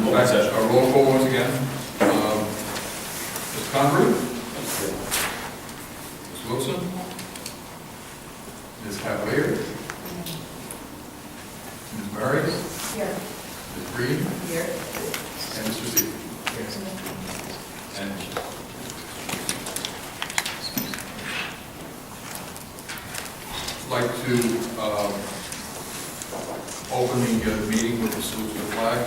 open session. Our roll call once again. Ms. Convery? Ms. Wilson? Ms. Cavalier? Ms. Murray? Here. Ms. Green? Here. And Mr. Seaver? And I'd like to open the meeting with the salute to the flag.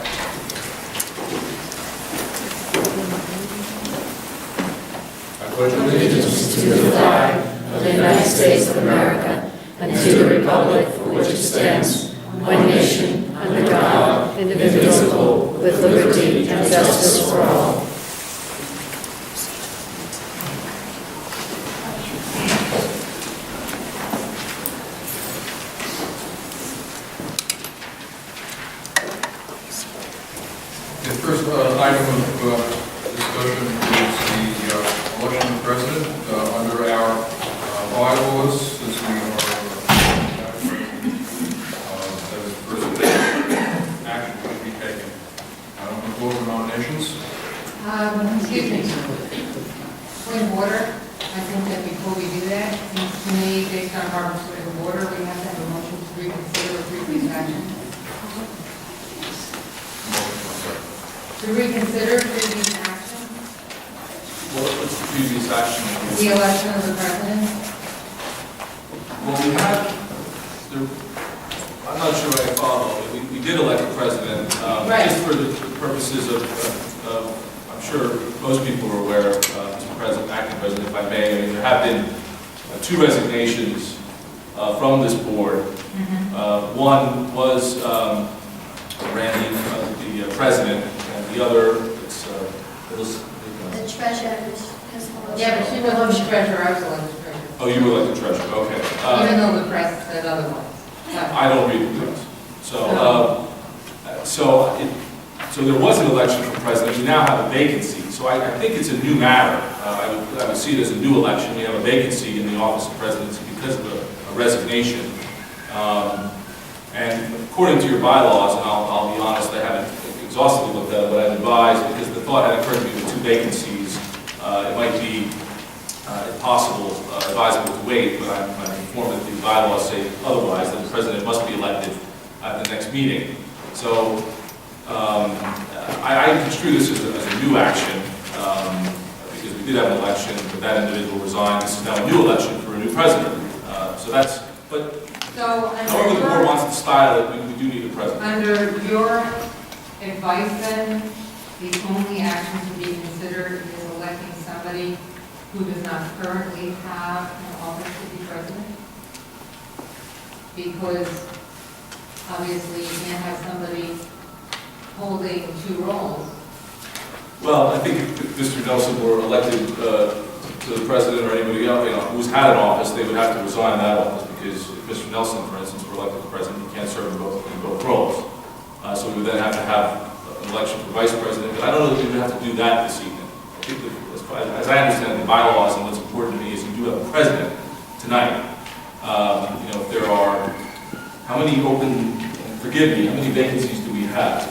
I pledge Allegiance to the flag of the United States of America and to the republic for which it stands, one nation, under God, indivisible, with liberty and justice for all. The first item of discussion is the election of president. Under our bylaws, since we are that is the first action that should be taken. Close the nominations. Excuse me. Point of order. I think that before we do that, it seems to me, based on Robert's Rules of Order, we have to have a motion to reconsider a previous action. To reconsider previous action, What's the previous action? the election of the president. Well, we had, I'm not sure I follow. We did elect a president. Right. Just for the purposes of, I'm sure most people are aware of Mr. President, acting president, if I may. I mean, there have been 2 resignations from this board. One was Randy, the president, and the other, it's The treasurer is Yeah, but she was the treasurer, I was elected treasurer. oh, you were like the treasurer, okay. Even though the press said otherwise. I don't read the press. So there was an election for president. We now have a vacancy. So I think it's a new matter. I would see it as a new election. We have a vacancy in the office of presidency because of a resignation. And according to your bylaws, and I'll be honest, I haven't exhaustively looked at it, but I'd advise, because the thought had occurred to me with 2 vacancies, it might be, if possible, advisable to wait, but I'm informed that the bylaws say otherwise, that the president must be elected at the next meeting. So I construe this as a new action, because we did have an election, but that individual resigned. This is now a new election for a new president. So that's, but however the board wants to style it, we do need a president. Under your advice then, the only action to be considered is electing somebody who does not currently have an office to be president? Because obviously you can't have somebody holding 2 roles. Well, I think if Mr. Nelsen were elected to the president or anybody else, who's had an office, they would have to resign that office, because if Mr. Nelsen, for instance, were elected to president, he can't serve in both roles. So we would then have to have an election for vice president, but I don't know that we would have to do that this evening. I think that, as I understand the bylaws, and what's important to me is you do have a president tonight. If there are, how many open, forgive me, how many vacancies do we have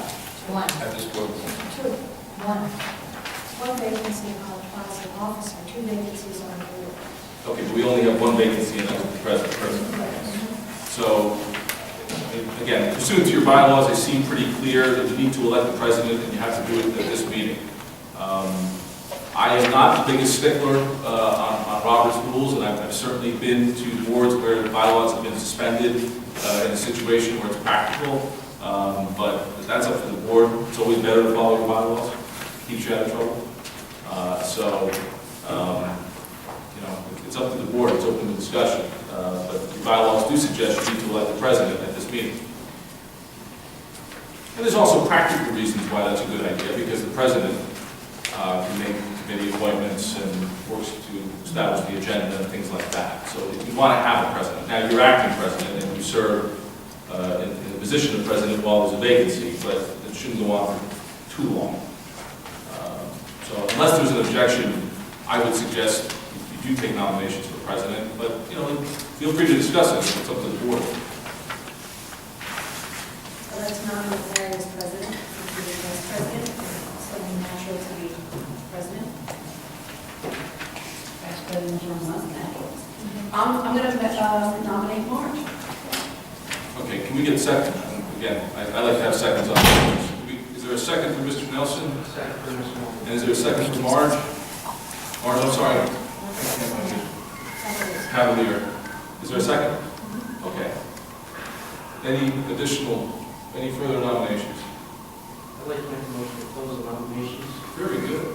1. at this point? 2. 1 vacancy on files of office and 2 vacancies on board. Okay, but we only have 1 vacancy, and that's the president. So, again, pursuant to your bylaws, they seem pretty clear that you need to elect the president, and you have to do it at this meeting. I am not the biggest stickler on Robert's rules, and I've certainly been to boards where the bylaws have been suspended in a situation where it's practical. But that's up to the board. It's always better to follow your bylaws. Keeps you out of trouble. It's up to the board. It's open to discussion. But the bylaws do suggest you need to elect the president at this meeting. And there's also practical reasons why that's a good idea, because the president can make committee appointments and works to establish the agenda and things like that. So you want to have a president. Now, you're acting president, and you serve in the position of president while there's a vacancy, but it shouldn't go on for too long. So unless there's an objection, I would suggest you do take nominations for president, but feel free to discuss it. It's up to the board. So let's nominate Larry as president, and Peter as vice president. Joe to be president. Vice President Randall. I'm going to nominate Marge. Okay, can we get a second? Again, I like to have seconds on motions. Is there a second for Mr. Nelson? Second for Mr. Nelson. And is there a second for Marge? Marge, I'm sorry. Cavalier. Is there a second? Okay. Any further nominations? I'd like to make a motion to close the nominations. Very good.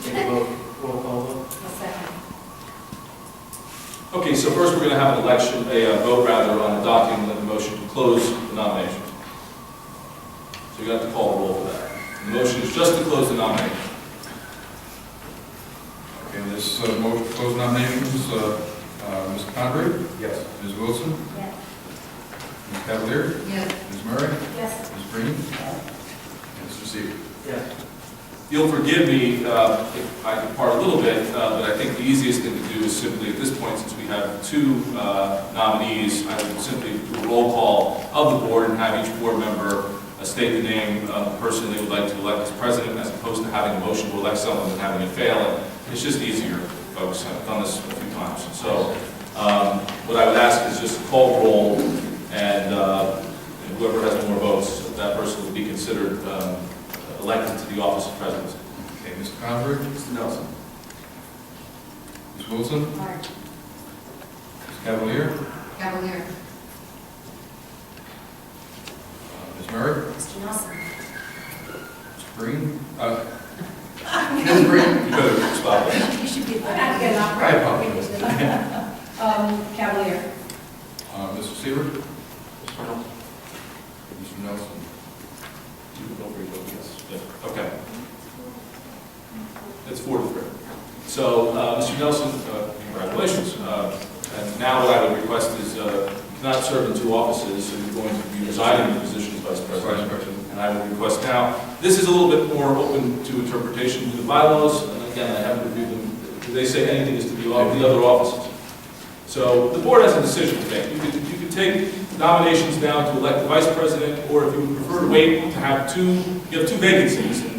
Take a vote, roll call vote. A second. Okay, so first we're going to have an election, a vote rather, on adopting the motion to close the nomination. So you have to call the roll for that. The motion is just to close the nomination. Okay, this motion to close nominations, Ms. Convery? Yes. Ms. Wilson? Yes. Ms. Cavalier? Yes. Ms. Murray? Yes. Ms. Green? And Mr. Seaver? Yes. You'll forgive me if I depart a little bit, but I think the easiest thing to do is simply, at this point, since we have two nominees, I would simply do a roll call of the board and have each board member state the name of the person they would like to elect as president, as opposed to having a motion to elect someone and having it fail. And it's just easier, folks. I've done this a few times. So what I would ask is just call roll, and whoever has more votes, that person will be considered elected to the office of president. Okay, Mr. Convery? Mr. Nelson. Ms. Wilson? Marge. Ms. Cavalier? Cavalier. Ms. Murray? Mr. Nelson. Ms. Green? Ms. Green? You better stop that. You should be. I apologize. Cavalier. Mr. Seaver? Mr. Nelson. Mr. Nelson? You can go for your vote, yes. Yeah. Okay. That's 4-3. So, Mr. Nelson, congratulations. And now what I would request is, you cannot serve in two offices, so you're going to be resigning your position as Vice President. Vice President. And I would request now, this is a little bit more open to interpretation of the bylaws, and again, I haven't reviewed them. Do they say anything as to the other offices? So the board has a decision to make. You could take nominations down to elect the Vice President, or if you would prefer to wait to have you have two vacancies. And,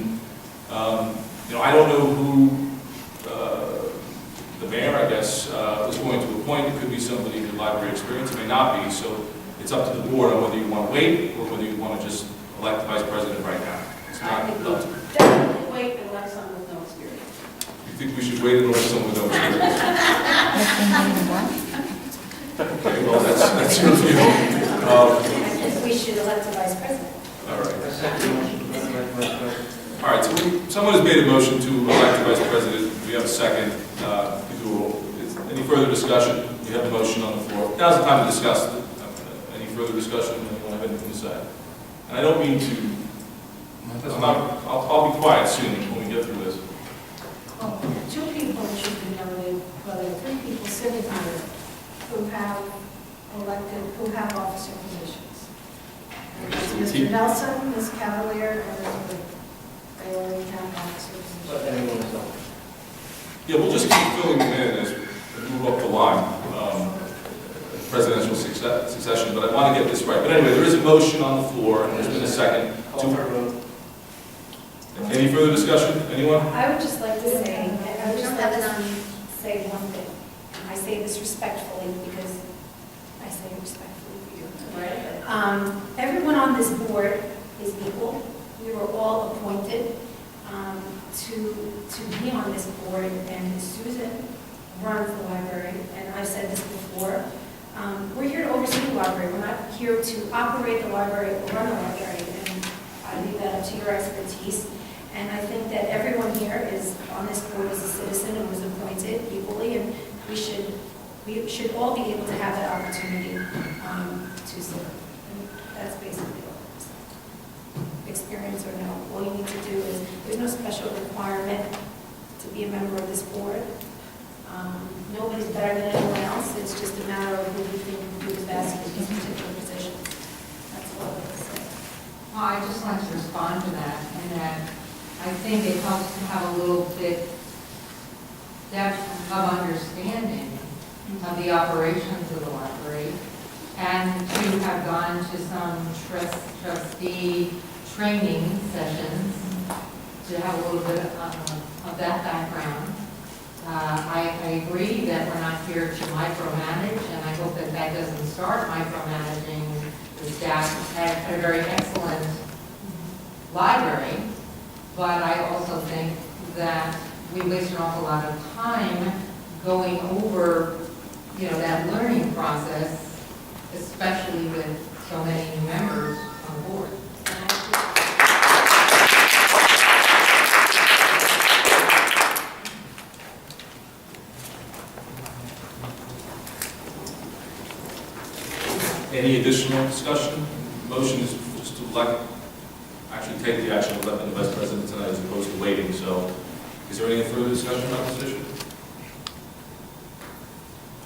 I don't know who the mayor, I guess, is going to appoint. It could be somebody with library experience, it may not be. So it's up to the board on whether you want to wait or whether you want to just elect the Vice President right now. It's I not think up to. we definitely wait and elect someone with no experience. You think we should wait and elect someone with no experience? Okay, well, that's your view. I think we should elect a vice president. All right. I second the motion to elect Vice President. All right, so someone has made a motion to elect the Vice President. We have a second. Any further discussion? We have a motion on the floor. Now's the time to discuss it. Any further discussion? Anyone have anything to say? And I don't mean to, I'll be quiet soon when we get through this. Well, two people should be nominated, well, there are three people sitting here who have officer positions. And that's Mr. Nelson, Ms. Cavalier, and Ms. Wood. They already have officer Let positions. anyone else. Yeah, we'll just keep filling them in as we move up the line, presidential succession, but I want to get this right. But anyway, there is a motion on the floor, and there's been a second. Call for a vote. Any further discussion? Anyone? I would just like to say, I would just like to say one thing. I say this respectfully because I say it respectfully for you. Everyone on this board is equal. We were all appointed to be on this board, and Susan runs the library, and I've said this before. We're here to oversee the library. We're not here to operate the library or run the library, and I leave that up to your expertise. And I think that everyone here is on this board as a citizen and was appointed equally, and we should all be able to have that opportunity to serve. And that's basically all I'm saying. Experience or no, all you need to do is, there's no special requirement to be a member of this board. Nobody's better than anyone else. It's just a matter of who you think would be the best for these particular positions. That's all I have to say. Well, I'd just like to respond to that, and that I think it helps to have a little bit depth of understanding of the operations of the library, and to have gone to some trustee training sessions to have a little bit of that background. I agree that we're not here to micromanage, and I hope that that doesn't start micromanaging the staff at a very excellent library. But I also think that we waste an awful lot of time going over, that learning process, especially with so many new members on board. Any additional discussion? Motion is just to actually take the action of electing the vice president tonight as opposed to waiting. So is there any further discussion about this issue?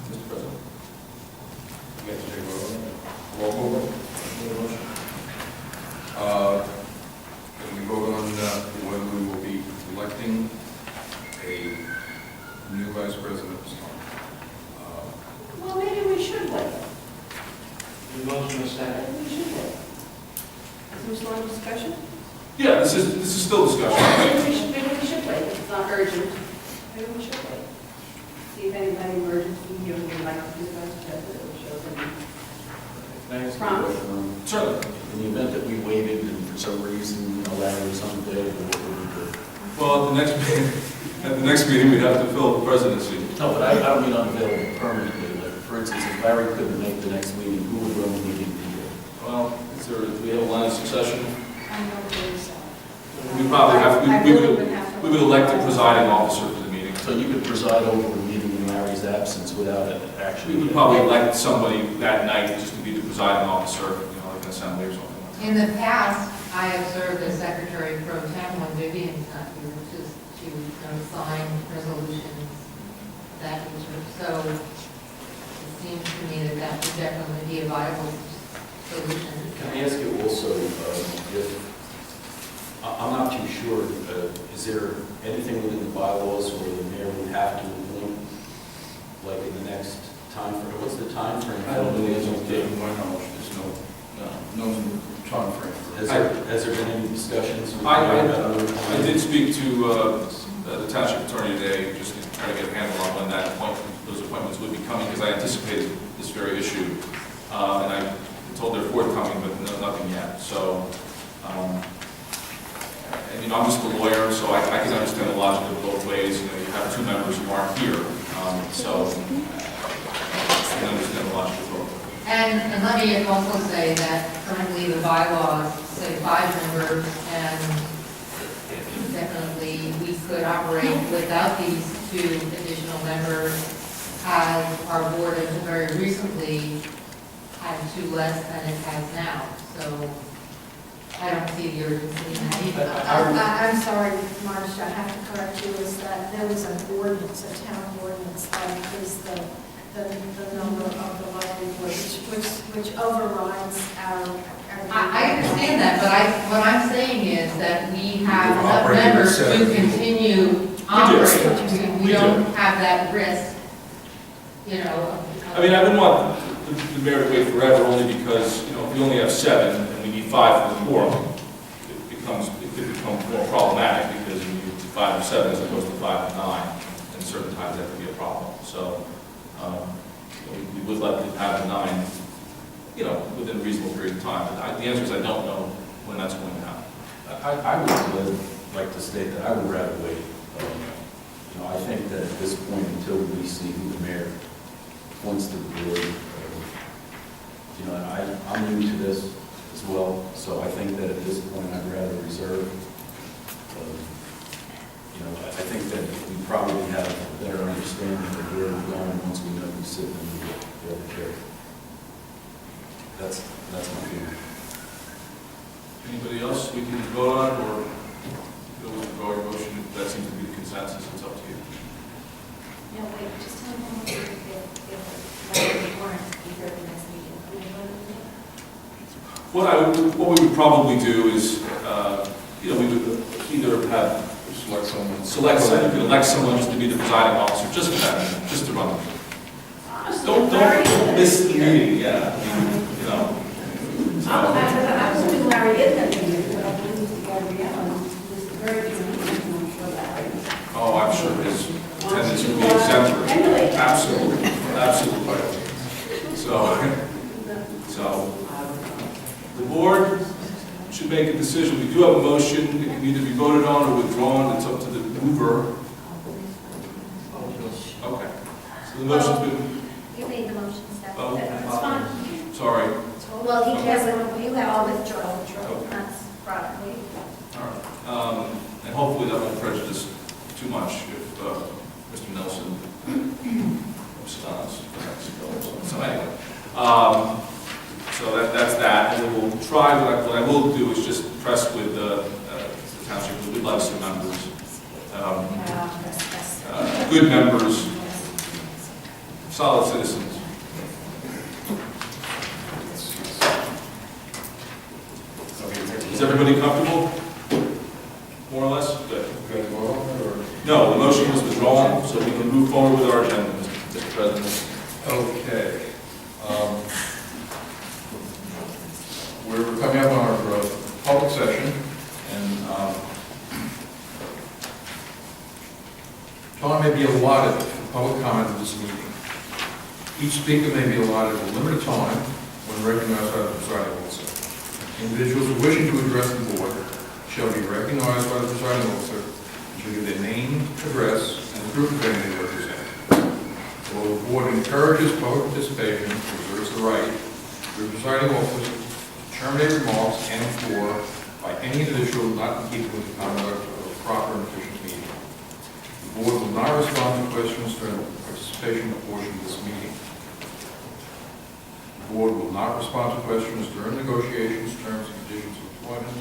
Mr. President? You have to take a vote. Roll call vote. Can we vote on whether we will be electing a new vice president? Well, maybe we should wait. The motion is second. Maybe we should wait. Is there still any discussion? Yeah, this is still discussion. Maybe we should wait, if it's not urgent. Maybe we should wait. See if anybody emerges from here who would like to be the vice president or shows any. Can I ask you a Promise? question? Certainly. In the event that we waited and for some reason Larry was unavailable, what would we do? Well, at the next meeting, we'd have to fill the presidency. No, but I don't mean unavailable permanently. Like, for instance, if Larry couldn't make the next meeting, who would run the meeting for you? Well, do we have a line of succession? I don't believe so. We probably have, I we really would would have to. we would elect a presiding officer for the meeting. So you could preside over a meeting in Larry's absence without it We actually. would probably elect somebody that night just to be the presiding officer, like an assembly or something like that. In the past, I have served as secretary pro tem when Vivian's not here, just to sign resolutions of that nature. So it seems to me that that would definitely be a viable solution. Can I ask you also, if, I'm not too sure, is there anything within the bylaws where the mayor would have to appoint, like in the next time frame? What's the time frame? I don't believe so. To my knowledge, there's no time frame. Has there been any discussions? I did speak to the township attorney today, just to try to get a handle on when those appointments would be coming, because I anticipated this very issue. And I told they're forthcoming, but nothing yet. So, and I'm just a lawyer, so I can understand the logic of both ways. You have two members who aren't here, so I can understand the logic of both. And let me also say that currently the bylaws say 5 members, and definitely we could operate without these 2 additional members, as our board has very recently had 2 less than it has now. So I don't see the urgency in that either. I'm sorry, Marcia, I have to correct you, is that there was an ordinance, a town ordinance, that is the number of the library board, which overrides our. I understand that, but what I'm saying is that we have enough members to continue operating. We don't have that risk, I mean, I wouldn't want the mayor to wait forever, only because, if we only have 7 and we need 5 for the quorum, it could become more problematic, because you need 5 or 7 as opposed to 5 or 9, and certain times that could be a problem. So, we would like to have the 9, within a reasonable period of time. But the answer is I don't know when that's going to happen. I would like to state that I would rather wait. I think that at this point, until we see who the mayor appoints to the board, I'm new to this as well, so I think that at this point, I'd rather reserve. I think that we probably have a better understanding of where we're going once we know who's sitting in the other chair. That's my feeling. Anybody else we can vote on, or go with the voting motion? If that seems to be the consensus, it's up to you. No, wait, just tell me one more thing, if Larry warrant be here at the next meeting. What we would probably do is, we would either have select someone, you could elect someone just to be the presiding officer, just for that meeting, just to run the meeting. Don't miss the meeting, yeah. I was hoping Larry did that meeting, but I believe Mr. Gabrielan was very busy. should make a decision. We do have a motion. It can either be voted on or withdrawn. It's up to the mover. Okay. So the motion's been, You made the motion, Steph. Oh, That's fine. sorry. Well, he Okay. has, you have all withdrawn, Okay. that's right. All right. And hopefully that won't prejudice too much if Mr. Nelson abstains. So anyway, so that's that. And then we'll try, what I will do is just press with the township, we'd like some members, good members, solid citizens. Is everybody comfortable? More or less? Good. Okay, well, or- No, the motion was withdrawn, so we can move forward with our agenda, Mr. President. Okay. We're coming up on our public session, and time may be allotted for public comment at this meeting. Each speaker may be allotted a limited time when recognized by the presiding officer. Individuals wishing to address the board shall be recognized by the presiding officer and shall give their name, address, and the group of any they represent. While the board encourages public participation and reserves the right to the presiding officer to terminate remarks and or by any individual not in keeping with the conduct of a proper and efficient meeting. The board will not respond to questions during the participation portion of this meeting. The board will not respond to questions during negotiations, terms and conditions of employment,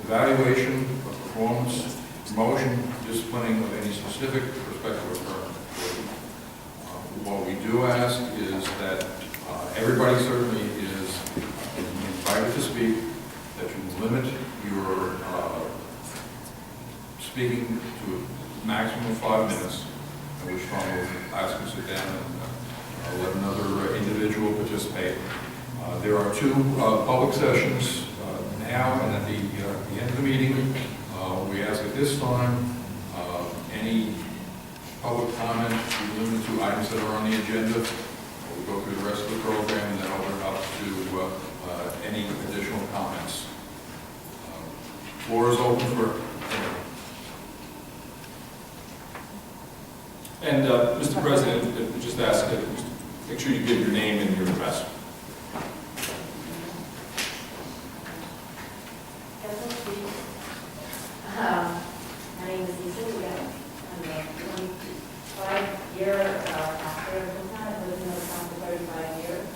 evaluation of performance, promotion, disciplining of any specific prospective or current employee. What we do ask is that everybody certainly is invited to speak, that you limit your speaking to a maximum of 5 minutes, at which time we'll ask you to sit down and let another individual participate. There are two public sessions now and at the end of the meeting. We ask at this time any public comment be limited to items that are on the agenda. We'll go through the rest of the program and then open it up to any additional comments. Floor is open for And Mr. President, just ask, make sure you give your name and your address. My name is Lisa. I'm a 25-year pastor of the town. I've lived in the town for 35 years.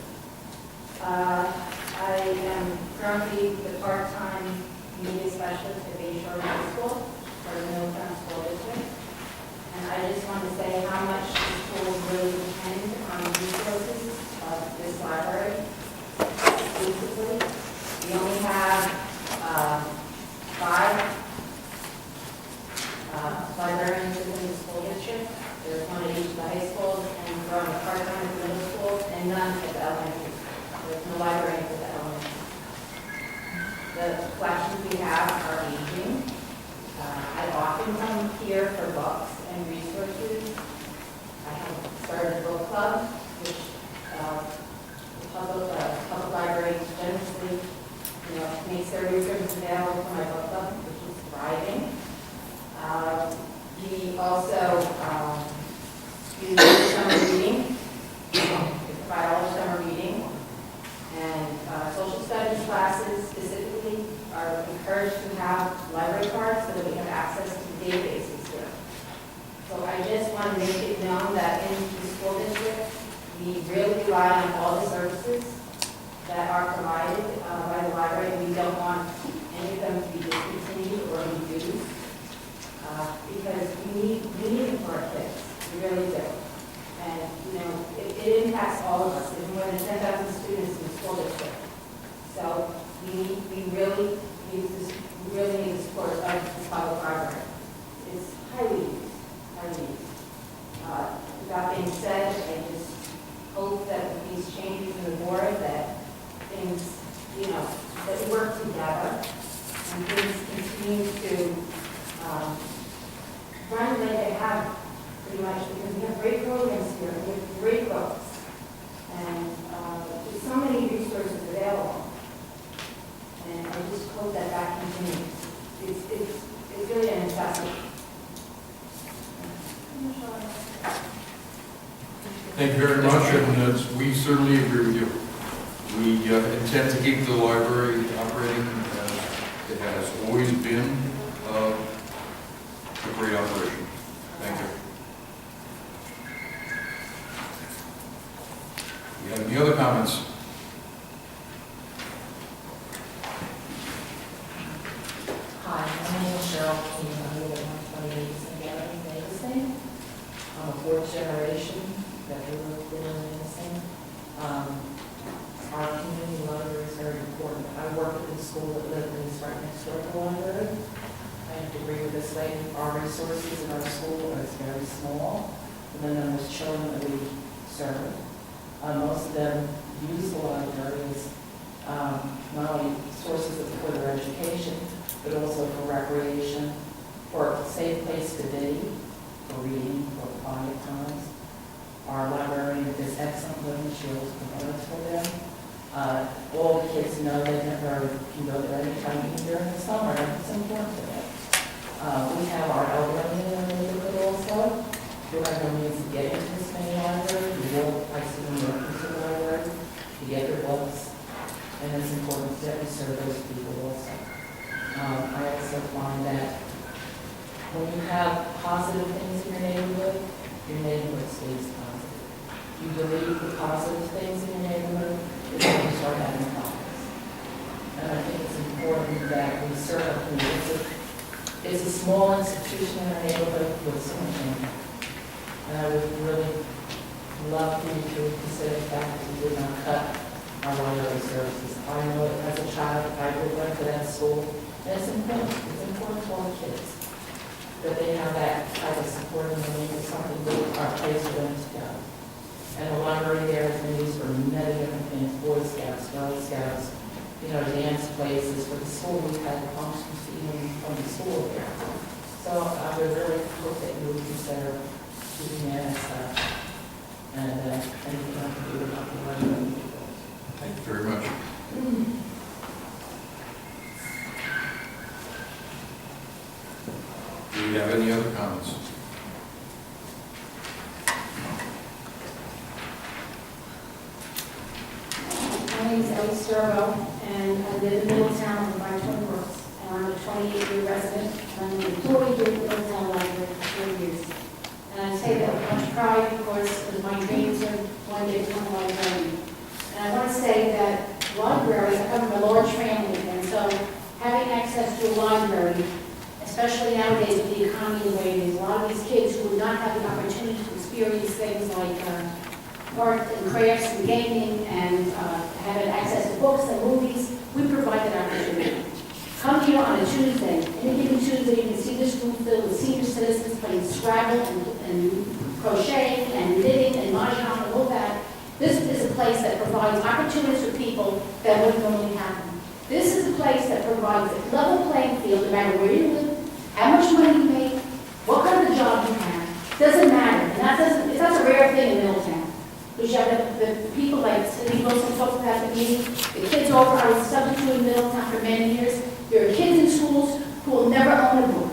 I am currently the part-time media specialist at Bayshore High School for the Middletown School District. And I just want to say how much the schools really depend on the resources of this library exclusively. We only have 5 librarians within the school district. There's one at each of the high schools, and from part-time at the middle school, and none at the elementary. There's no librarians at the elementary. The collections we have are aging. I often come here for books and resources. I have started a book club, which the public library generously, makes their resources available for my book club, which is thriving. We also do summer reading, we provide all the summer reading, and social studies classes specifically are encouraged to have library cards so that we have access to databases here. So I just want to make it known that in the school district, we really rely on all the services that are provided by the library, and we don't want any of them to be discontinued or reduced. Because we need it for our kids, we really do. And, it impacts all of us. There's more than 10,000 students in the school district. So we really need the support of the public library. It's highly used. With that being said, I just hope that with these changes in the board that things, that we work together and things continue to run like they have pretty much, because we have great programs here, we have great books, and there's so many resources available. And I just hope that capacity. Thank you very much, and we certainly agree with you. We intend to keep the library operating as it has always been a great operation. Thank you. Do you have any other comments? Hi, my name is Cheryl Keene. I live at 128 St. Gallery, Nelsen. I'm a fourth generation that we live in Nelsen. Our community library is very important. I work at the school that lives right next door to the library. I have to agree with this lady. Our resources in our school are very small, and the number of children that we serve. Most of them use the library as not only sources for their education, but also for recreation, for a safe place to be, for reading, for quiet times. Our librarian is excellent living. She always provides for them. All the kids know they can go there anytime, even during the summer. It's important to them. We have our elderly in the neighborhood also, who have no means of getting to this main library. We will place them in the library to get their books, and it's important that we serve those people also. I also find that when you have positive things in your neighborhood stays positive. You believe the positive things in your neighborhood, it's when you start having problems. And I think it's important that we serve our community. It's a small institution in our neighborhood with so much impact. And I would really love for you to consider the fact that we did not cut our library services. I know as a child, I would went to that school, and it's important. It's important for all kids that they have that type of support and they need something good, our place for them to go. And the library there has been used for many different things, Boy Scouts, Girl Scouts, dance places for the school. We've had functions even from the school there. So I would really hope that you would consider keeping that as such. And anything I can do about the library. Thank you very much. Do you have any other comments? My name is Ellie Sturbo, and I live in Middletown on my twin works. And I'm a 28-year resident, and I'm an employee here at the Middletown Library for 4 years. And I say that with much pride because it was my dream to one day become a librarian. And I want to say that libraries, I come from a large family, and so having access to a library, especially nowadays with the economy the way it is, a lot of these kids who would not have the opportunity to experience things like art and crafts and gaming and having access to books and movies, we provide that opportunity. Come here on a Tuesday. Any given Tuesday, you can see this room filled with senior citizens playing Scrabble and crocheting and knitting and mahjong and all that. This is a place that provides opportunities for people that wouldn't normally happen. This is a place that provides a level playing field, no matter where you live, how much money you make, what kind of a job you have. Doesn't matter. And that's a rare thing in Middletown. Because you have the people like Cindy Wilson talked about the meeting, the kids over, I was subject to in Middletown for many years. There are kids in schools who will never own a book.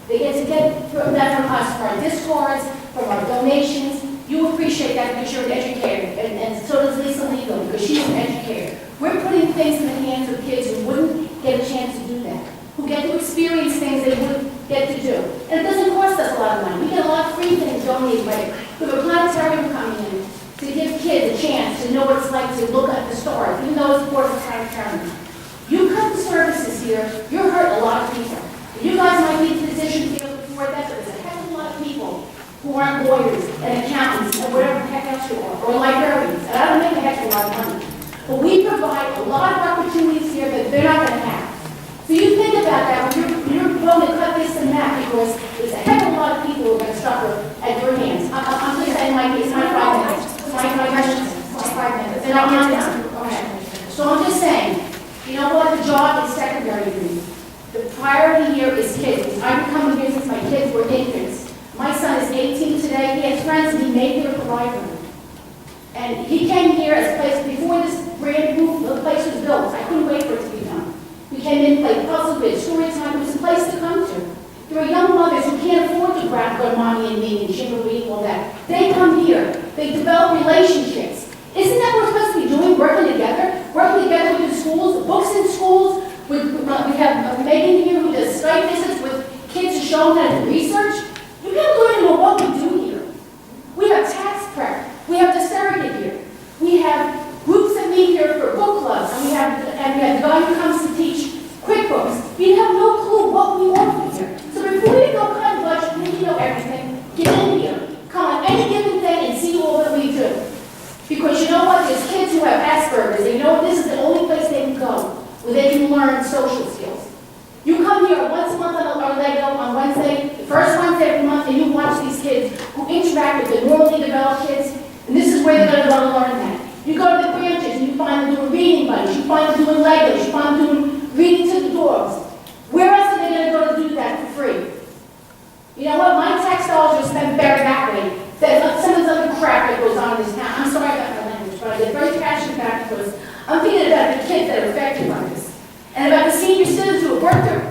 They get to get that from us, from our discards, from our donations. You appreciate that because you're an educator, and so does Lisa Lego because she's an educator. We're putting things in the hands of kids who wouldn't get a chance to do that, who get to experience things they wouldn't get to do. And it doesn't cost us a lot of money. We get a lot of free things donated by it. We have a planetarium coming in to give kids a chance to know what it's like to look at the stars, even though it's part of the planetarium. You cut the services here, you're hurting a lot of people. You guys might be in position to be able to afford that, but there's a heck of a lot of people who aren't lawyers and accountants and whatever the heck else you are, or librarians. And I don't make a heck of a lot of money. But we provide a lot of opportunities here that they're not going to have. So you think about that when you're going to cut this and that, because there's a heck of a lot of people who are going to suffer at your hands. I'm just saying, it's my 5 minutes. My 5 minutes. And I'm not okay. So I'm just saying, you know what? The job is secondary to me. The priority here is kids. I've been coming here since my kids were infants. My son is 18 today. He has friends, and he made here at the library. And he came here as a place, before this brand new place was built. I couldn't wait for it to be done. We came in, played puzzle, we had story time. It was a place to come to. There are young mothers who can't afford to go to mommy and me and Chimney, all that. They come here, they develop relationships. Isn't that what we're supposed to be doing, working together? Working together with the schools, books in schools. We have Megan here who does Skype visits with kids to show them how to do research. You gotta learn about what we do here. We have tax prep. We have the surrogate here. We have groups that meet here for book clubs. And we have the guy who comes to teach QuickBooks. You have no clue what we offer here. So before you go kind of budget, think you know everything, get in here. Come on any given day and see all that we do. Because you know what? There's kids who have Asperger's, and you know what? This is the only place they can go where they can learn social skills. You come here once a month on Lego on Wednesday, the first Wednesday every month, and you watch these kids who interact with the normally developed kids, and this is where they're going to learn that. You go to the branches and you find them doing reading buddies, you find them doing Legos, you find them doing reading to the dogs. Where else are they going to go to do that for free? You know what? My tax dollars are spent better that way than some of this other crap that goes on in this town. I'm sorry about my language, but I get very passionate about it because I'm thinking about the kids that are affected by this. And about the senior citizens who have worked their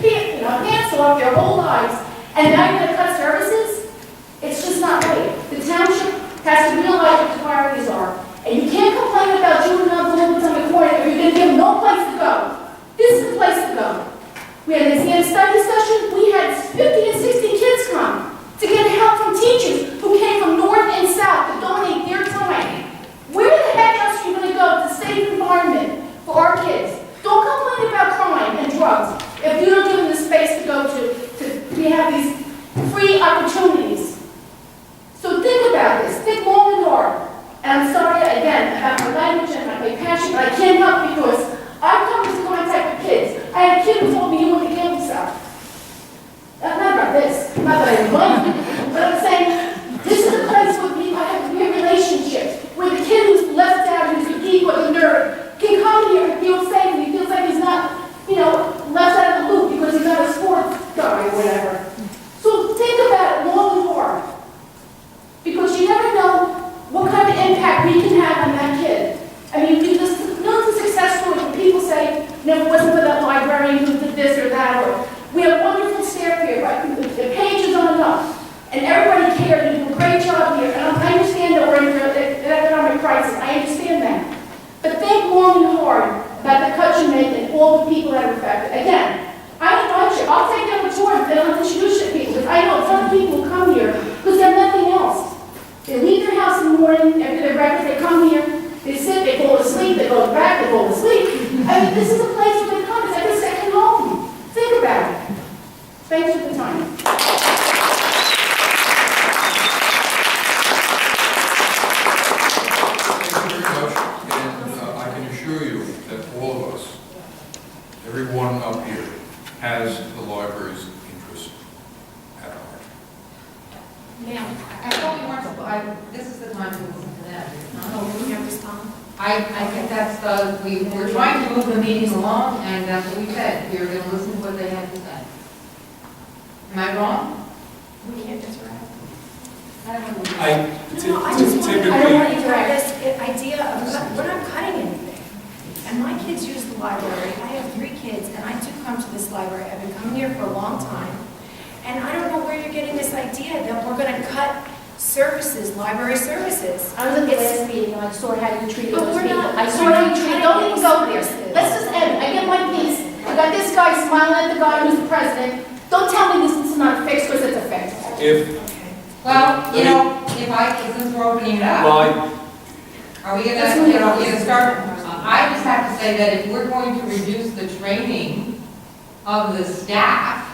pants off their whole lives, and now you're going to cut services? It's just not right. The township has to realize what the priorities are. And you can't complain about juvenile delinquents on the corner if you're going to give them no place to go. This is the place to go. We had an exam study session. We had 50 and 60 kids come to get help from teachers who came from north and south to donate their time. Where the heck else are you going to go to safe environment for our kids? Don't complain about crime and drugs if you don't give them the space to go to we have these free opportunities. So think about this. Think long and hard. And I'm sorry, again, about my language and my passion, but I can't help because I come into contact with kids. I had a kid who told me he wanted to kill himself. Not about this. Not that I invite you. But I'm saying, this is a place where we have relationships, where the kid who's left out, who's the geek or the nerd, can come here and feel safe, and he feels like he's not, left out of the loop because he's not a sports guy or whatever. So think about it long and hard. Because you never know what kind of impact we can have on that kid. I mean, millions of success stories where people say, no, it wasn't for that librarian who did this or that, or we have wonderful staff here, right? The pages aren't enough. And everybody cares, you do a great job here. And I understand that we're in an economic crisis, I understand that. But think long and hard about the cuts you make and all the people that are affected. Again, I invite you, I'll take them a tour, and then I'll introduce you to people, because I know a ton of people who come here because they have nothing else. They leave their house in the morning, after their breakfast, they come here, they sit, they fall asleep, they go back, they fall asleep. I mean, this is a place where they come, it's like a second home. Think about it. Thanks for the time. Thank you very much, and I can assure you that all of us, everyone up here, has the library's interest at heart. Ma'am, I thought we weren't, this is the time to listen to them. Oh, you have to respond? I think that's we're trying to move the meeting along, and that's what we said. We were going to listen to what they had to say. Am I wrong? We can't disrupt. I don't know. No, I just want, I don't want you to have this idea of, we're not cutting anything. And my kids use the library. I have 3 kids, and I do come to this library. I've been coming here for a long time. And I don't know where you're getting this idea that we're going to cut services, library services. I was at the last meeting and I saw how you treated But those we're people. not- I saw we're how not you treated, cutting don't even go any there. services. Let's just end. I get my piece. I got this guy smiling at the guy who's the president. Don't tell me this is not fixed because it's a fix. Well, since we're opening it up, are we Let's going move it on. to start? I just have to say that if we're going to reduce the training of the staff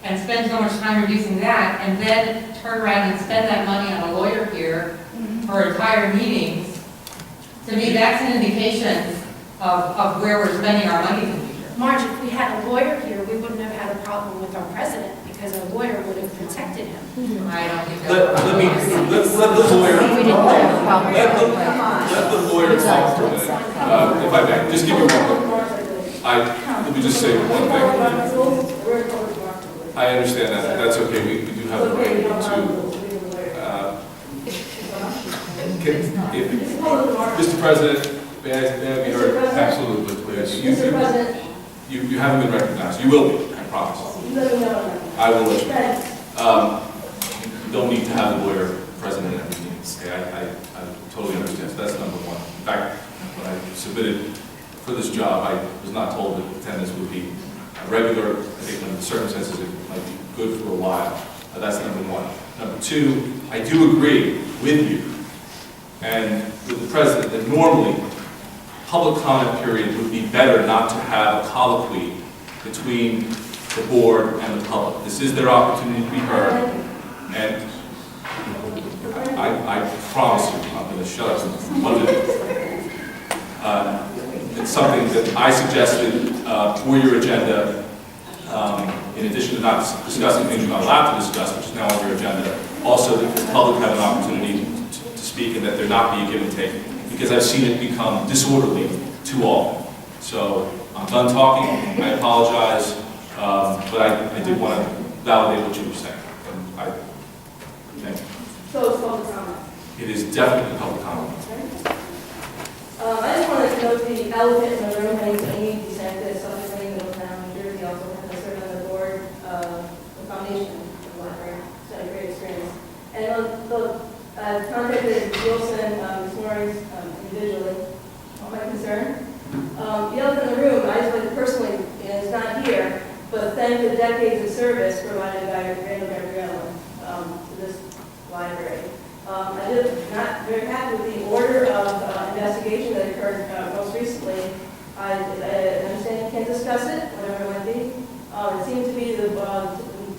and spend so much time reducing that, and then turn around and spend that money on a lawyer here for entire meetings, to me, that's an indication of where we're spending our money in the future. Marge, if we had a lawyer here, we wouldn't have had a problem with our president because a lawyer would have protected him. I don't think Let that's. the lawyer, We didn't have a problem. let the lawyer talk for a minute. If I may, just give me one. Let me just say one thing. I understand that, that's okay, we do have the right to, Mr. President, may I be heard? Absolutely, please. You haven't been recognized, you will be, I promise. You let me know. I will let you. Thanks. You don't need to have a lawyer present in every meeting. Okay, I totally understand. So that's number one. In fact, when I submitted for this job, I was not told that attendance would be regular. I think under the circumstances, it might be good for a while. That's number one. Number two, I do agree with you and with the president that normally public comment period would be better not to have a colloquy between the board and the public. This is their opportunity to be heard, and I promise you, I'm going to shut up in 1 minute. It's something that I suggested for your agenda, in addition to not discussing things you're not allowed to discuss, which is now on your agenda, also that the public have an opportunity to speak and that there not be a give and take, because I've seen it become disorderly too often. So I'm done talking. I apologize, but I did want to validate what you were saying. Thank you. So it's public comment. It is definitely public comment. I just wanted to note the elephant in the room, having Amy DeSantis, Suffolk, Middletown, New Jersey, also has served on the board of the foundation of the library. It's been a great experience. And I contacted Nelsen this morning individually on my concern. The elephant in the room, I just like to personally, it's not here, but thank the decades of service provided by Randall Gabrielan to this library. I did not very happy with the order of investigation that occurred most recently. I understand you can't discuss it, whatever it might be. It seems to be the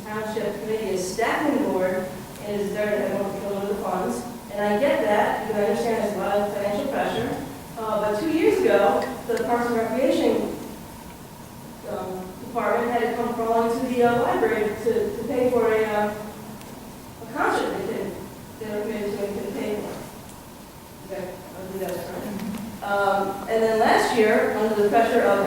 township committee is stacking the board and is there to have more control over the funds. And I get that because I understand there's a lot of financial pressure. But 2 years ago, the Parks and Recreation department had to come crawling to the library to pay for a concert they were committed to and couldn't pay for. Okay, I'll do that right. And then last year, under the pressure of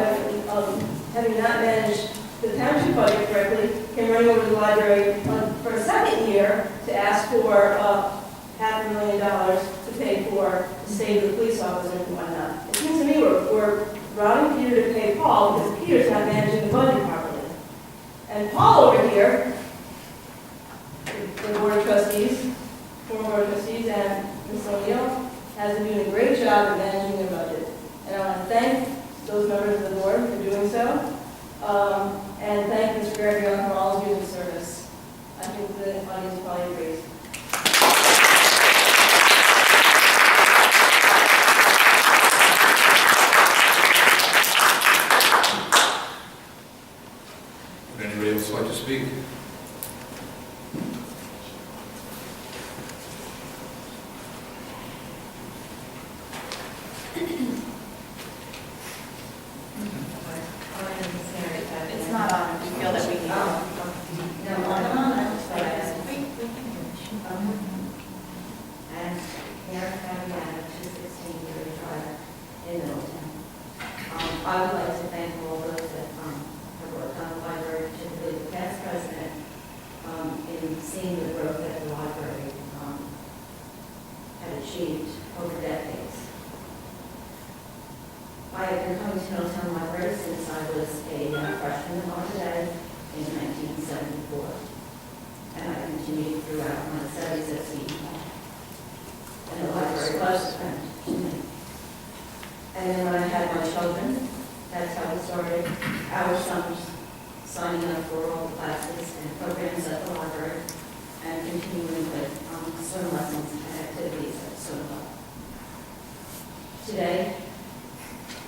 having not managed the township budget correctly, came running over to the library for a second year to ask for $500,000 to pay for to save the police officers and whatnot. It seems to me we're robbing Peter to pay Paul because Peter's not managing the budget properly. And Paul over here, the board of trustees, former board of trustees, and Ms. O'Neill has been doing a great job of managing their budget. And I want to thank those members of the board for doing so. And thank Mr. Gabrielan for all his years of service. I think the audience probably agrees. Would anybody else like to speak? It's not on, we feel that we need to. No, and Mayor Fabiano, 216 Erie Drive in Middletown. I would like to thank all those that have worked on the library, particularly the past president, in seeing the growth that the library had achieved over decades. I have been coming to Middletown Library since I was a freshman in Notre Dame in 1974. And I continued throughout my studies at Seton Hall. And the library was a friend to me. And then when I had my children, that's how we started our summers, signing up for all the classes and programs at the library, and continuing with swim lessons and activities at the swim club. Today,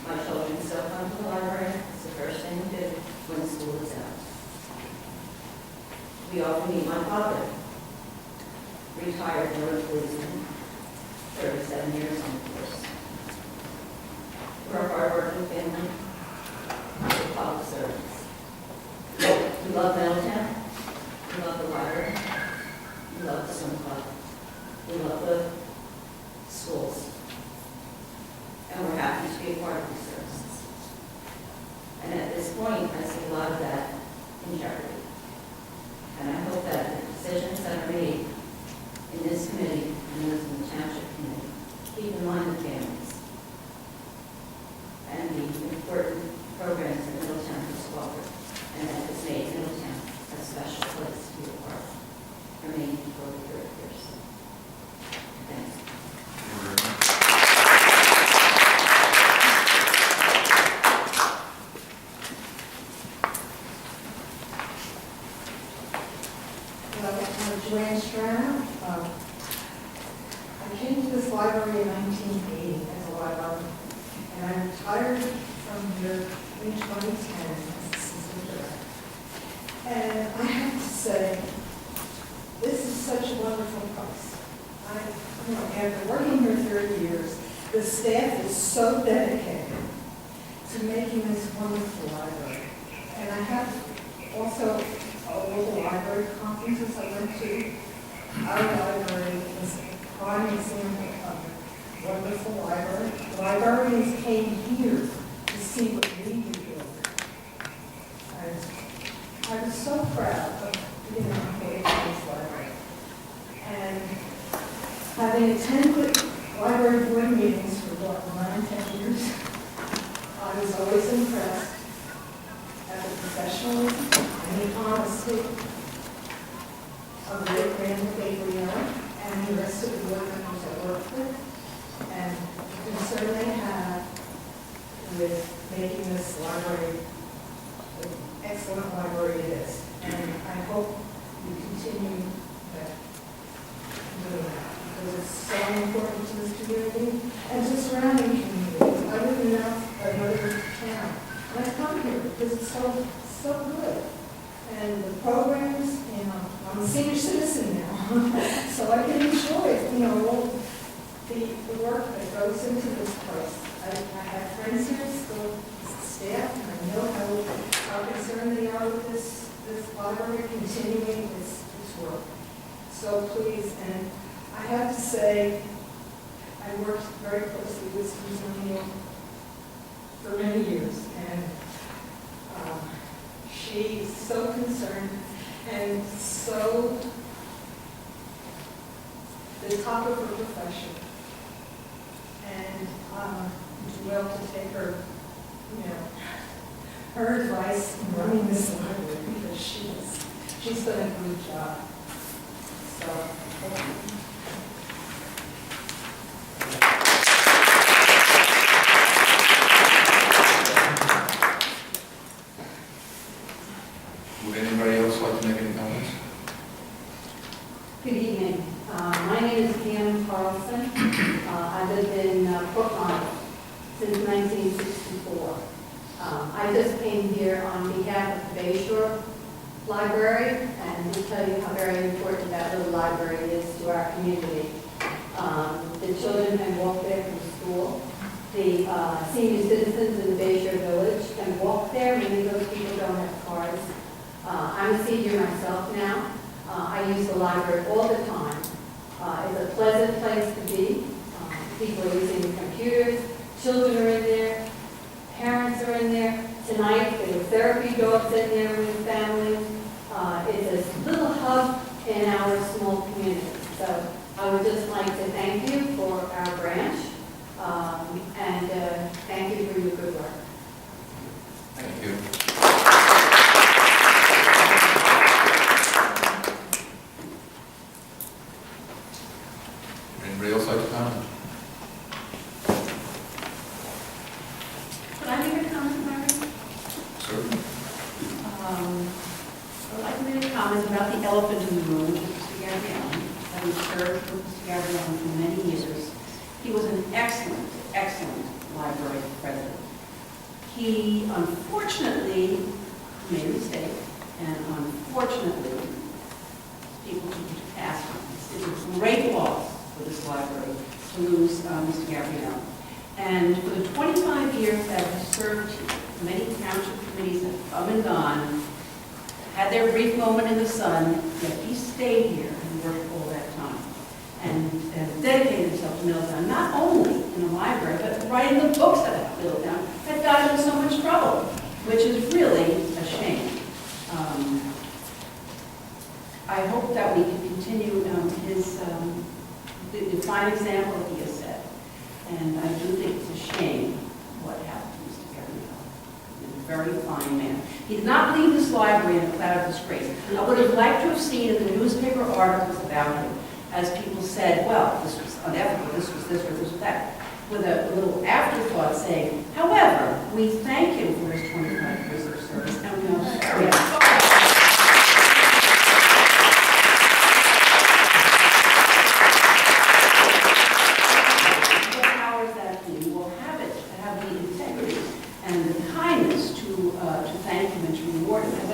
my children still come to the library. It's the first thing we do when school is out. We often meet my father, retired North policeman, 37 years on the force. We're a hard-working family. We're public servants. We love Middletown. We love the library. We love the swim club. We love the schools. And we're happy to be a part of these services. And at this point, I see a lot of that in jeopardy. And I hope that the decisions that are made in this committee and those in the township committee keep in mind the families and the important programs that Middletown has offered, and that has made Middletown a special place. Joanne Strano. I came to this library in 1980 as a librarian, and I retired from here in 2010 as assistant director. And I have to say, this is such a wonderful place. After working here 30 years, the staff is so dedicated to making this wonderful library. And I have also all the library conferences I went to. Our library is a prime example of a wonderful library. Librarians came here to see what we do here. I was so proud of being employed in this library. And having attended library board meetings for 9-10 years, I was always impressed at the professionalism and the honesty of Randall Gabrielan and the rest of the board members I worked with, and the concern they have with making this library an excellent library it is. And I hope you continue that, doing that, because it's so important to this community and to surrounding communities. I live in another town, and I come here because it's so good. And the programs, I'm a senior citizen now, so I can enjoy, all the work that goes into this place. I have friends here, still staff, and I know how concerned they are with this library continuing its work. So please, and I have to say, I worked very closely with Susan O'Neill for many years, and she's so concerned and so the top of her profession. And it's well to take her, her advice in running this library, because she's done a good job. So, thank you. Would anybody else like to make any comments? Good evening. My name is Pam Carlson. I live in Brookline since 1964. I just came here on behalf of the Bayshore Library and to tell you how very important that little library is to our community. The children can walk there from school. The senior citizens in the Bayshore Village can walk there. Many of those people don't have cars. I'm a senior myself now. I use the library all the time. It's a pleasant place to be. People are using computers. Children are in there. Parents are in there. Tonight, there are therapy dogs in there with families. It's a little hub in our small community. So I would just like to thank you for our branch and thank you for your good work. Thank you. Anybody else like to comment? Could I make a comment, Mary? Certainly. I'd like to make a comment about the elephant in the room, Mr. Gabrielan. Having served with Mr. Gabrielan for many years, he was an excellent, excellent library president. He unfortunately made a mistake, and unfortunately, people took him to task. It's a great loss for this library to lose Mr. Gabrielan. And for the 25 years that he served here, many township committees have come and gone, had their brief moment in the sun, yet he stayed here and worked all that time. And dedicated himself to Middletown, not only in the library, but writing the books about Middletown that got him in so much trouble, which is really a shame. I hope that we can continue the fine example that he has set. And I do think it's a shame what happened to Mr. Gabrielan. He's a very fine man. He did not leave this library in a cloud of disgrace. I would have liked to have seen in the newspaper articles about him, as people said, well, this was unethical, this was this or this was that, with a little afterthought saying, however, we thank him for his 25 years of service, and we are very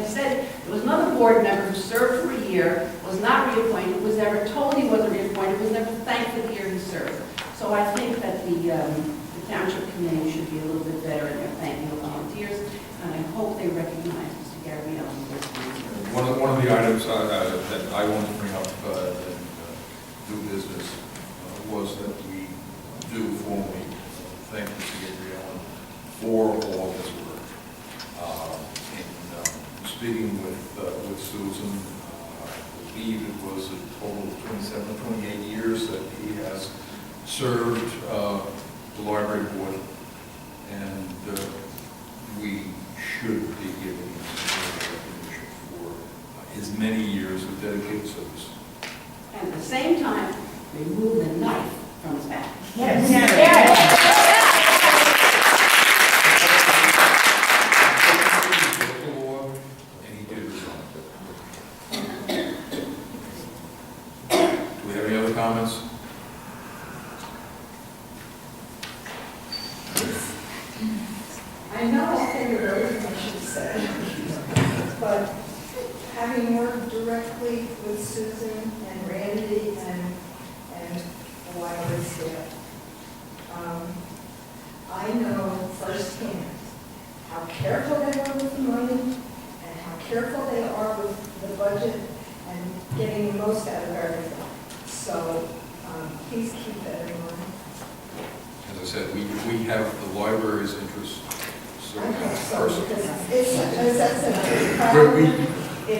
said, there was another board member who served for a year, was not reappointed, was never told he wasn't reappointed, was never thanked for the year he served. So I think that the township committee should be a little bit better in their thanking of volunteers, and I hope they recognize Mr. Gabrielan. One of the items that I wanted to bring up in new business was that we do formally thank Mr. Gabrielan for all of his work. In speaking with Susan, I believe it was a total of 27, 28 years that he has served the library board, and we should be giving him some recognition for his many years of dedicated service. And at the same time, remove the knife from his back. Yes. And he did resign. Do we have any other comments? I know I'll say what everything I should say, but having worked directly with Susan and Randy and the library staff, I know firsthand how careful they are with the money and how careful they are with the budget and getting the most out of everything. So please keep that in mind. As I said, we have the library's interest. I hope so, Personally. because it's, as I said,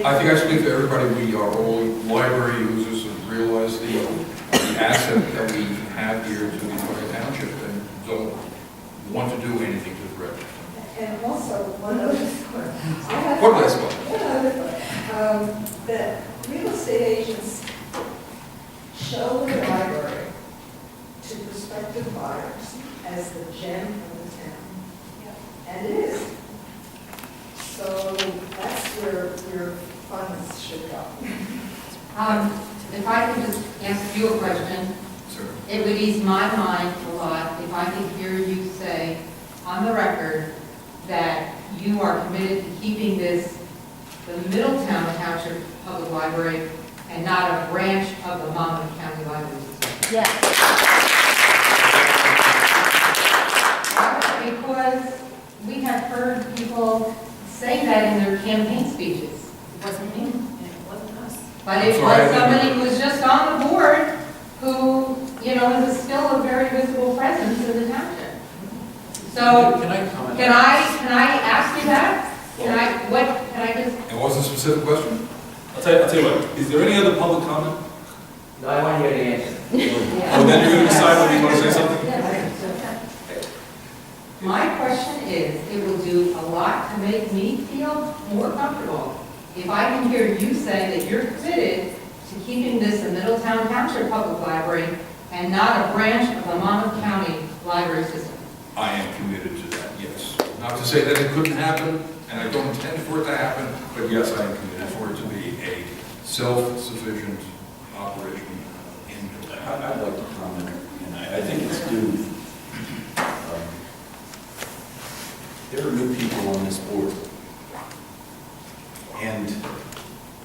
I think I speak for everybody. We are all library users and realize the asset that we have here to the entire township and don't want to do anything to threaten it. And also, one other thought. One last one. One other thought. That real estate agents show the library to prospective buyers as the gem of the town. And it is. So that's where your funds should go. If I could just ask you a question, Sir. it would ease my mind a lot if I could hear you say on the record that you are committed to keeping this the Middletown Township Public Library and not a branch of the Monmouth County Library System. Yes. Because we have heard people say that in their campaign speeches. It wasn't me, and it wasn't us. But it was somebody who was just on the board who, is still a very visible presence in the township. So, Can I comment? can I ask you that? Can I just? And what's the specific question? I'll tell you what, is there any other public comment? No, I want you to answer. Oh, then you're going to decide whether you want to say something? My question is, it will do a lot to make me feel more comfortable if I can hear you say that you're committed to keeping this a Middletown Township Public Library and not a branch of the Monmouth County Library System. I am committed to that, yes. Not to say that it couldn't happen, and I don't intend for it to happen, but yes, I am committed for it to be a self-sufficient operation in Middletown. I'd like to comment, and I think it's due. There are new people on this board. And,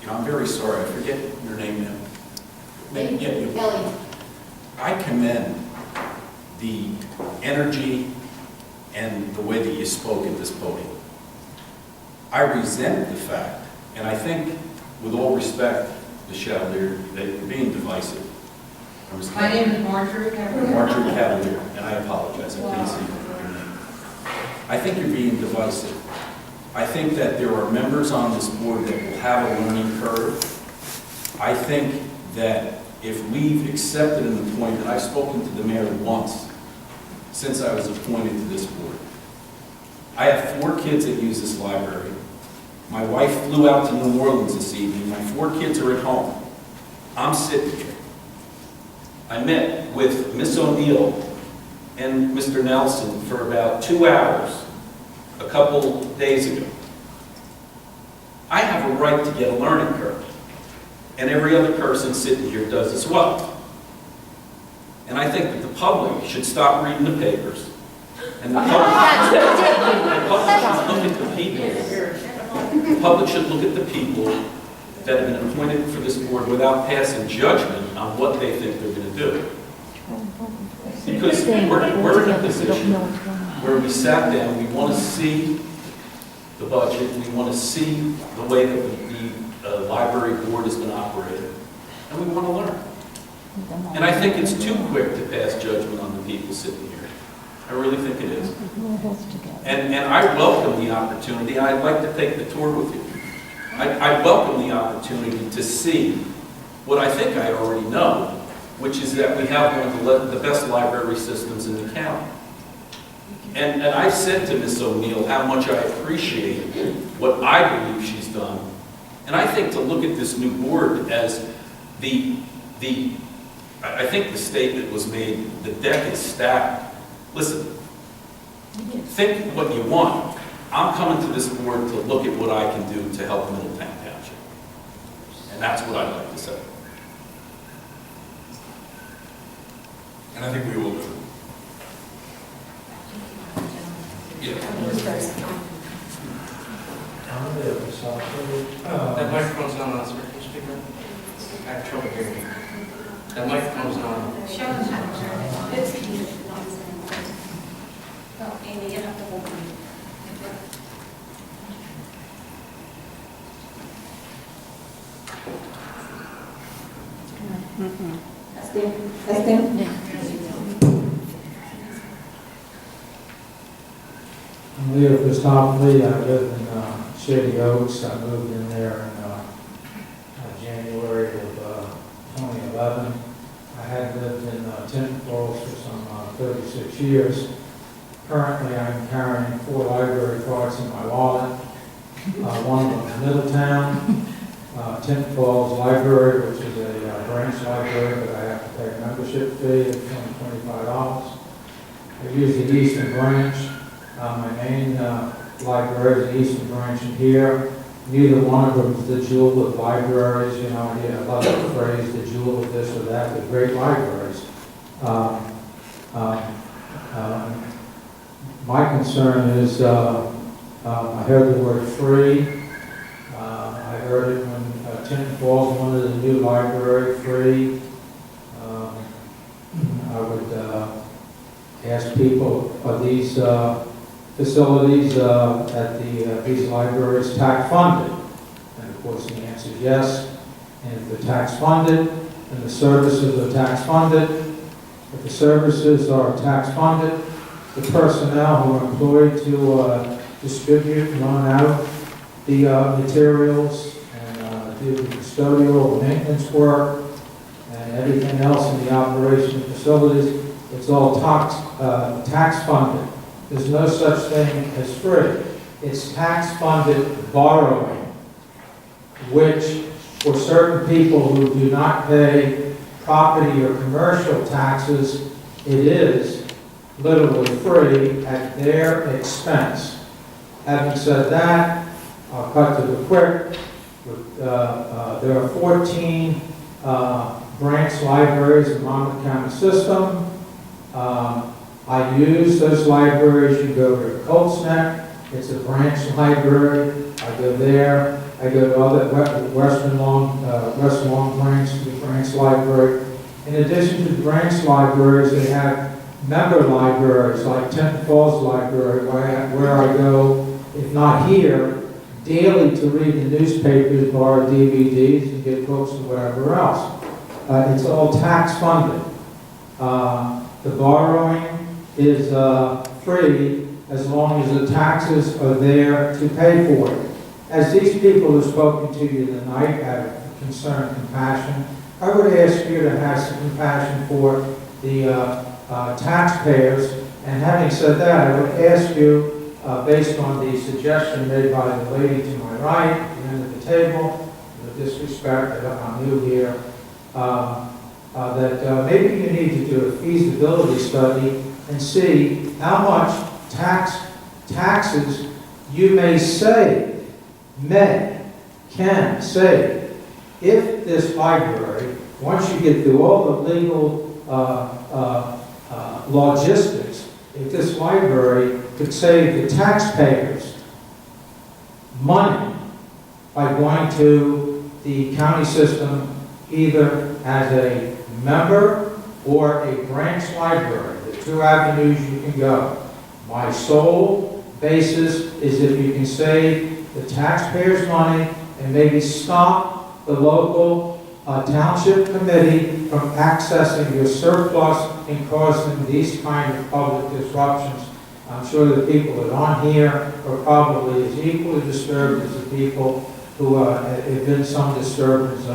I'm very sorry, I forget your name now. Ellie. I commend the energy and the way that you spoke at this podium. I resent the fact, and I think, with all respect, Ms. Cavalier, that you're being divisive. My name is Marjorie Gabrielan. Marjorie Cavalier, and I apologize, I can't see your name. I think you're being divisive. I think that there are members on this board that will have a learning curve. I think that if we've accepted an appointment, I've spoken to the mayor once since I was appointed to this board. I have 4 kids that use this library. My wife flew out to New Orleans this evening. My 4 kids are at home. I'm sitting here. I met with Miss O'Neill and Mr. Nelsen for about 2 hours a couple days ago. I have a right to get a learning curve, and every other person sitting here does as well. And I think that the public should stop reading the papers, and the public should look at the people The public should look at the people that have been appointed for this board without passing judgment on what they think they're going to do. Because we're in a position where we sat down, we want to see the budget, we want to see the way that the library board is going to operate, and we want to learn. And I think it's too quick to pass judgment on the people sitting here. I really think it is. And I welcome the opportunity. I'd like to take the tour with you. I welcome the opportunity to see what I think I already know, which is that we have one of the best library systems in the county. And I've said to Ms. O'Neill how much I appreciate what I believe she's done. And I think to look at this new board as I think the statement was made, the deck is stacked. Listen, think what you want. I'm coming to this board to look at what I can do to help Middletown Township. And that's what I'd like to say. And I think we will do. Yeah. That microphone's not on, sir. Can you speak up? I have trouble hearing you. That microphone's not on. Show them how to it's Oh, Amy, you have to hold me. I'm Leo Christopherly. I live in Shady Oaks. I moved in there in January of 2011. I had lived in Tinton Falls for some 36 years. Currently, I'm carrying 4 library cards in my wallet. One of them is Middletown, Tinton Falls Library, which is a branch library, but I have to pay a membership fee of $25. I use the Eastern Branch. My main library is the Eastern Branch in here. Neither one of them is the jewel of libraries. You know, I love the phrase, the jewel of this or that. They're great libraries. My concern is, I heard the word free. I heard it when Tinton Falls wanted a new library, free. I would ask people, are these facilities at these libraries tax funded? And of course the answer is yes. And if they're tax funded, then the services are tax funded. If the services are tax funded, the personnel who are employed to distribute and run out the materials and do the custodial maintenance work and everything else in the operation of facilities, it's all tax funded. There's no such thing as free. It's tax funded borrowing, which for certain people who do not pay property or commercial taxes, it is literally free at their expense. Having said that, I'll cut to the quick. There are 14 branch libraries in the Monmouth County system. I use those libraries. You go to Colts Neck, it's a branch library. I go there. I go to other Western Long Branch, the branch library. In addition to the branch libraries, they have member libraries like Tinton Falls Library, where I go, if not here, daily to read the newspapers, borrow DVDs, and get books and whatever else. It's all tax funded. The borrowing is free as long as the taxes are there to pay for it. As these people have spoken to you tonight out of concern and compassion, I would ask you to have some compassion for the taxpayers. And having said that, I would ask you, based on the suggestion made by the lady to my right, at the end of the table, with disrespect that I'm new here, that maybe you need to do a feasibility study and see how much taxes you may save, can save, if this library, once you get through all the legal logistics, if this library could save the taxpayers money by going to the county system either as a member or a branch library, the two avenues you can go. My sole basis is if you can save the taxpayers' money and maybe stop the local township committee from accessing your surplus and causing these kind of public disruptions. I'm sure the people that aren't here are probably as equally disturbed as the people who have been some disturbance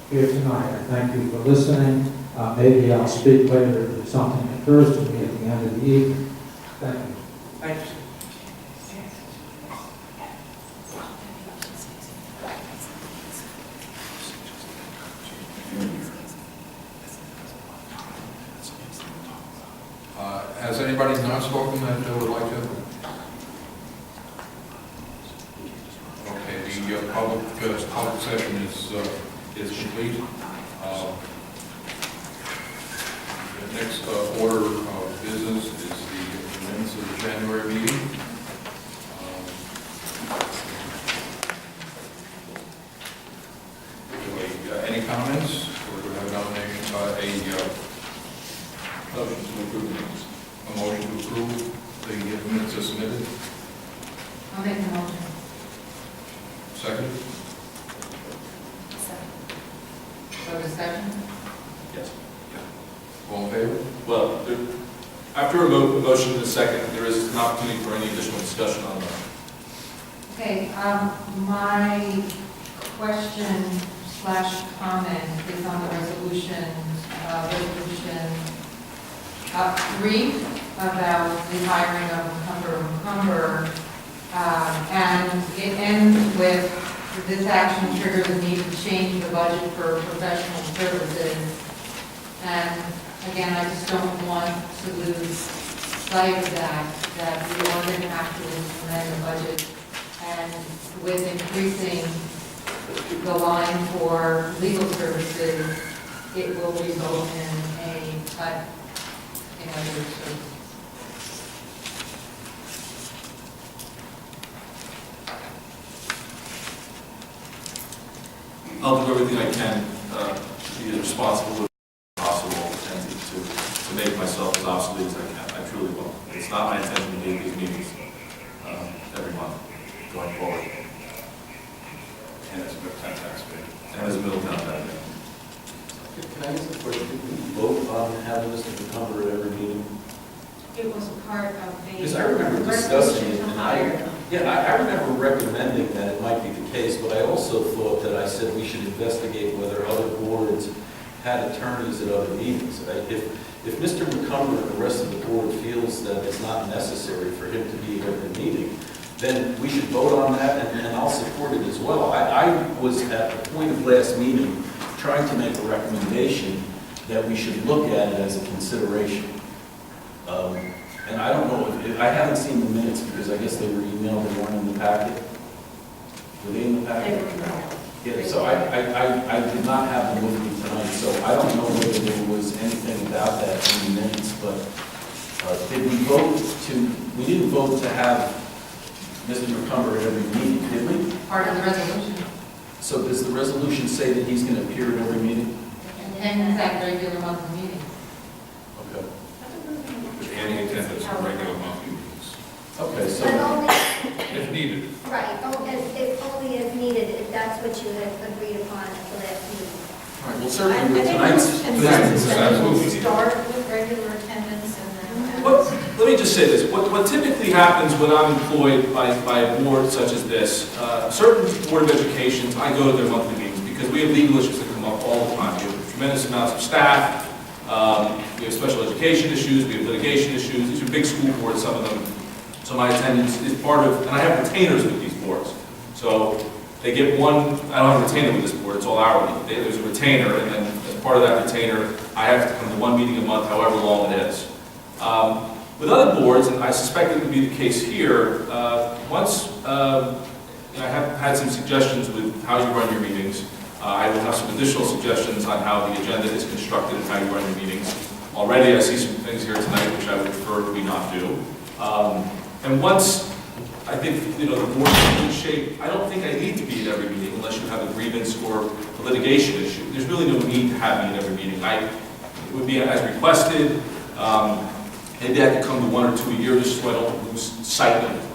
here tonight. I thank you for listening. Maybe I'll speak later if something occurs to me at the end of the evening. Thank you. Thanks. Has anybody not spoken that would like to? Okay, the public session is complete. The next order of business is the minutes of the January meeting. Any comments? Or do we have a nomination? Motion to approve the minutes. A motion to approve the minutes as submitted. I'll make the motion. Second? For discussion? Yes. All in favor? Well, after a motion in a second, there is an opportunity for any additional discussion on that. Okay, my question/comment is on the resolution 3 about the hiring of Macumber. And it ends with, this action triggers the need to change the budget for professional services. And again, I just don't want to lose sight of that we are going to have to amend the budget. And with increasing the line for legal services, it will result in a cut in other services. I'll do everything I can to be as responsible as possible and to make myself as obsolete as I can. I truly will. It's not my intention to leave these meetings every month going forward. And as a Middletown taxpayer. And as a Middletown taxpayer. Can I ask a question? Did we vote on having Mr. McCumber at every meeting? It was a part of the. Because I remember discussing it, resolution to and hire them. I remember recommending that it might be the case, but I also thought that I said we should investigate whether other boards had attorneys at other meetings. If Mr. McCumber and the rest of the board feels that it's not necessary for him to be at every meeting, then we should vote on that, and I'll support it as well. I was at the point of last meeting trying to make a recommendation that we should look at it as a consideration. And I don't know, I haven't seen the minutes because I guess they were emailed, they weren't in the packet. Were they in the packet? Yeah, so I did not have them with me tonight, so I don't know whether there was anything about that in the minutes, but did we we didn't vote to have Mr. McCumber at every meeting, did we? Part of the resolution. So does the resolution say that he's going to appear at every meeting? And that regular monthly meeting. Okay. Any attendance at regular monthly meetings, Okay, so But only, if needed. right, if only if needed, if that's what you had agreed upon at the last meeting. all right, well, certainly with tonight's... Absolutely. Start with regular attendance and then. Let me just say this. What typically happens when I'm employed by a board such as this, certain Board of Educations, I go to their monthly meetings because we have legal issues that come up all the time. We have tremendous amounts of staff. We have special education issues. We have litigation issues. These are big school boards, some of them. So my attendance is part of, and I have retainers with these boards. So they get one, I don't have a retainer with this board, it's all hourly. There's a retainer, and then as part of that retainer, I have to come to one meeting a month, however long it is. With other boards, and I suspect it would be the case here, once I have had some suggestions with how you run your meetings. I will have some additional suggestions on how the agenda is constructed and how you run your meetings. Already I see some things here tonight which I would prefer we not do. And once I think, the board's in good shape. I don't think I need to be at every meeting unless you have a grievance or a litigation issue. There's really no need to have me at every meeting. It would be as requested. Maybe I could come to 1 or 2 a year just so I don't lose sight of,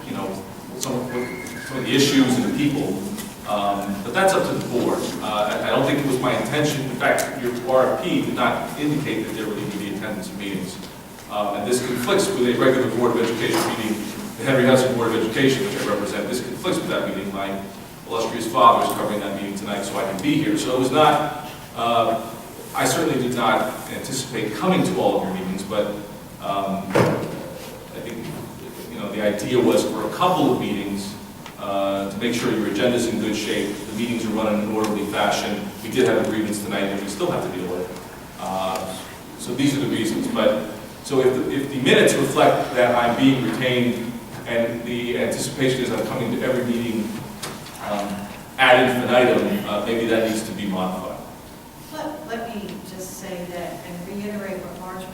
some of the issues and the people. But that's up to the board. I don't think it was my intention. In fact, your RFP did not indicate that there would need to be attendance at meetings. And this conflicts with a regular Board of Education meeting, the Henry Hudson Board of Education, which I represent. This conflicts with that meeting. My illustrious father is covering that meeting tonight, so I can be here. So it was not, I certainly did not anticipate coming to all of your meetings, but I think, the idea was for a couple of meetings to make sure your agenda's in good shape, the meetings are run in an orderly fashion. We did have a grievance tonight that we still have to deal with. So these are the reasons. But so if the minutes reflect that I'm being retained and the anticipation is I'm coming to every meeting ad infinitum, maybe that needs to be modified. Let me just say that and reiterate what Marge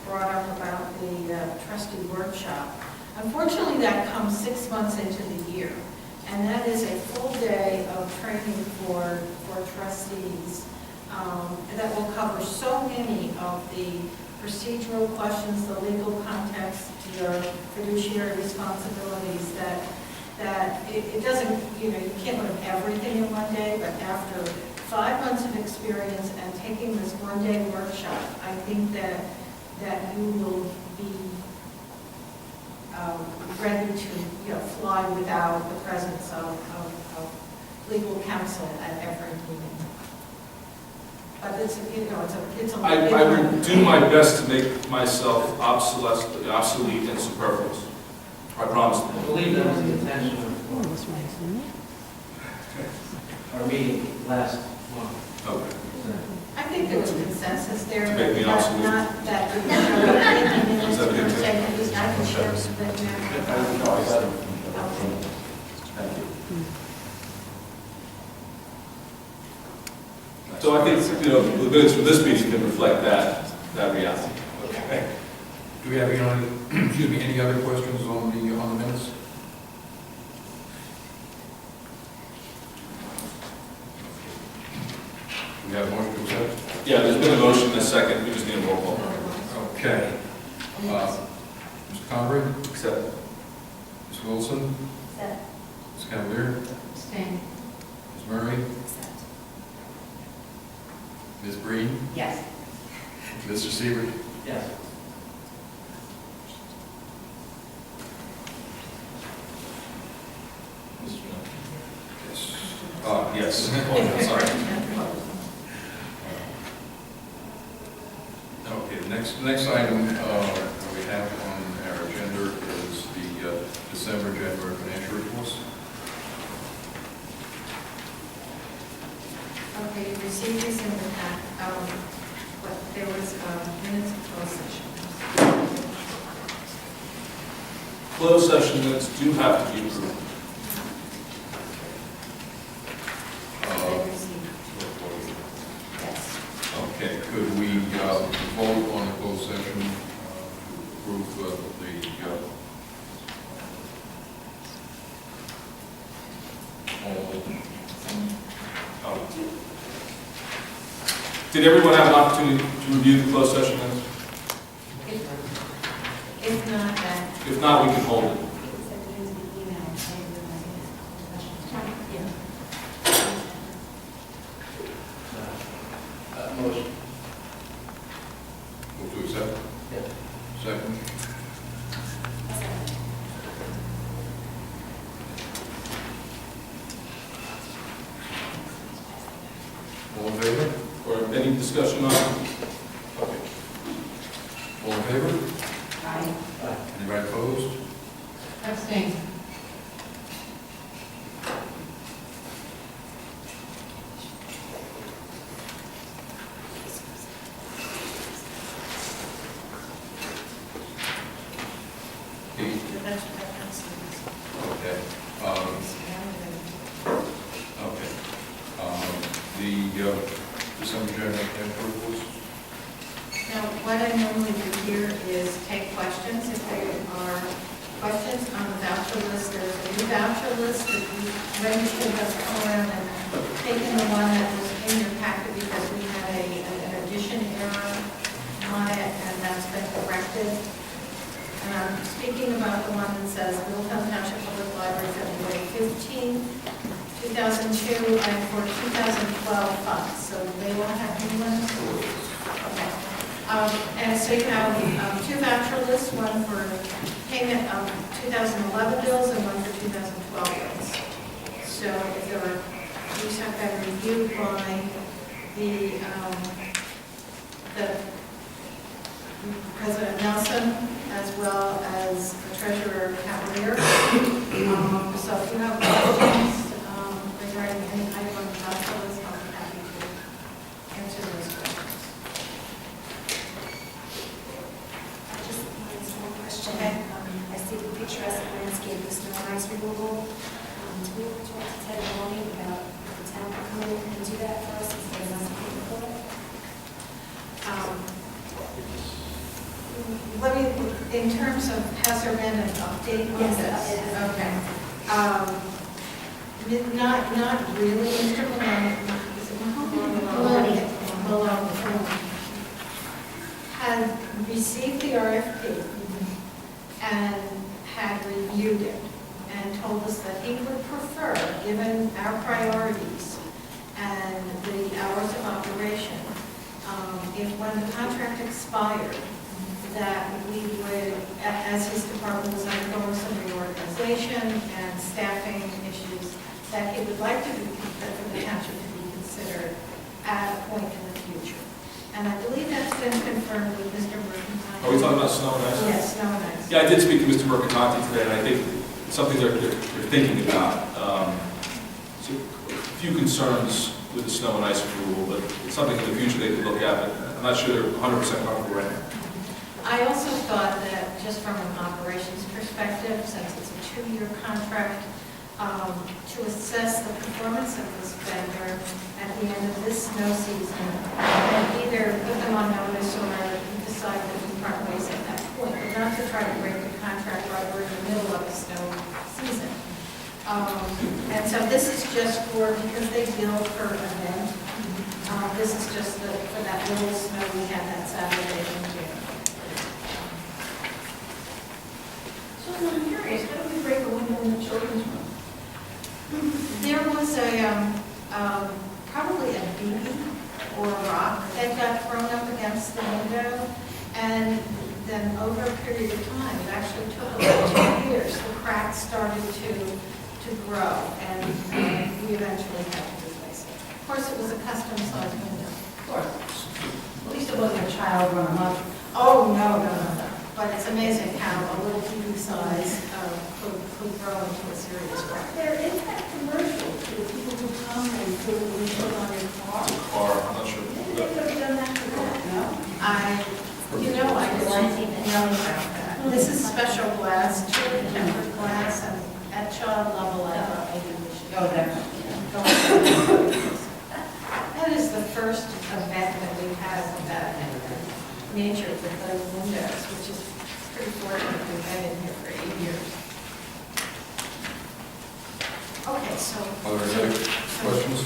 brought up about the trustee workshop. Unfortunately, that comes 6 months into the year, and that is a full day of training for trustees that will cover so many of the procedural questions, the legal context, your fiduciary responsibilities, that it doesn't, you can't learn everything in one day, but after 5 months of experience and taking this one-day workshop, I think that you will be ready to fly without the presence of legal counsel at every meeting. But it's a I would do my best to make myself obsolete and superfluous. I promise. I believe that was the intention of our meeting last month. Okay. I think there was consensus there. To make me not obsolete. Not that, Is that the intent? I can share some of that. Thank you. So I think, the minutes from this meeting can reflect that reality. Okay. Do we have any other questions on the minutes? We have one to accept? Yeah, there's been a motion and a second. We just need a roll call. Okay. Mr. Conrad? Accept. Ms. Wilson? Accept. Ms. Cavalier? Abstain. Ms. Murray? Ms. Breen? Yes. Mr. Siebert? Yes. Yes. Sorry. Okay, the next item we have on our agenda is the December, January financial reports. Okay, you received this in the pack, but there was minutes of closed session. Closed session minutes do have to be approved. They received. Yes. Okay, could we vote on the closed session to approve all? Did everyone have an opportunity to review the closed session minutes? If not, then. If not, we can hold it. Motion. Move to accept? Yes. Second? All in favor? Or any discussion on it? Okay. All in favor? Aye. Anybody opposed? Abstain. Okay. Okay. The December January financial reports? Now, what I normally do here is take questions if they are questions on the voucher list. There's a new voucher list that we registered has come around and taken the one that was in your packet because we had an addition error on it, and that's been corrected. And I'm speaking about the one that says Middletown Township Public Library, February 15, 2002, and for 2012 funds. So they won't have new ones? Okay. And so you have two voucher lists, one for payment of 2011 bills and one for 2012 bills. So if there are, these have been reviewed by the President Nelsen as well as the Treasurer Cavalier. So if you have questions regarding any item on the voucher list, I'll be happy to answer those questions. Just one small question. Okay. I see the picturesque landscape with snow and ice removal. Do we talk to Ted Maloney about the town can come in and do that for us instead of us paying for it? Let me, in terms of, has there been an update on Yes, this? it has. Okay. Not really, Mr. Maloney had received the RFP and had reviewed it and told us that he would prefer, given our priorities and the hours of operation, if when the contract expired, that we would, as his department was undergoing some reorganization and staffing issues, that he would like to be, for the township to be considered at a point in the future. And I believe that's been confirmed with Mr. Mercantile. Are we talking about snow and ice? Yes, snow and ice. Yeah, I did speak to Mr. Mercantanti today, and I think it's something they're thinking about. So a few concerns with the snow and ice removal, but it's something in the future they could look at, but I'm not sure they're 100% comfortable right now. I also thought that just from an operations perspective, since it's a 2-year contract, to assess the performance of this vendor at the end of this snow season, and either put them on notice or decide that we part ways at that point, but not to try to break the contract while we're in the middle of the snow season. And so this is just for, because they bill per event, this is just for that little snow we had that Saturday in June. So I'm curious, how do we break a window in the children's room? There was probably a bead or a rock that got thrown up against the window, and then over a period of time, it actually took about 2 years, the cracks started to grow, and we eventually had to replace it. Of course, it was a custom-sized window. Of course. At least it wasn't a child run amok. Oh, no. But it's amazing how a little TV size could grow into a serious crack. There is that commercial to the people who come and put a windshield on your car. Car, I'm not sure. Maybe they could have done that for that, no? I didn't know about that. This is special glass, tempered glass, and at child level, I thought maybe we should go there. That is the first event that we've had of that nature with those windows, which is pretty fortunate. We've been in here for 8 years. Okay, so. Are there any questions?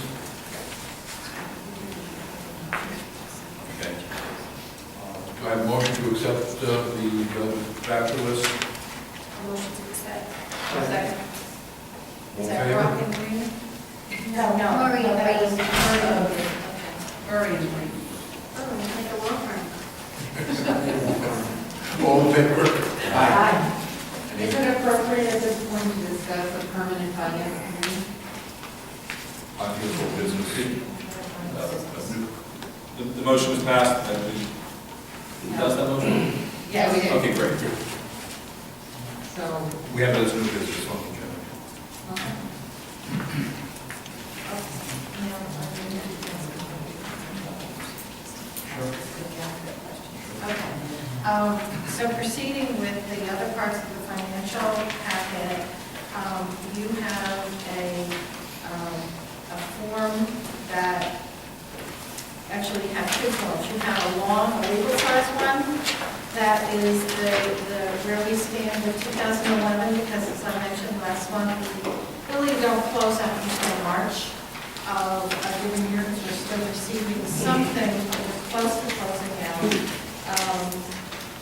Okay. Do I have a motion to accept the voucher list? A motion to accept. Second. All Is in that favor? Rock and Green? No, Murray and that was Green. Murray and Green. Oh, you take a long time. All in favor? Aye. Is it appropriate at this point to discuss the permanent finance committee? Unusual business. The motion was passed, and we does that motion? Yeah, we did. Okay, great. So, We have those new business on the agenda. Okay. So proceeding with the other parts of the financial packet, you have a form that, actually you have two forms. You have a legal size one, That is where we stand with 2011, because as I mentioned last month, we really don't close out until March of a given year, because we're still receiving something, we're close to closing out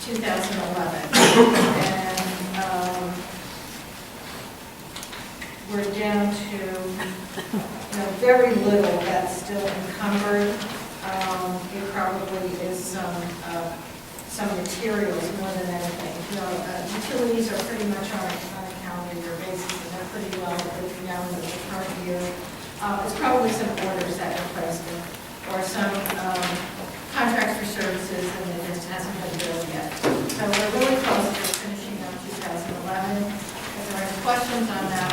2011. And we're down to very little that's still encumbered. It probably is some materials more than anything. Utilities are pretty much on a calendar year basis, and they're pretty well breaking down in the current year. It's probably some orders that were placed in, or some contracts for services, and it just hasn't been billed yet. So we're really close to finishing up 2011. If there are any questions on that,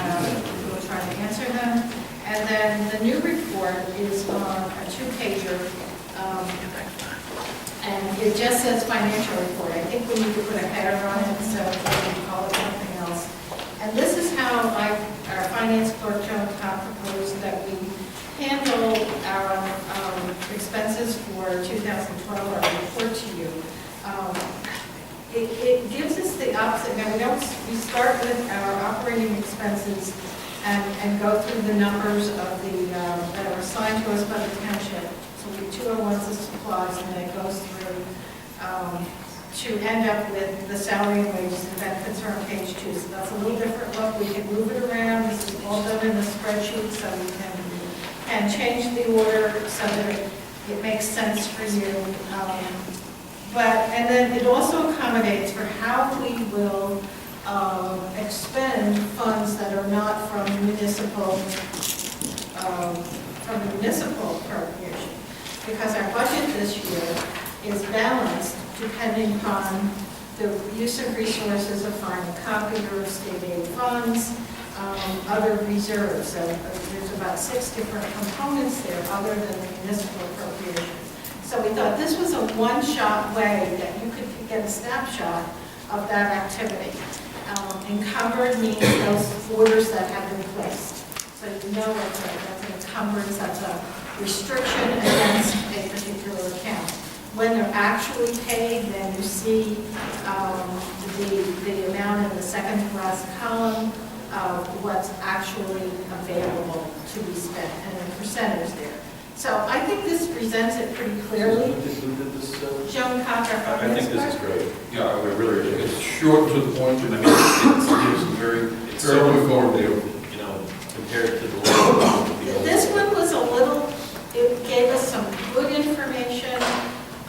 we'll try to answer them. And then the new report is on a two-pager, and it just says financial report. I think we need to put a header on it, so we can call it something else. And this is how our finance clerk, Joan Cobb, proposed that we handle our expenses for 2012, our report to you. It gives us the opposite. Now, we start with our operating expenses and go through the numbers of that are assigned to us by the township. So we 201s the supplies, and then it goes through to end up with the salary and wages and benefits are on page 2. So that's a little different look. We can move it around. This is all done in the spreadsheet, so we can change the order so that it makes sense for you. And then it also accommodates for how we will expend funds that are not from municipal appropriation. Because our budget this year is balanced depending upon the use of resources of finding copier of state aid funds, other reserves. So there's about 6 different components there other than the municipal appropriations. So we thought this was a one-shot way that you could get a snapshot of that activity. Encumbered means those orders that have been placed. So you know that's an encumbrance, that's a restriction against a particular account. When they're actually paid, then you see the amount in the second to last column of what's actually available to be spent, and the percentage there. So I think this presents it pretty clearly. Joan Cocker. I think this is great. Yeah, I would really, it's short to the point, and I mean, it's very informative. Compared to the This one was a little, it gave us some good information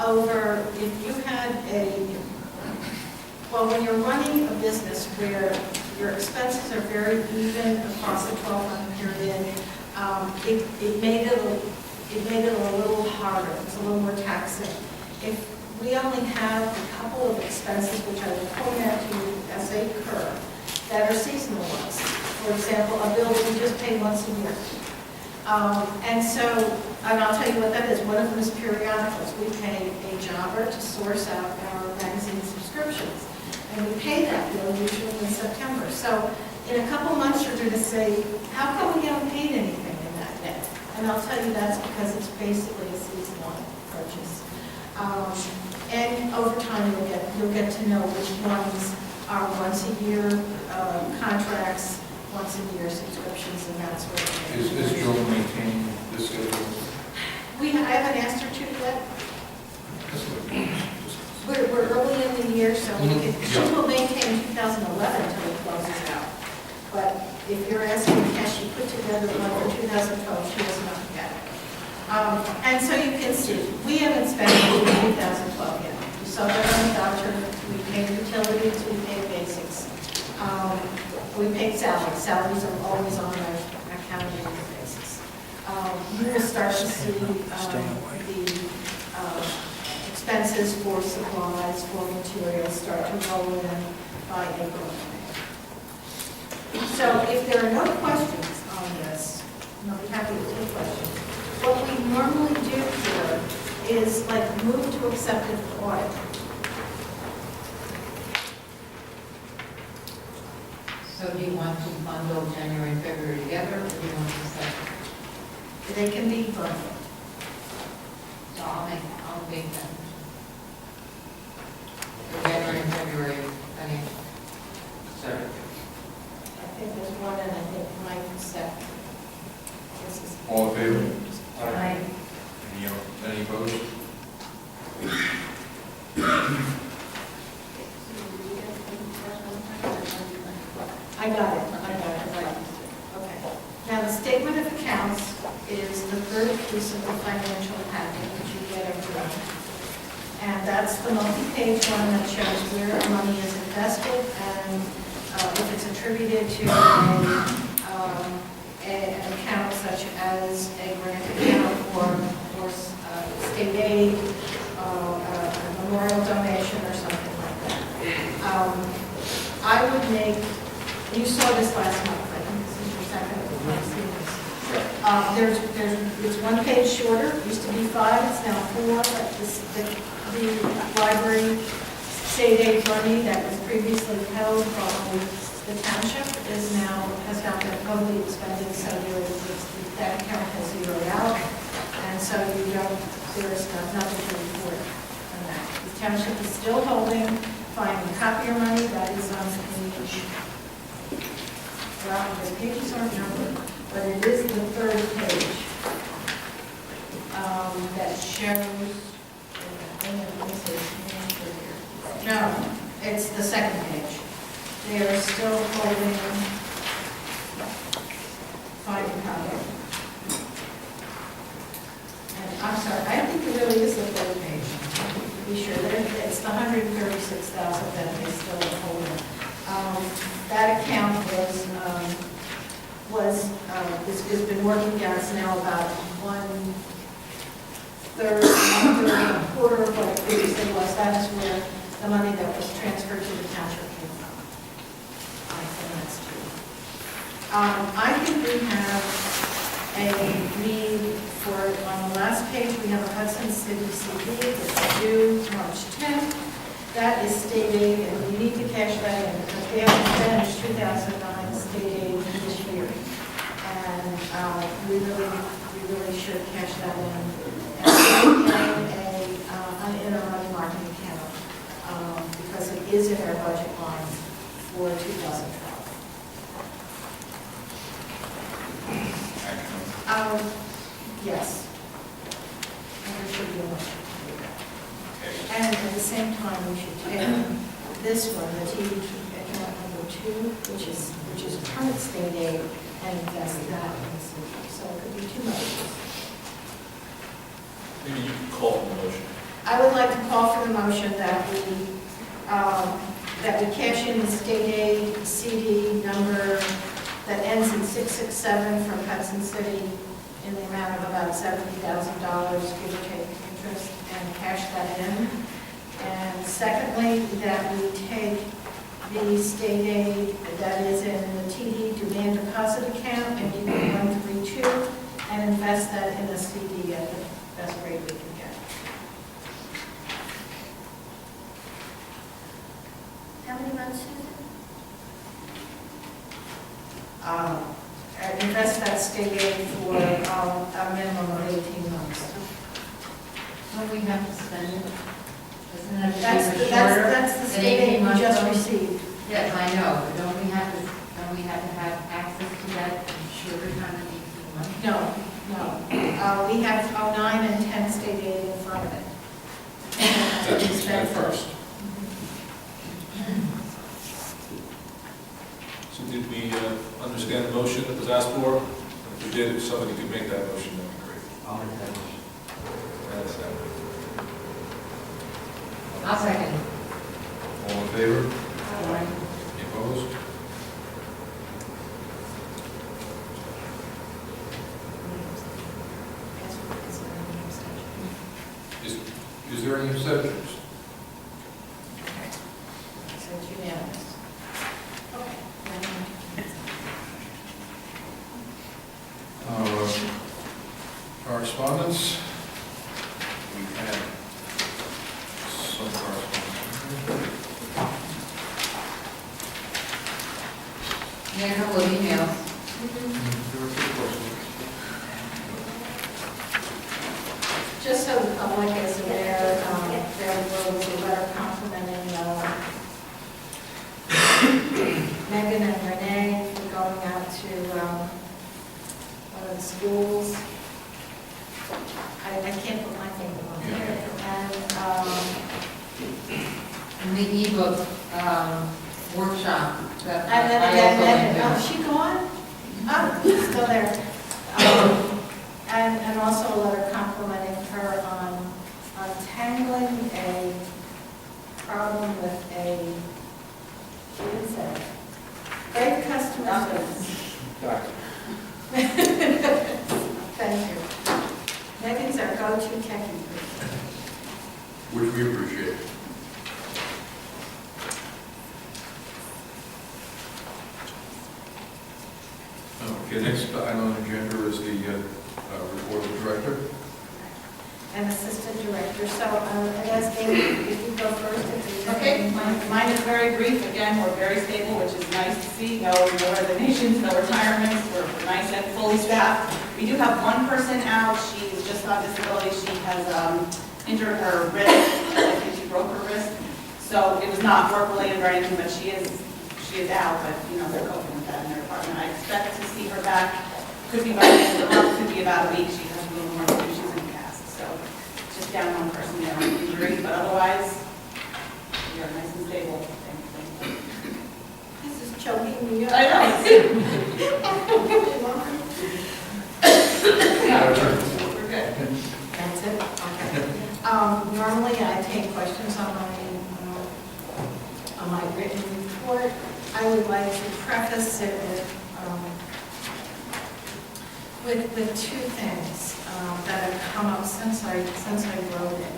over if you had when you're running a business where your expenses are very even across the 12-month period, it made it a little harder, it's a little more taxing. If we only have a couple of expenses, which I will point out to you as they occur, that are seasonal ones. For example, a bill we just pay once a year. And I'll tell you what that is. One of them is periodicals. We pay a jobber to source out our magazine subscriptions. And we pay that bill usually in September. So in a couple months, you're going to say, how come we haven't paid anything in that day? And I'll tell you that's because it's basically a seasonal purchase. And over time, you'll get to know which ones are once a year contracts, once a year subscriptions, and that sort of thing. Is Joan maintaining this schedule? I haven't asked her to yet. We're early in the year, so she will maintain 2011 until it closes out. But if you're asking, can she put together one for 2012, she has not yet. And so you can see, we haven't spent anything in 2012 yet. You saw that on the voucher. We paid utilities, we paid basics. We paid salaries. Salaries are always on a calendar basis. You will start to see the expenses for supplies, for materials start to roll in by April. So if there are no questions on this, and I'll be happy to take questions, what we normally do here is move to accepted audit. So do you want to bundle January and February together, or do you want to separate? They can be bundled. So I'll make that. and February financial. Second. I think there's one, and I think Mike said. This is. All in favor? Aye. Any opposed? I got it, right. Okay. Now, the statement of accounts is the third piece of the financial packet that you get every month. And that's the multi-page one that shows where money is invested and if it's attributed to an account such as a grant account or state aid, a memorial donation or something like that. I would make, you saw this last month, I think this is your second time seeing this. It's one page shorter, it used to be 5, it's now 4, but the library state aid money that was previously held by the township has now been totally expended, so that account has zeroed out, and so there's nothing to report on that. The township is still holding finding copier money, that is on page, well, the pages aren't numbered, but it is the third page that shows, no, it's the second page. They are still holding finding copier. And I'm sorry, I think it really is the third page. To be sure, it's the 136,000 that they still hold. That account has been working down. It's now about 1/3, 1/4 of what it previously was. That is where the money that was transferred to the township came from. I think that's true. I think we have a need for, on the last page, we have a Hudson City CD that's due March 10th. That is state aid, and we need to cash that in because we haven't finished 2009 state aid this year. And we really should cash that in. And in a money market account because it is in our budget line for 2012. Yes. And there should be a motion to do that. And at the same time, we should take this one, the TV account number 2, which is current state aid, and invest that in the city. So it could be 2 motions. Maybe you can call for the motion. I would like to call for the motion that we cash in the state aid CD number that ends in 667 from Hudson City in the amount of about $70,000, give or take interest, and cash that in. And secondly, that we take the state aid that is in the TD demand deposit account and give it 132 and invest that in the CD at the best rate we can get. How many months is it? Invest that state aid for a minimum of 18 months. When we have to spend it, doesn't that That's the state aid we just received. Yes, I know, but don't we have to have access to that in shorter time than 18 months? No. We have 9 and 10 state aid in front of it. That's what we spent first. So did we understand the motion that was asked for? If we did, if somebody could make that motion, that'd be great. I'll make that motion. And a second. I'll second. All in favor? Any opposed? Is there any exceptions? So it's unanimous. Okay. Correspondence? We had some correspondence. Yeah, a couple of emails. There were 2 questions. Just so the public is aware, there was a letter complimenting Megan and Renee for going out to one of the schools. I can't put my finger on it. And the ebook workshop. that And then I again, also Megan, went to. oh, is she gone? Oh, still there. And also a letter complimenting her on untangling a problem with what is that? Great customer service. Thank you. Megan's our go-to techie person. Which we appreciate. Okay, next item on the agenda is the report of the director. And assistant director, so I guess Amy, if you go first. Okay, mine is very brief. Again, we're very stable, which is nice to see. No resignations, no retirements. We're nice and fully staffed. We do have one person out. She is just on disability. She has injured her wrist. I think she broke her wrist. So it was not work-related or anything, but she is out. But you know, they're coping with that in their department. I expect to see her back. Could be by the end of the month. Could be about a week. She has a little more to do. She's in cast. So just down one person there on injury, but otherwise, we are nice and stable. This is choking me up. I know. We're good. That's it? Okay. Normally I take questions on my written report. I would like to preface it with two things that have come up since I wrote it.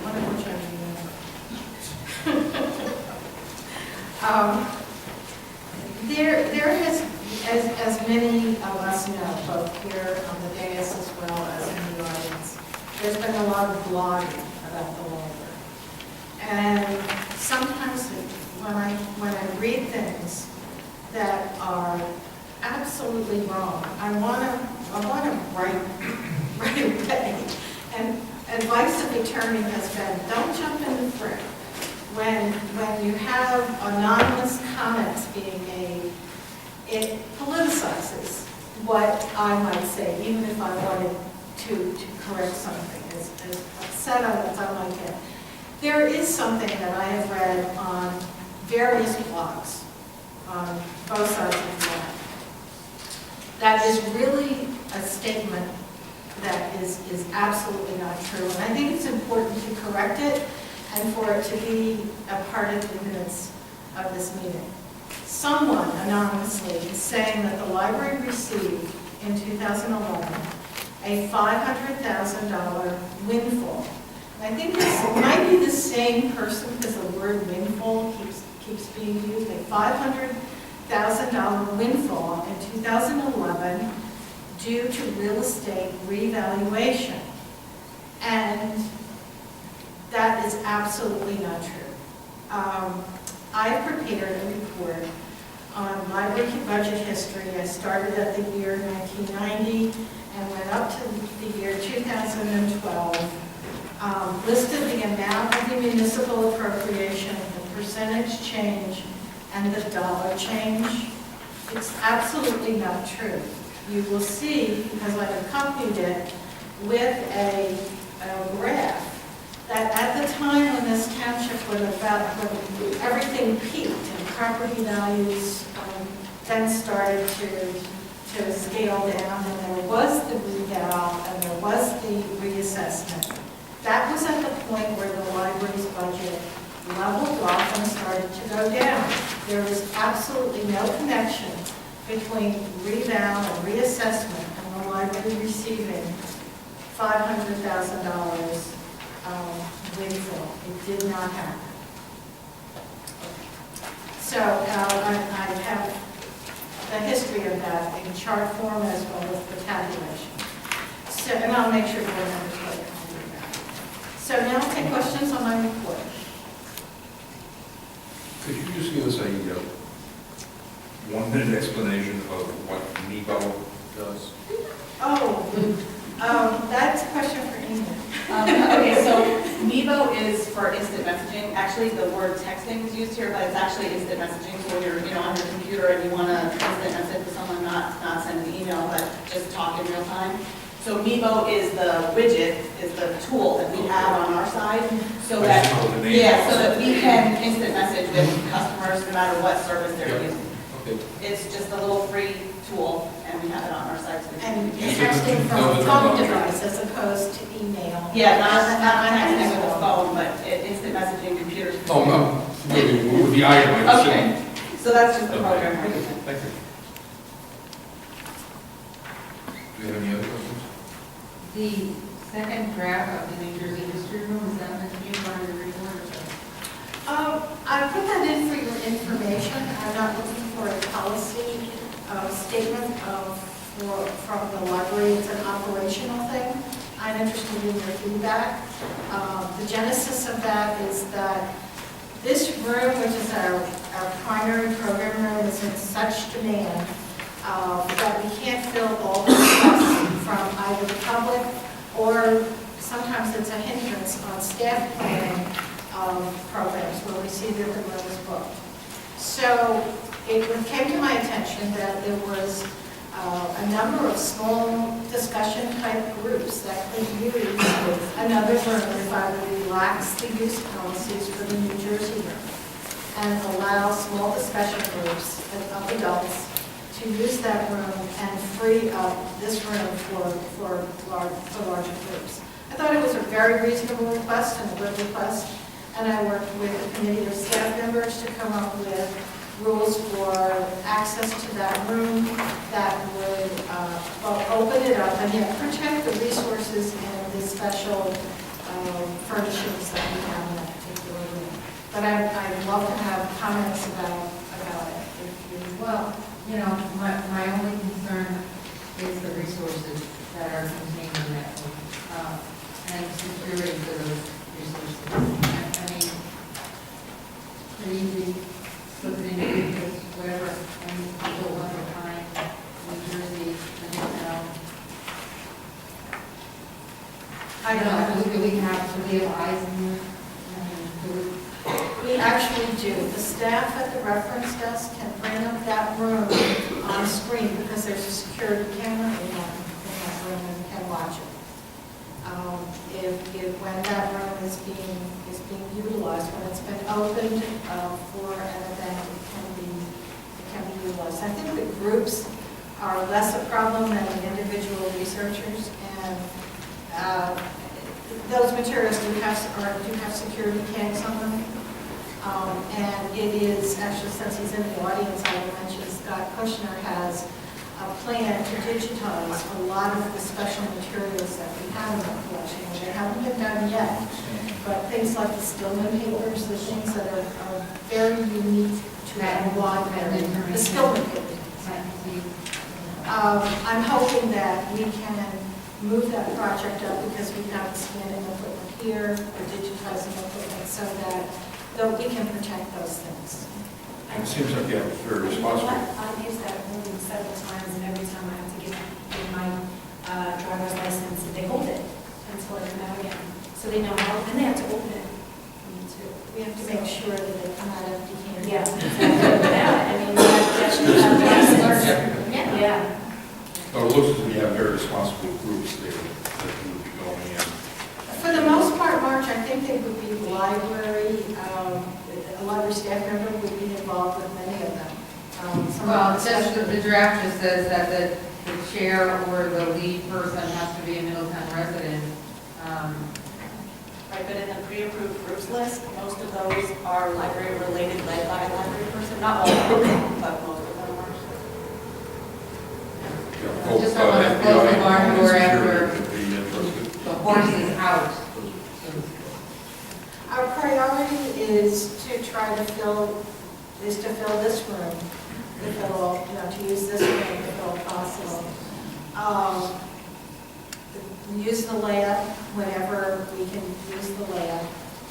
One of which I remember. There has, as many of us know, both here on the dais as well as in the audience, there's been a lot of blogging about the library. And sometimes when I read things that are absolutely wrong, I want to write away. And advice of the attorney has been, don't jump in the fray. When you have anonymous comments being made, it politicizes what I might say, even if I wanted to correct something, as upset as I might get. There is something that I have read on various blogs on both sides of the line that is really a statement that is absolutely not true. And I think it's important to correct it and for it to be a part of the minutes of this meeting. Someone anonymously is saying that the library received in 2011 a $500,000 windfall. And I think this might be the same person because the word windfall keeps being used, a $500,000 windfall in 2011 due to real estate revaluation. And that is absolutely not true. I prepared a report on library budget history. I started at the year 1990 and went up to the year 2012. Listed the amount of the municipal appropriation, the percentage change, and the dollar change. It's absolutely not true. You will see, because I've accompanied it with a graph, that at the time when this township when everything peaked and property values then started to scale down, and there was the reval and there was the reassessment. That was at the point where the library's budget leveled off and started to go down. There was absolutely no connection between reval and reassessment and the library receiving $500,000 windfall. It did not happen. So I have the history of that in chart form as well as the tabulation. So, and I'll make sure board members know that. So now I'll take questions on my report. Could you just give us a 1-minute explanation of what NEBO does? Oh, that's a question for Amy. Okay, so Mevo is for instant messaging. Actually, the word texting is used here, but it's actually instant messaging. So when you're, on your computer and you want to instant message with someone, not send an email, but just talk in real time. So Mevo is the widget, is the tool that we have on our side, so that, so that we can instant message with customers no matter what service they're using. Okay. It's just a little free tool, and we have it on our site. So we can- And texting from a phone device as opposed to email. Yeah, not texting with a phone, but instant messaging computers. Oh, no, with the item, I Okay, assume. so that's just the program we're using. Thank you. Do you have any other questions? The second draft of the New Jersey History Room, is that meant to be part of the report or something? I put that in for your information. I'm not looking for a policy statement from the library. It's an operational thing. I'm interested in your feedback. The genesis of that is that this room, which is our primary program room, is in such demand that we can't fill all the requests from either the public or sometimes it's a hindrance on staff planning programs where we see that the room is booked. So it came to my attention that there was a number of small discussion type groups that could use another room if I would relax the use policies for the New Jersey room and allow small discussion groups of adults to use that room and free up this room for larger groups. I thought it was a very reasonable request and a good request, and I worked with a committee of staff members to come up with rules for access to that room that would open it up and yet protect the resources and the special furnishings that we have in that particular room. But I'd love to have comments about it. Well, my only concern is the resources that are contained in that room, and security for those resources. I mean, pretty easy, slip it in because whatever, and people want to find New Jersey, I don't know, do we have eyes in here? We actually do. The staff at the reference desk can bring up that room on screen because there's a security camera in that room and can watch it. When that room is being utilized, when it's been opened for an event, it can be utilized. I think the groups are less a problem than the individual researchers, and those materials do have security tags on them. And it is, actually, since he's in the audience, I will mention Scott Kushner has a plan to digitize a lot of the special materials that we have in the collection. And they haven't been done yet, but things like the Stillman papers, the things that are very unique to that library, the Stillman papers. I'm hoping that we can move that project up because we have the scanning equipment here, the digitizing equipment, so that we can protect those things. It seems like you have very responsible. I've used that room several times, and every time I have to give my driver's license, they hold it until I come out again. So they know how, and they have to open it. We have to make sure that they come out empty-handed. Yeah. I mean, that should have license. Yeah. No, it looks as if you have very responsible groups there that you would be going in. For the most part, March, I think they would be library, a library staff member would be involved with many of them. Well, just the draft just says that the chair or the lead person has to be a Middletown resident. Right, but in the pre-approved groups list, most of those are library-related, led by a library person. Not all of them, but most of them are. Just don't want to close the barn door after the horse is out. Our priority is to try to fill this room, if at all, to use this room if at all possible. Use the layup whenever we can use the layup.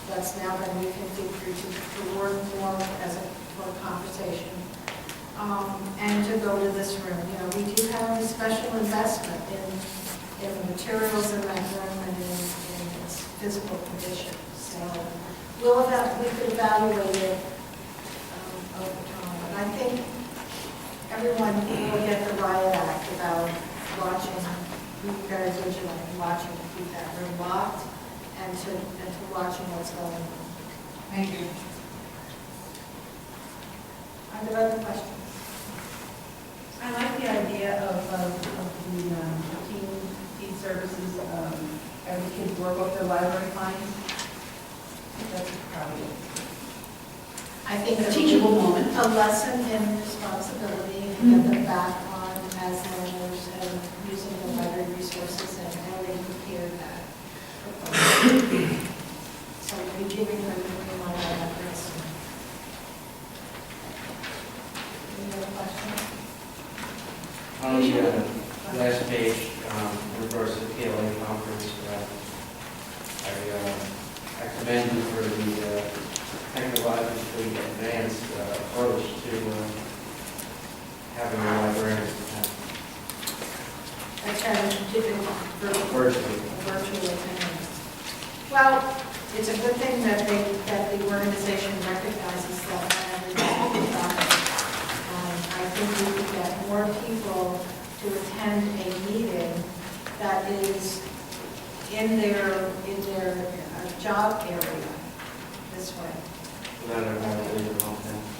That's now been reconfigured to word form for a conversation. And to go to this room. We do have a special investment in the materials in that room and in its physical condition. So we could evaluate it over time. And I think everyone will get the riot act about watching, being very vigilant and watching to keep that room locked and to watching what's going on. Thank you. Are there other questions? I like the idea of the teen services, every kid work off their library fines. That's probably I think a teachable moment. a lesson in responsibility and get them back on as learners and using the library resources and already prepared that. So we'll be giving her the green light on that list. Any other questions? On the last page, in regards to the PLA conference, I commend you for the technologically advanced approach to having a librarian That's kind of virtually. virtual attendance. Well, it's a good thing that the organization recognizes that not everybody can do that. I think we could get more people to attend a meeting that is in their job area this way. Without a library at home.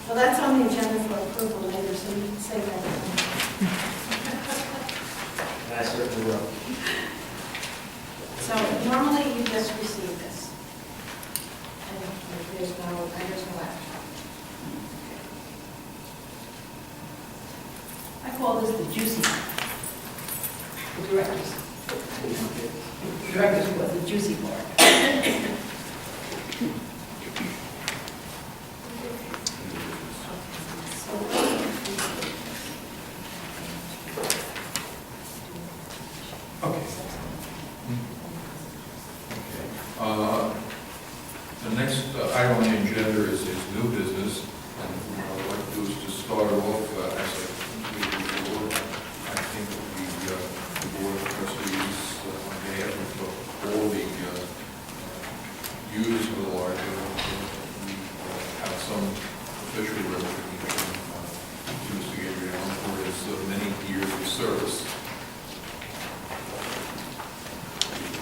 Well, that's on the agenda for approval later, so you can say that. And I certainly will. So normally you just receive this. And there's no action. I call this the juicy part. The directors. The directors was the juicy part. The next item on the agenda is new business, and what I'd like to do is to start off, as I completed before, I think the Board of Trustees, on behalf of all the users of the library, we have some official recognition to Mr. Gabrielan for his many years of service.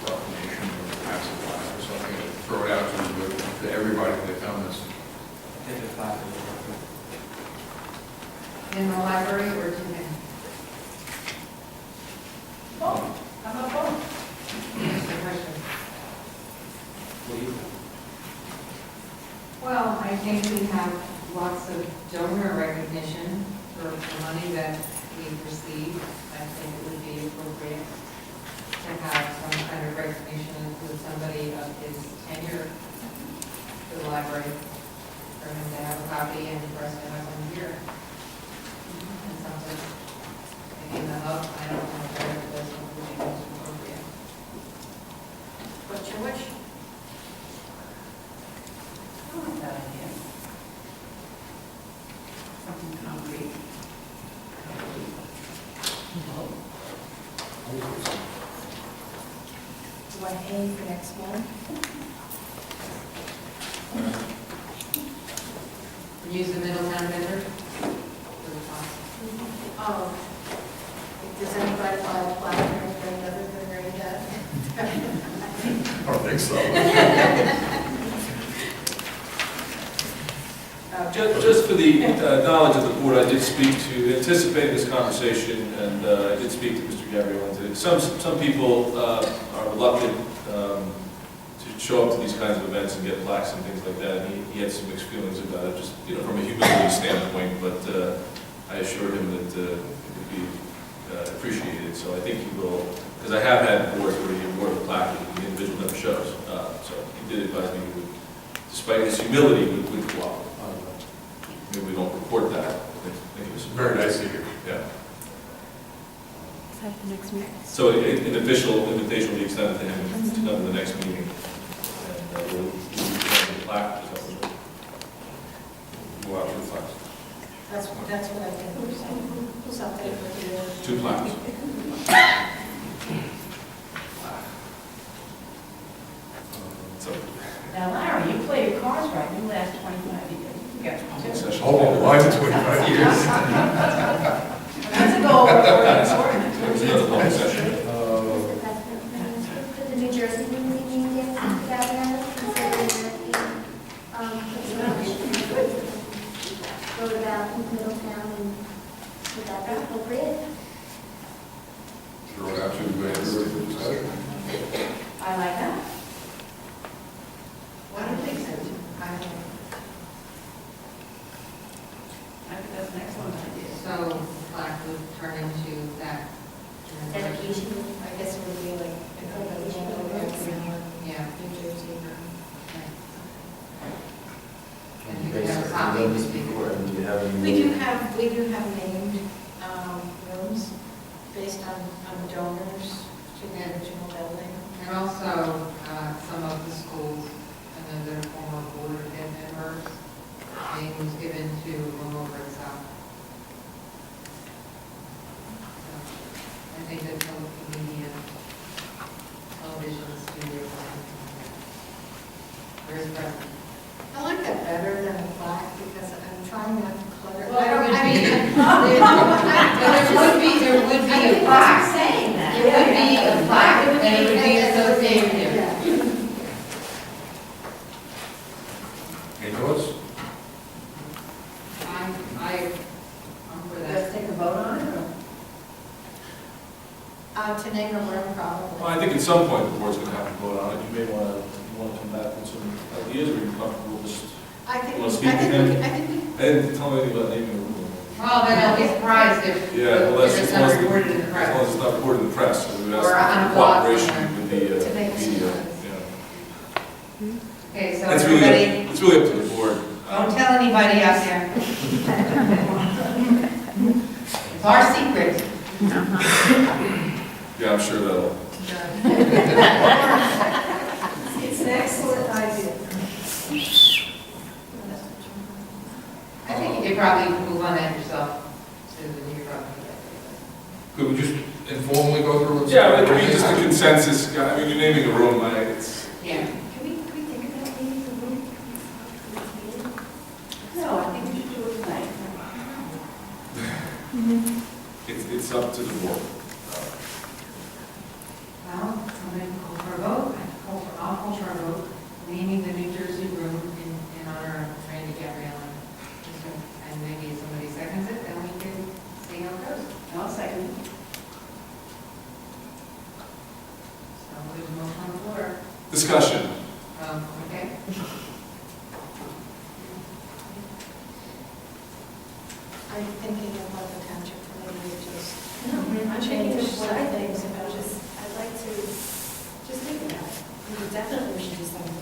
Proclamation or perhaps a plaque or something, throw it out to everybody that comes. Take a clap. In the library or to him? Both. How about both? That's the question. What do you think? Well, I think we have lots of donor recognition for the money that we've received. I think it would be appropriate to have some kind of recognition with somebody of his tenure to the library, for him to have a copy and for us to have one here. And something, maybe in the hub, I don't know if there does something would be most appropriate. What's your wish? I like that idea. Something concrete. Do I aim for next month? Use the Middletown vendor for the cost. Oh, does anybody buy a plaque or anything other than Mary Beth? I don't think so. Just for the knowledge of the board, I did speak to, anticipating this conversation, and I did speak to Mr. Gabrielan today. Some people are reluctant to show up to these kinds of events and get plaques and things like that. And he had some mixed feelings about it, just from a humility standpoint. But I assured him that it would be appreciated. So I think he will, because I have had boards where he awarded a plaque and the individual never shows. So he did advise me he would, despite his humility, would cooperate. Maybe we don't report that. I think it was Very nice to hear. Yeah. Is that the next meeting? So an official invitation will be extended to him to come to the next meeting. And we'll the plaque. Go out to the plaques. That's what I think we're saying. Something for the... 2 plaques. session. Oh, why 25 years? That's a goal for this ordinance. There's another public session. Mr. President, may I speak to the New Jersey meeting again, Mr. Gabrielan, considering that the wrote about Middletown, and would that be appropriate? Throw it out to the way for discussion. I like that. What do you think, Susan? I think that's an excellent idea. So plaque would turn into that. Dedication. I guess it would be like, Yeah. New Jersey. And you could have a copy. We do have named rooms based on donors to the original building. And also, some of the schools, I know their former board members, name was given to room over at South. So, I think that media, television studio. Where's President? I like that better than a plaque because I'm trying not to clutter. Well, there would I mean, be- there would be I a think plaque. that's saying that. It would be a plaque, and it would be associated. Any thoughts? I'm for that. Let's take a vote on it, or? To name a room probably. Well, I think at some point the board's going to have to vote on it. You may want to come back with some ideas, or you're comfortable just, I think, Well, speak to him. we, I didn't tell me anything about naming the room. Well, then I'll be surprised if Yeah, well, that's if it's as long not as reported in the as long press. as it's not reported in the press, so we would Or on ask a for blog cooperation somewhere. with the To make media. sense. Yeah. Okay, so It's everybody, really up to the board. don't tell anybody out there. It's our secret. Yeah, I'm sure that'll. It's an excellent idea. I think you could probably move on that yourself, Susan, you probably. Could we just informally go through what's? Yeah, it could be just a consensus. I mean, you're naming a room, it's, Yeah. can we think about naming the room? No, I think we should do it tonight. it's up to the board. Well, somebody call for a vote. I'll call for a vote, naming the New Jersey room in honor of Randy Gabrielan. And maybe if somebody seconds it, then we can see how it goes. I'll second. So there's a motion on the floor. Discussion. Okay. I'm thinking of what the township committee would just I'm thinking change of what I some think things about about just, I'd like to just think about it. I mean, definitely we should do something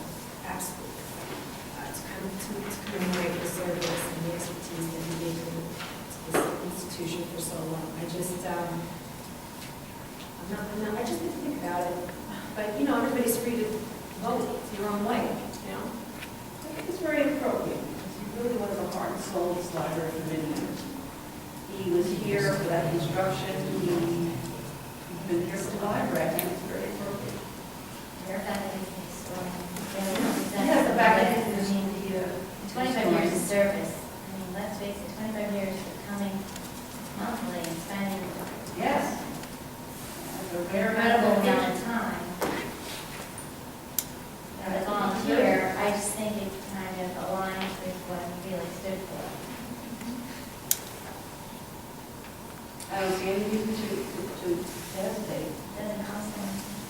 absolutely. To commemorate the service and the expertise that he gave to this institution for so long. I just need to think about it. But, you know, everybody's free to vote your own way, you know? I think it's very appropriate, because he really was the heart and soul of this library for many years. He was here for that construction, he's been here for the library, I think it's very appropriate. Yes, the fact that it's 25 years of service. I mean, let's face it, 25 years of coming monthly and spending Yes. an incredible amount of time. As a volunteer, I just think it kind of aligns with what he really stood for. I don't see any reason to hesitate. Doesn't cost him.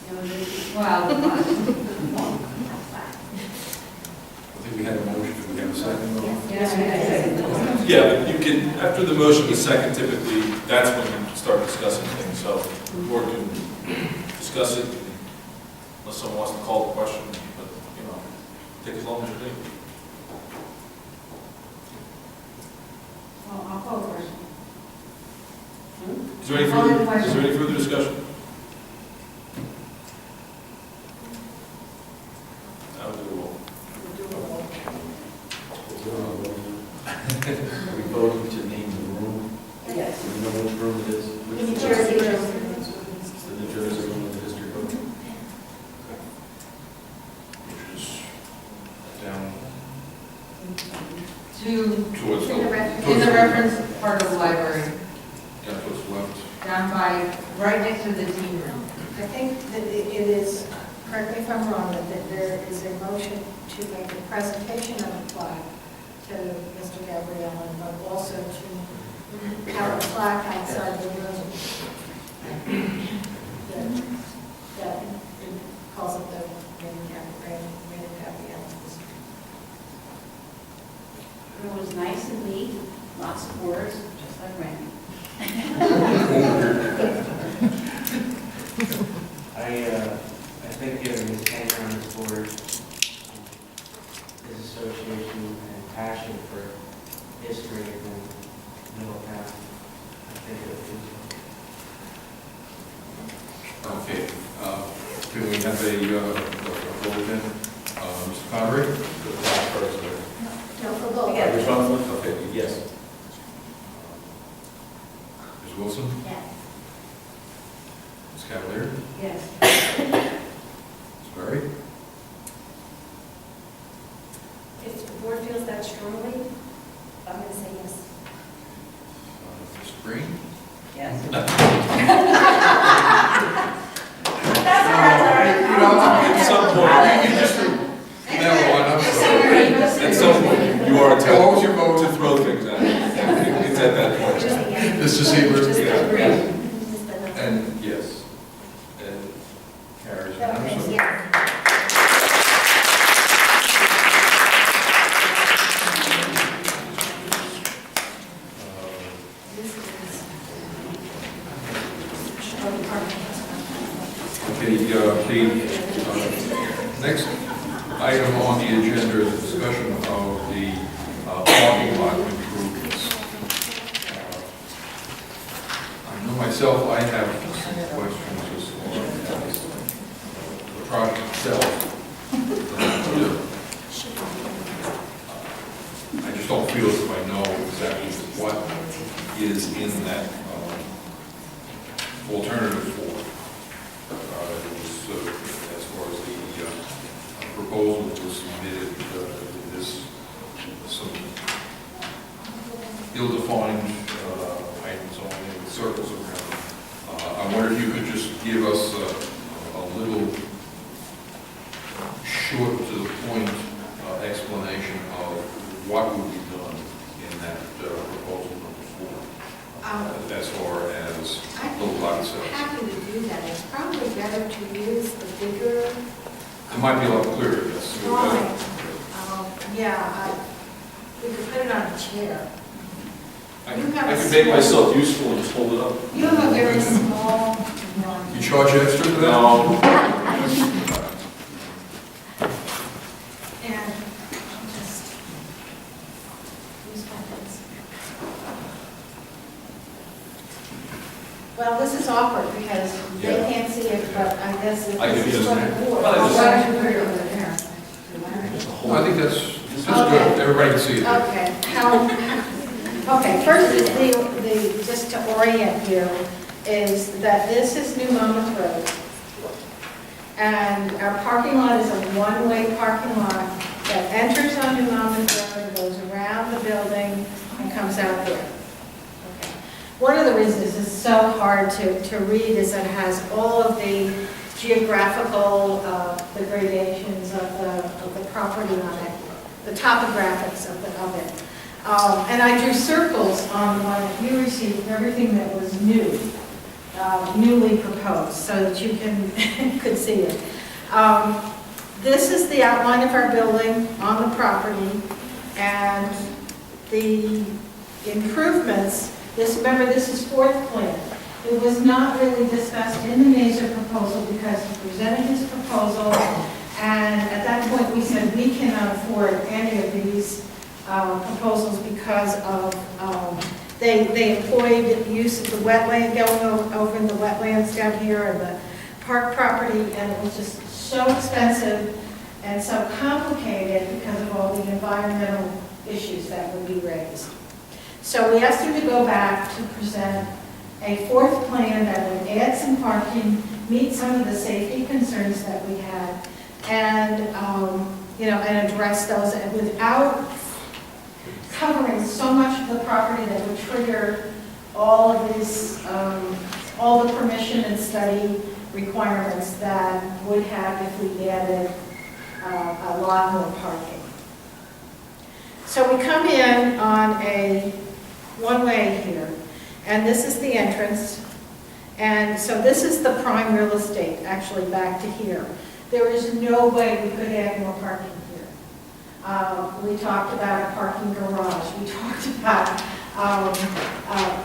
You know, there's- Well, I think we had a motion, do we have a second? Yes. Yeah, but you can, after the motion is second, typically, that's when you start discussing things. So the board can discuss it unless someone wants to call the question, but, you know, take as long as you need. Well, I'll call the question. Is there any further discussion? I would do a roll. Are we voting to name the room? Yes. Do we know which room it is? Which New Jersey room. It's the New Jersey room of the district room. Which is down to to towards the... In the reference. In the reference part of the library, Down towards the left. down by, right next to the teen room. I think that it is, correct me if I'm wrong, that there is a motion to make a presentation of a plaque to Mr. Gabrielan, but also to have a plaque outside the room. That calls it the Randall Gabrielan. It was nice and neat, lots of words, just like Randy. I think given his tenure on this board, his association and passion for history in Middletown, I think it would be. Okay, can we have a vote then? Mr. Convery? No, for both. Which one? Okay, yes. Ms. Wilson? Yes. Ms. Cavalier? Yes. Ms. Berry? If the board feels that strongly, I'm going to say yes. Ms. Green? Yes. You know, at some point, you can just email one up. At some point, you are What was your vote? to throw things at it. It's at that point. Mr. Seaver? Yeah. And yes. And carries unanimously. Yes. Okay, the next item on the agenda is a discussion of the parking lot improvements. I know myself, I have some questions as far as the project itself. I just don't feel as if I know exactly what is in that alternative for. As far as the proposal that was submitted, there's some ill-defined items on it with circles around. I wonder if you could just give us a little short to the point explanation of what would be done in that proposal number 4, as far as the lot itself. I'm happy to do that. It's probably better to use the bigger. It might be a lot clearer, yes. Drawing. We could put it on a chair. I can make myself useful and just hold it up. You have a very small one. You charge extra for that? No. And just use my hands. Well, this is awkward because they Yeah. can't see it, but I guess if I can this is use from that. the board. Well, I just- Why don't you put it over there? I think that's good. Everybody can see it. Okay, okay, first is just to orient you, is that this is New Monmouth Road. And our parking lot is a one-way parking lot that enters on New Monmouth Road, goes around the building, and comes out there. Okay. One of the reasons this is so hard to read is that it has all of the geographical, the gradations of the property on it, the topographics of it. And I drew circles on one that you received, everything that was new, newly proposed, so that you could see it. This is the outline of our building on the property, and the improvements, remember this is fourth plan. It was not really discussed in the Mazer proposal because he presented his proposal, and at that point we said we cannot afford any of these proposals because of, they employed use of the wetland, going over in the wetlands down here and the park property, and it was just so expensive and so complicated because of all the environmental issues that would be raised. So we asked him to go back to present a fourth plan that would add some parking, meet some of the safety concerns that we had, and and address those without covering so much of the property that would trigger all of these, all the permission and study requirements that would have if we added a lot more parking. So we come in on a one-way here, and this is the entrance. And so this is the prime real estate, actually back to here. There is no way we could add more parking here. We talked about a parking garage. We talked about,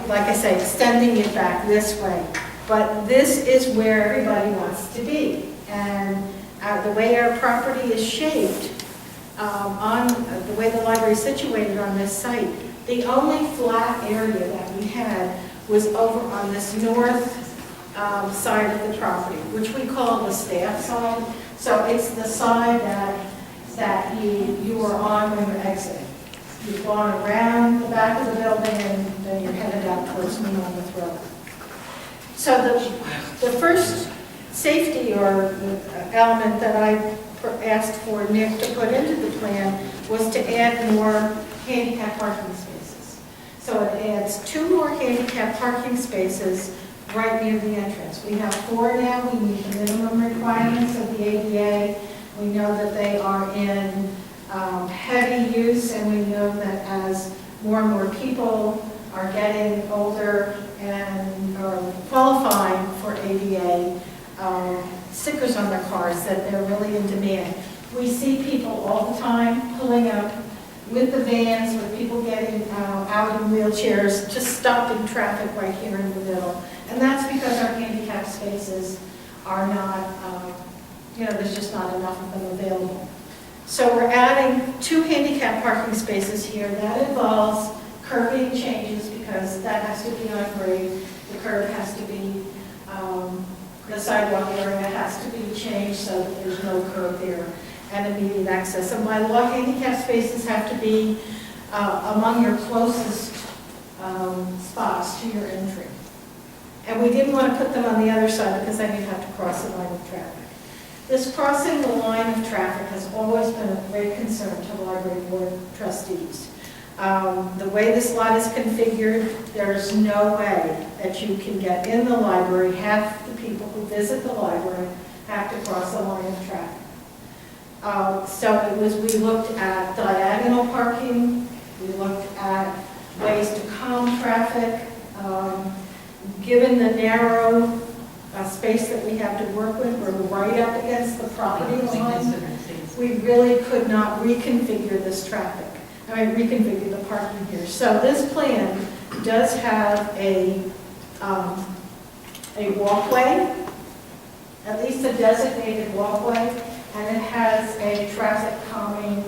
like I say, extending it back this way. But this is where everybody wants to be. And the way our property is shaped, on the way the library is situated on this site, the only flat area that we had was over on this north side of the property, which we call the staff side. So it's the side that you are on when you're exiting. You've gone around the back of the building and then you're headed out towards Monmouth Road. So the first safety or element that I asked for Nick to put into the plan was to add more handicap parking spaces. So it adds 2 more handicap parking spaces right near the entrance. We have 4 now. We meet the minimum requirements of the ADA. We know that they are in heavy use, and we know that as more and more people are getting older and are qualifying for ADA stickers on their cars, that they're really in demand. We see people all the time pulling up with the vans, with people getting out in wheelchairs, just stopping traffic right here in the middle. And that's because our handicap spaces are not, there's just not enough of them available. So we're adding 2 handicap parking spaces here. That involves curbing changes because that has to be on grade. The curb has to be, the sidewalk area has to be changed so that there's no curb there and immediate access. And by law, handicap spaces have to be among your closest spots to your entry. And we didn't want to put them on the other side because then you'd have to cross the line of traffic. This crossing the line of traffic has always been a great concern to library board trustees. The way this lot is configured, there's no way that you can get in the library. Half the people who visit the library have to cross the line of traffic. So we looked at diagonal parking, we looked at ways to calm traffic. Given the narrow space that we have to work with, we're right up against the property line. We really could not reconfigure this traffic. Reconfigure the parking here. So this plan does have a walkway, at least a designated walkway, and it has a traffic calming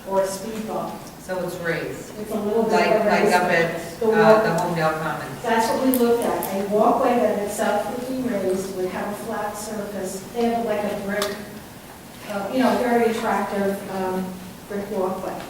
or speed bump. So it's raised. It's a little bit like raised. up at the Homedale Commons. That's what we looked at. A walkway that itself would be raised, would have a flat surface. They have like a brick, very attractive brick walkway.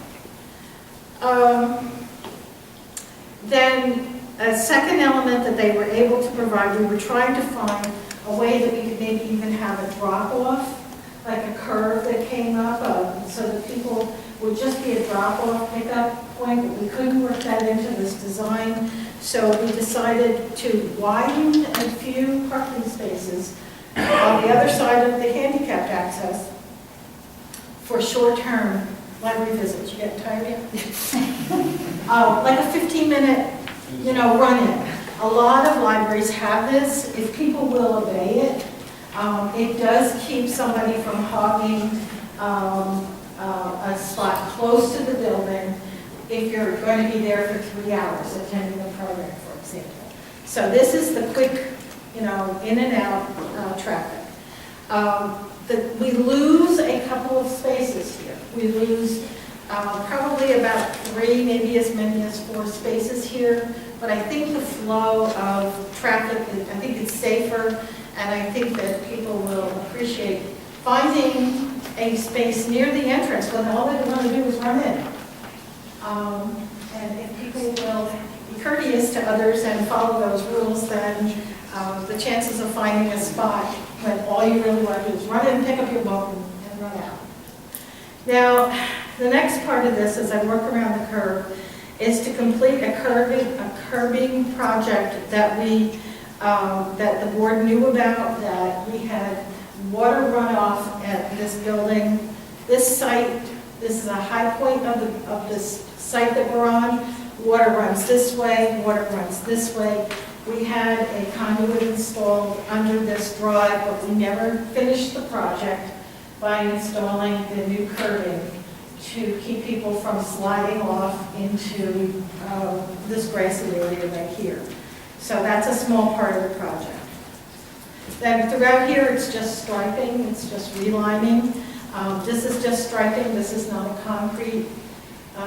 Then a second element that they were able to provide, we were trying to find a way that we could maybe even have a drop-off, like a curve that came up, so that people would just be a drop-off pickup point, but we couldn't work that into this design. So we decided to widen a few parking spaces on the other side of the handicapped access for short-term library visits. You getting tired yet? Like a 15-minute, run-in. A lot of libraries have this. If people will obey it, it does keep somebody from hogging a spot close to the building if you're going to be there for 3 hours attending a program, for example. So this is the quick, in and out traffic. We lose a couple of spaces here. We lose probably about 3, maybe as many as 4 spaces here. But I think the flow of traffic, I think it's safer, and I think that people will appreciate finding a space near the entrance when all they want to do is run in. And if people will be courteous to others and follow those rules, then the chances of finding a spot when all you really want to do is run in, pick up your book, and run out. Now, the next part of this, as I work around the curve, is to complete a curbing project that that the board knew about, that we had water runoff at this building. This site, this is a high point of this site that we're on. Water runs this way, water runs this way. We had a conduit installed under this drive, but we never finished the project by installing the new curbing to keep people from sliding off into this grassy area right here. So that's a small part of the project. Then throughout here, it's just striping, it's just relining. This is just striping, this is not a concrete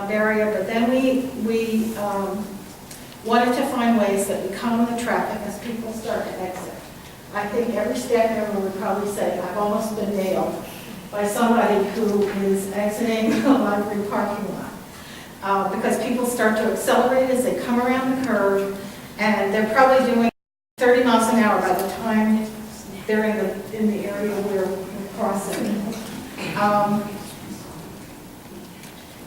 barrier, but then we wanted to find ways that would calm the traffic as people start to exit. I think every staff member would probably say, I've almost been nailed by somebody who is exiting the library parking lot. Because people start to accelerate as they come around the curve, and they're probably doing 30 miles an hour by the time they're in the area where we're crossing.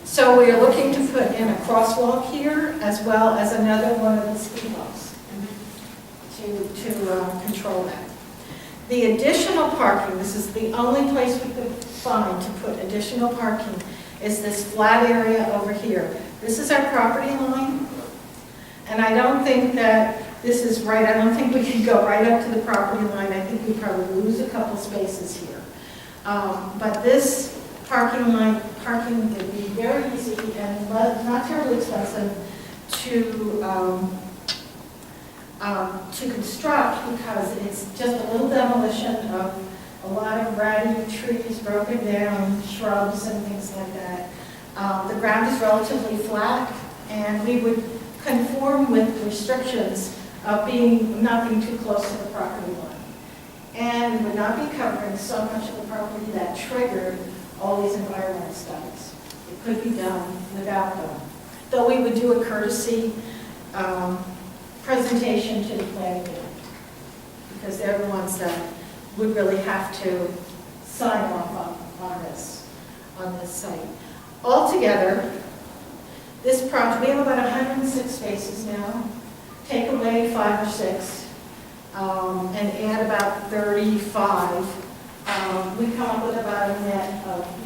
So we are looking to put in a crosswalk here, as well as another one of the speed bumps to control that. The additional parking, this is the only place we could find to put additional parking, is this flat area over here. This is our property line, and I don't think that this is right. I don't think we can go right up to the property line. I think we probably lose a couple spaces here. But this parking would be very easy and not terribly expensive to construct, because it's just a little demolition of a lot of ratty trees, broken down shrubs and things like that. The ground is relatively flat, and we would conform with restrictions of not being too close to the property line. And would not be covering so much of the property that triggered all these environmental studies. It could be done without them. Though we would do a courtesy presentation to the planning board, because they're the ones that would really have to sign off on this site. Altogether, this project, we have about 106 spaces now. Take away 5 or 6, and add about 35. We come up with about a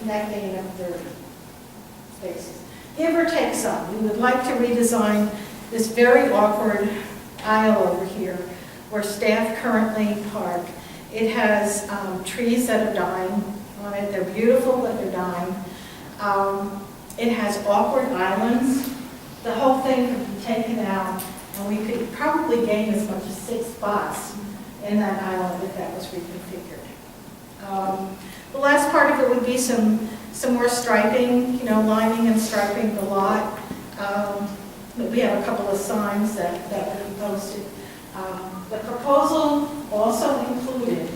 net gain of 30 spaces. Give or take some. We would like to redesign this very awkward aisle over here where staff currently park. It has trees that are dying on it. They're beautiful, but they're dying. It has awkward islands. The whole thing could be taken out, and we could probably gain as much as 6 spots in that island if that was reconfigured. The last part of it would be some more striping, lining and striping the lot. We have a couple of signs that would be posted. The proposal also included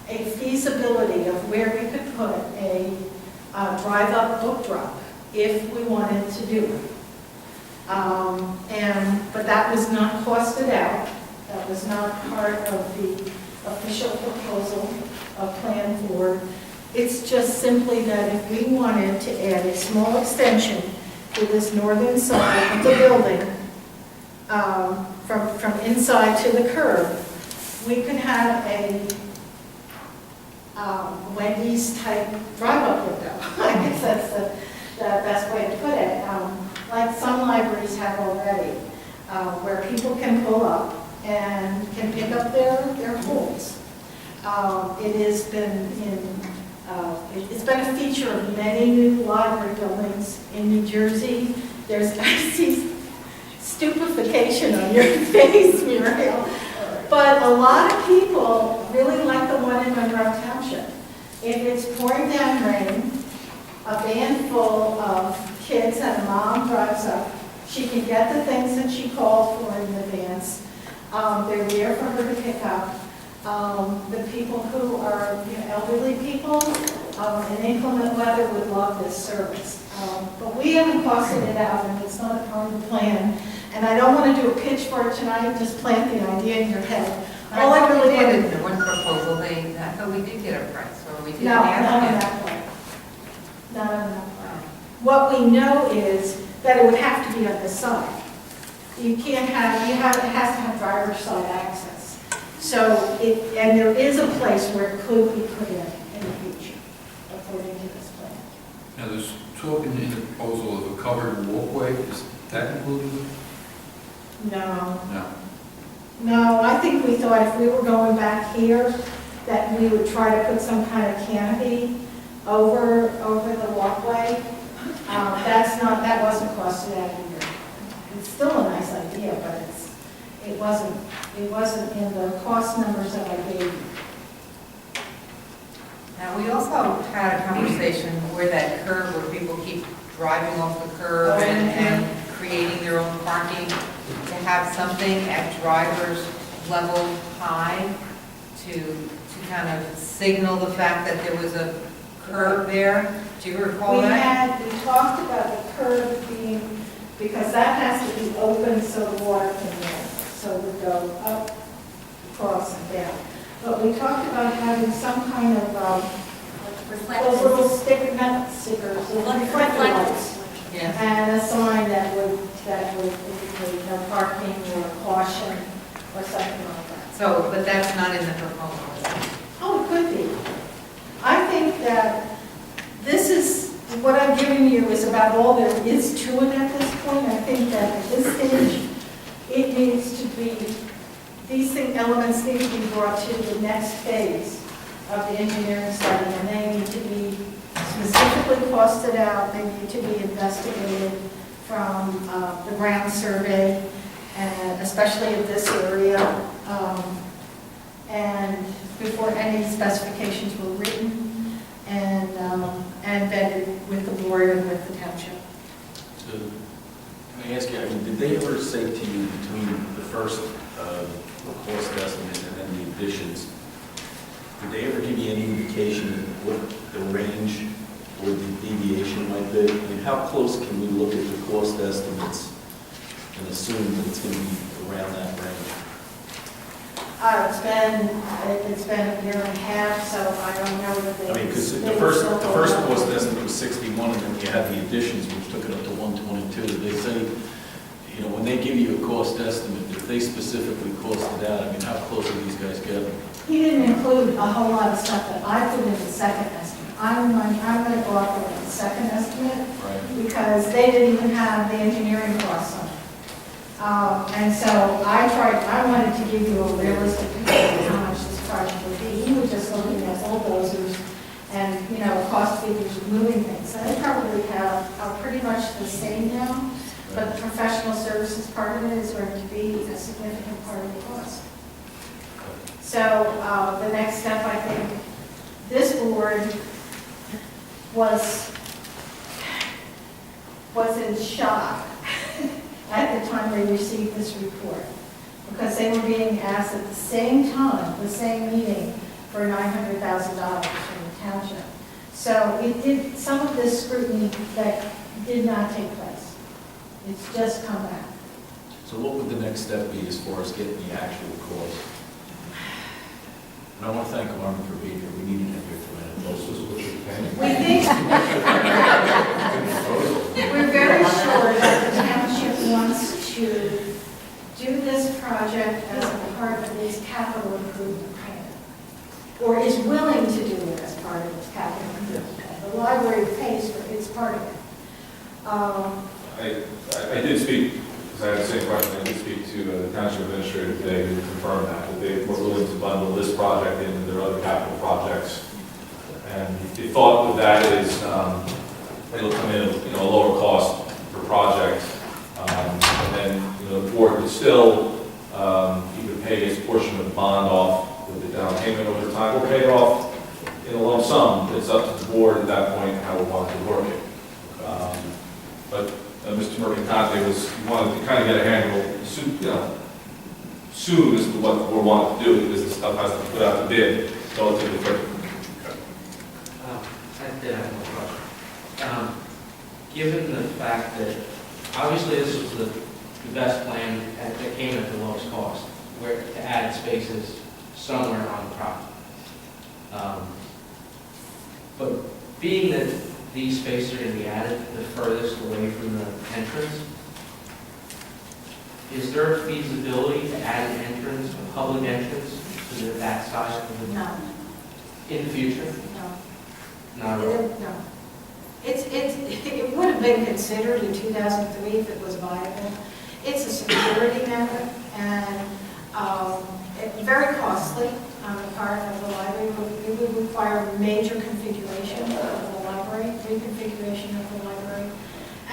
a feasibility of where we could put a drive-up book drop if we wanted to do it. But that was not costed out. That was not part of the official proposal of Plan Board. It's just simply that if we wanted to add a small extension to this northern side of the building, from inside to the curb, we could have a Wendy's type drive-up window. I guess that's the best way to put it. Like some libraries have already, where people can pull up and can pick up their holds. It's been a feature of many new library buildings in New Jersey. I see stupefaction on your face, Muriel. But a lot of people really like the one in Monroe Township. If it's pouring down rain, a van full of kids and a mom drives up, she can get the things that she called for in advance. They're there for her to pick up. The people who are elderly people in inclement weather would love this service. But we haven't costed it out, and it's not a part of the plan. And I don't want to do a pitch for it tonight, just plant the idea in your head. All I really did wanted, in the one proposal, I thought we did get a price, or we did. not on that point. Not on that point. What we know is that it would have to be on this side. You can't have, it has to have driver's side access. So and there is a place where it could be put in the future, according to this plan. Now, there's talk in the proposal of a covered walkway, is that included? No. No. No, I think we thought if we were going back here, that we would try to put some kind of canopy over the walkway. That wasn't costed out either. It's still a nice idea, but it wasn't in the cost numbers that I gave you. Now, we also had a conversation where that curve, where people keep driving off the curb and creating their own parking, to have something at driver's level high to kind of signal the fact that there was a curb there. Do you recall that? We talked about the curb being, because that has to be open so the water can run, so it would go up, across, and down. But we talked about having some kind of, those little stickers, little reflector lights. Yeah. And a sign that would indicate no parking or caution or something like that. So, but that's not in the proposal, is it? Oh, it could be. I think that this is, what I'm giving you is about all there is to it at this point. I think that at this stage, it needs to be, these elements need to be brought to the next phase of the engineering study, and they need to be specifically costed out, they need to be investigated from the ground survey, and especially in this area, and before any specifications were written, and vetted with the board and with the township. So, can I ask you, did they ever say to you between the first cost estimate and then the additions, did they ever give you any indication of what the range or the deviation might be? I mean, how close can we look at the cost estimates and assume that it's going to be around that range? It's been a year and a half, so I don't know that they. I mean, because the first cost estimate was 61, and then you had the additions, which took it up to 122. They say, you know, when they give you a cost estimate, if they specifically cost it out, I mean, how close are these guys getting? He didn't include a whole lot of stuff that I put in the second estimate. I'm going to go off with the second estimate, Right. because they didn't even have the engineering costs on it. And so I wanted to give you a realistic picture of how much this project would be. He was just looking at bulldozers and, cost figures of moving things. So they probably are pretty much the same now, but the professional services part of it is going to be a significant part of the cost. So the next step, I think, this board was in shock at the time they received this report, because they were being asked at the same time, the same meeting, for $900,000 from the township. So it did, some of this scrutiny that did not take place. It's just come back. So what would the next step be as far as getting the actual cost? And I want to thank Armin for being here. We needed him here tonight. This is what you're paying. We think, we're very sure that the township wants to do this project as a part of its capital improvement plan, or is willing to do it as part of its capital improvement plan. The library pays for its part of it. I did speak, because I had the same question, I did speak to the township administrator today to confirm that they were willing to bundle this project into their other capital projects. And the thought of that is it'll come in at a lower cost per project. And then the board would still either pay its portion of the bond off with the down payment over time, or pay it off in a lump sum. It's up to the board at that point how we want to work it. But Mr. Mercantante wanted to kind of get a handle soon as to what the board wanted to do, because the stuff has to be put out to bid relatively quickly. I did have one question. Given the fact that obviously this was the best plan that came at the lowest cost, where to add spaces somewhere on the property. But being that these spaces are going to be added the furthest away from the entrance. Is there feasibility to add an entrance, a public entrance, to that side of the, No, in the future? no. Not at all? No. It would have been considered in 2003 if it was viable. It's a security matter and very costly on the part of the library. It would require major configuration of the library, reconfiguration of the library.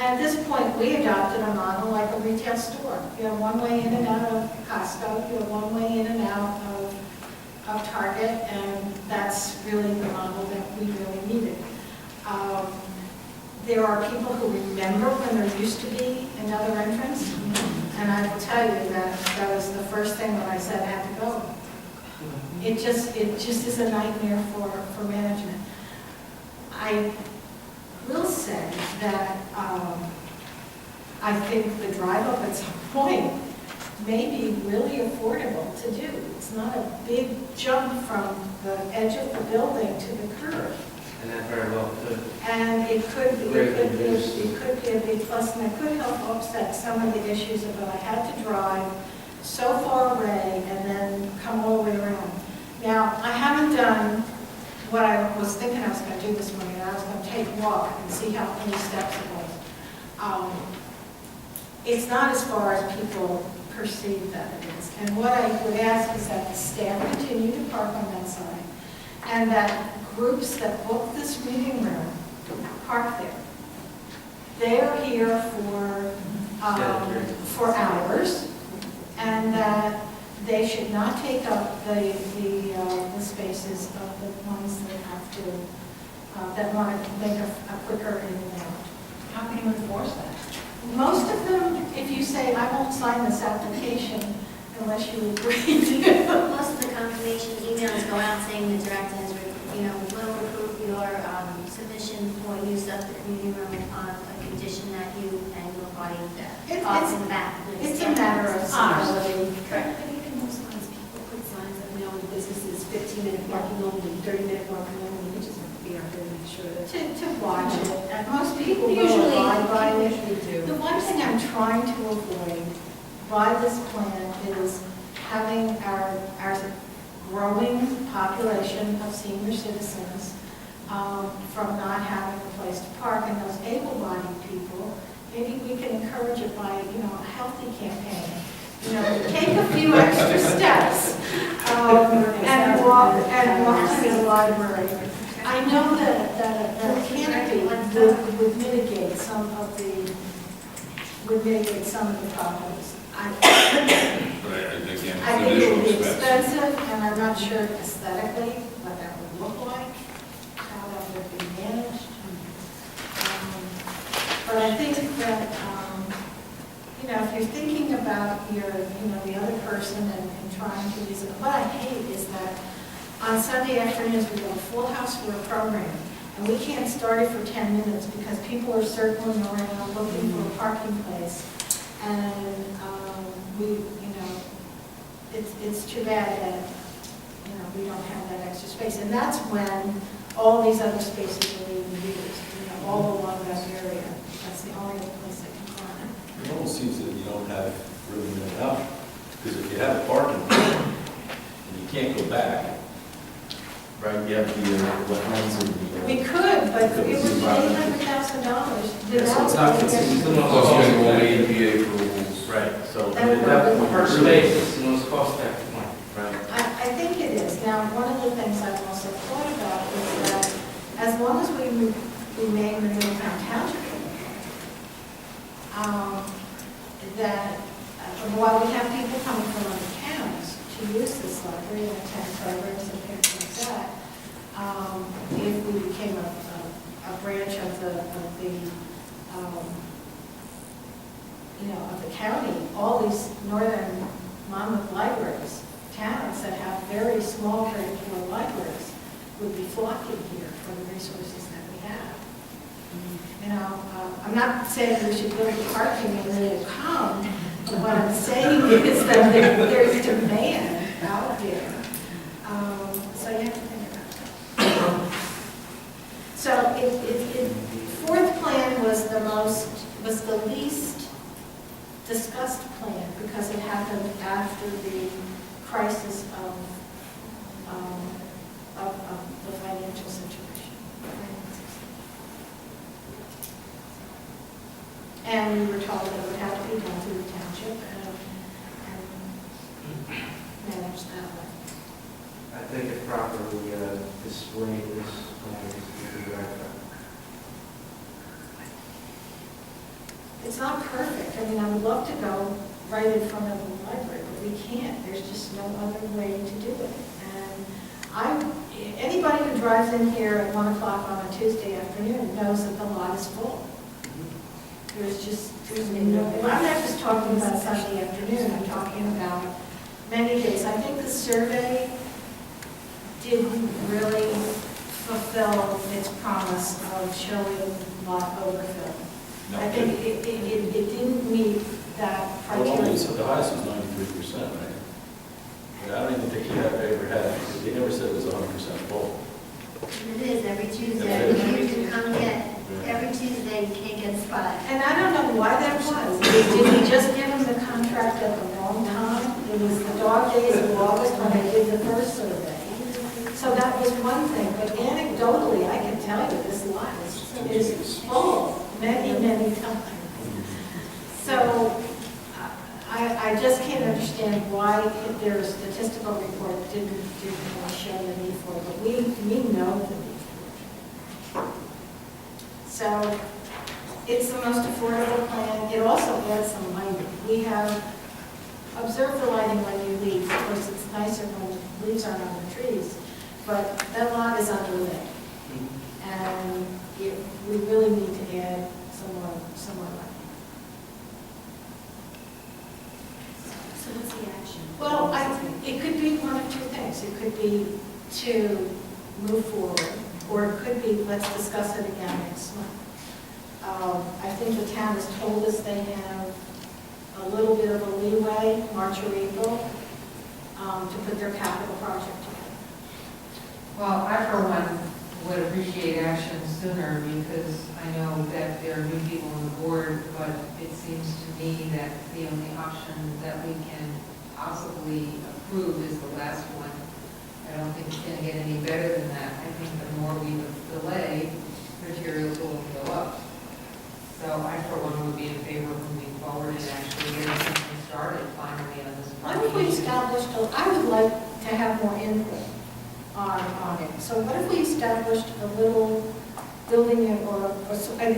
And at this point, we adopted a model like a retail store. You have one way in and out of Costco, you have one way in and out of Target, and that's really the model that we really needed. There are people who remember when there used to be another entrance, and I will tell you that that was the first thing that I said had to go. It just is a nightmare for management. I will say that I think the drive up at some point may be really affordable to do. It's not a big jump from the edge of the building to the curb. And that very well could. And it could be a big plus, and it could help offset some of the issues of I had to drive so far away and then come all the way around. Now, I haven't done what I was thinking I was going to do this morning. I was going to take a walk and see how many steps it was. It's not as far as people perceive that it is. And what I would ask is that the staff continue to park on that side, and that groups that book this meeting room park there. They're here for hours, and that they should not take up the spaces of the ones that have to, that want to make a quicker in and out. How can you enforce that? Most of them, if you say, I won't sign this application unless you agree to. Most of the confirmation emails go out saying the director has, will approve your submission for use of the community room on a condition that you and your body off in the back. It's a matter of civility. Correct. I think in most times people put signs that, the business is 15-minute parking only, 30-minute parking only, you just have to be out there to make sure that. To watch it, and most people will Usually, abide by it. usually do. The one thing I'm trying to avoid by this plan is having our growing population of senior citizens from not having a place to park, and those able-bodied people, maybe we can encourage it by, a healthy campaign. Take a few extra steps and walk to the library. I know that canopy would mitigate some of the problems. I think it would be expensive, and I'm not sure aesthetically what that would look like, how that would be managed. But I think that, if you're thinking about the other person and trying to use it, what I hate is that on Sunday afternoons we go full house for a program, and we can't start it for 10 minutes because people are circling around looking for a parking place. And it's too bad that, we don't have that extra space. And that's when all these other spaces are being used, all along that area. That's the only other place that can climb. It almost seems that you don't have really enough, because if you have a parking lot and you can't go back, right, you have the wetlands and the... We could, but it would be $800,000 Yeah, so it's not, it's Plus, you have all the EPA rules. right, so And at that point, Per really- space, it's the most cost-effective one. right. I think it is. Now, one of the things I've also thought about is that as long as we remain the Middletown Township, that while we have people coming from other towns to use this library and attend programs and things like that, if we became a branch of the county, all these northern Monmouth libraries, towns that have very small, very few libraries, would be flocking here for the resources that we have. I'm not saying we should build parking and they will come, but what I'm saying is that there's demand out there. So you have to think about that. So fourth plan was the least discussed plan because it happened after the crisis of the financial situation. And we were told that it would have to be done through the township and managed that way. I think it properly displayed this plan is the right. It's not perfect. I mean, I would love to go right in front of the library, but we can't. There's just no other way to do it. And anybody who drives in here at 1 o'clock on a Tuesday afternoon knows that the lot is full. There's no, and I'm not just talking about Sunday afternoon, I'm talking about many days. I think the survey didn't really fulfill its promise of showing lot overfill. No. I think it didn't meet that Well, criteria. so the highest was 93%, right? But I don't even think you have ever had, because they never said it was 100% full. It is every Tuesday. You can come get, every Tuesday you can't get a spot. And I don't know why that was. Did we just give them the contract at the wrong time? It was the dog days of August when they did the first survey. So that was one thing, but anecdotally, I can tell you this lot is full many, many times. So I just can't understand why their statistical report didn't really show the need for it, but we know the need for it. So it's the most affordable plan. It also adds some lighting. We have observed the lighting when you leave. Of course, it's nicer when the leaves aren't on the trees, but that lot is underlit. And we really need to add some more lighting. So what's the action? Well, it could be one of two things. It could be to move forward, or it could be, let's discuss it again next month. I think the town has told us they have a little bit of a leeway, March or April, to put their capital project together. Well, I for one would appreciate action sooner because I know that there are new people on the board, but it seems to me that the only option that we can possibly approve is the last one. I don't think it's going to get any better than that. I think the more we delay, materials will go up. So I for one would be in favor of moving forward and actually getting something started finally on this Why don't we project. establish, I would like to have more input on it. So what if we established a little building or a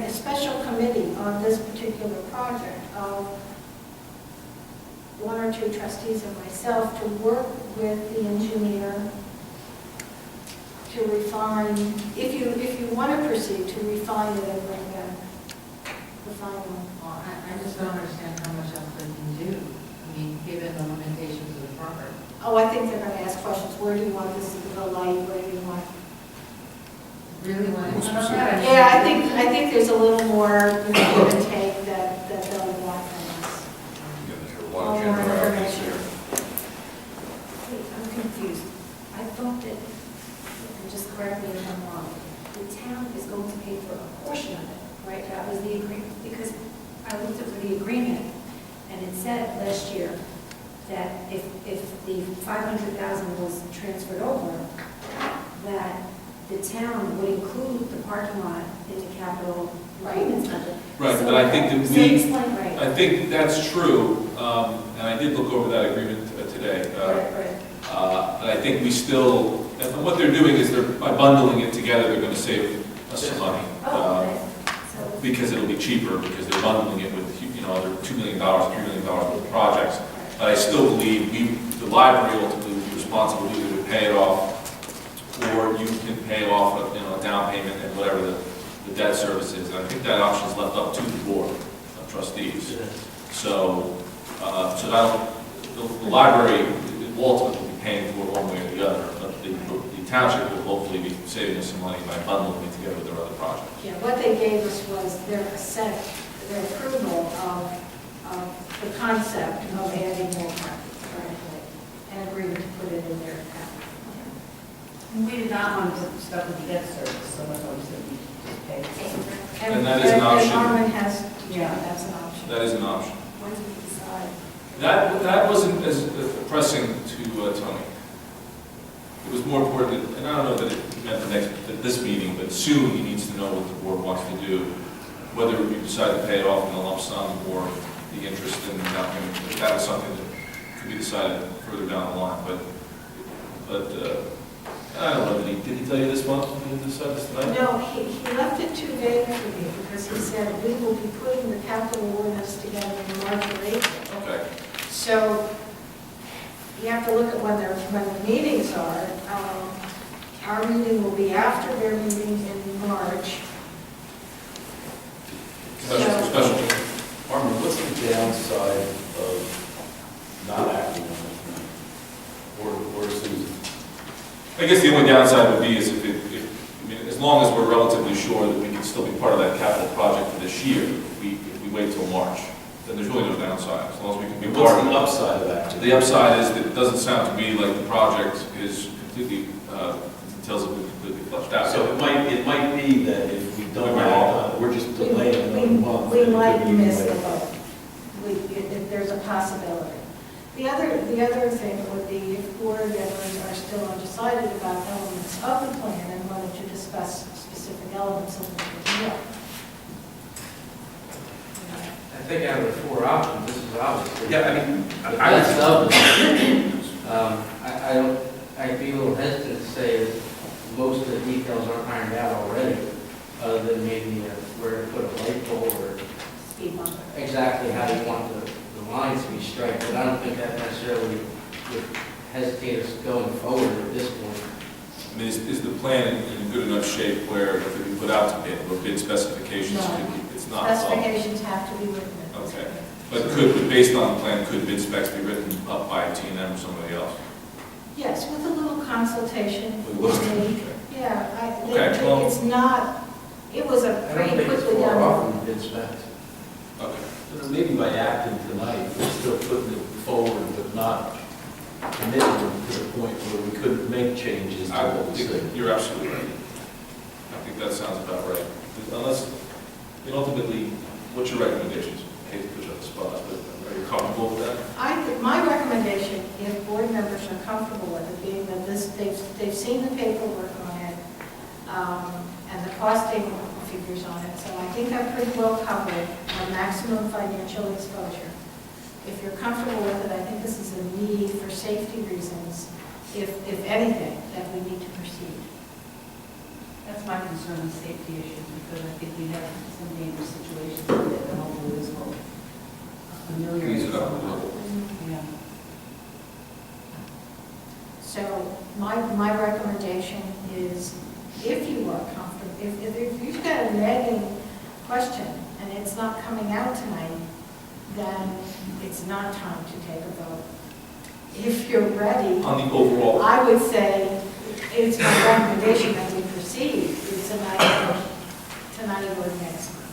special committee on this particular project of one or two trustees and myself to work with the engineer to refine, if you want to proceed, to refine it and bring back the final. Well, I just don't understand how much else they can do. I mean, given the limitations of the property. Oh, I think they're going to ask questions. Where do you want this to go light? Where do you want? Really want to. Yeah, I think there's a little more give and take that they'll want from us. There's a lot of generalities here. Wait, I'm confused. I thought that, and just correct me if I'm wrong, the town is going to pay for a portion of it, right? That was the agreement, because I looked over the agreement, and it said last year that if the 500,000 was transferred over, that the town would include the parking lot in the capital improvements budget. Right, So- but I think that so explain, right. I think that's true, and I did look over that agreement today. Right. But I think we still, and what they're doing is by bundling it together, they're going to save us some money. Oh, okay. So, Because it'll be cheaper, because they're bundling it with, other $2 million, $3 million worth of projects. But I still believe the library ultimately will be responsible either to pay it off, or you can pay off a down payment and whatever the debt service is. And I think that option is left up to the board of trustees. So the library will ultimately be paying for it one way or the other, but the township will hopefully be saving us some money by bundling it together with their other projects. Yeah, what they gave us was their approval of the concept of adding more parking, and agreement to put it in their capital plan. We did not want to put stuff with the debt service, so that's why we said we just pay. And that is an option. And Armin has, yeah, that's an option. That is an option. When do we decide? That wasn't as pressing to Tony. It was more important, and I don't know that it meant this meeting, but soon he needs to know what the board wants to do, whether we decide to pay it off in a lump sum or the interest in down payment. That was something that could be decided further down the line, but I don't know, did he tell you this month? Did he decide this tonight? No, he left it too vague for me, because he said we will be putting the capital ordinance together in March or April. Okay. So you have to look at when the meetings are. Our meeting will be after their meeting in March. Special. Armin, what's the downside of not acting on it tonight? Or Susan? I guess the only downside would be is if I mean, as long as we're relatively sure that we can still be part of that capital project for this year, if we wait till March, then there's really no downside, as long as we can be part What's of the it. upside of that? The upside is that it doesn't sound to me like the project is completely, details have been completely fleshed out. So it might be that if we don't act on it, we're just delaying another month. We and it might could be miss later. the vote. There's a possibility. The other thing would be if board members are still undecided about elements of the plan and wanted to discuss specific elements of the plan. I think out of the four options, this is obviously. Yeah, I mean, The best of them. I don't, I'd be a little hesitant to say that most of the details aren't ironed out already, other than maybe where to put a light pole or Speed bump. exactly how you want the lines to be striped, but I don't think that necessarily would hesitate us going forward at this point. I mean, is the plan in good enough shape where it could be put out to bid, where bid specifications No. could be, it's not? Specifications have to be written. Okay. But based on the plan, could bid specs be written up by T&M or somebody else? Yes, with a little consultation With a with little- me. Yeah, Okay, well- it's not, it was a I pretty don't think it's quickly far done. off from bid specs. Okay. maybe by acting tonight, we're still putting it forward, but not committing to the point where we couldn't make changes to I what we think said. you're absolutely right. I think that sounds about right. Unless, I mean, ultimately, what's your recommendations? I hate to put you on the spot, but are you comfortable with that? My recommendation, if board members are comfortable with it, being that they've seen the paperwork on it, and the costing figures on it, so I think I'm pretty well covered on maximum financial exposure. If you're comfortable with it, I think this is a need for safety reasons, if anything, that we need to proceed. That's my concern with safety issues, because I think we have some dangerous situations with it, and hopefully this will ameliorate. Ease it up a little. Yeah. So my recommendation is, if you are comfortable, if you've got a nagging question and it's not coming out tonight, then it's not time to take a vote. If you're ready, On the overall, I would say it's my recommendation that we proceed with tonight or next month.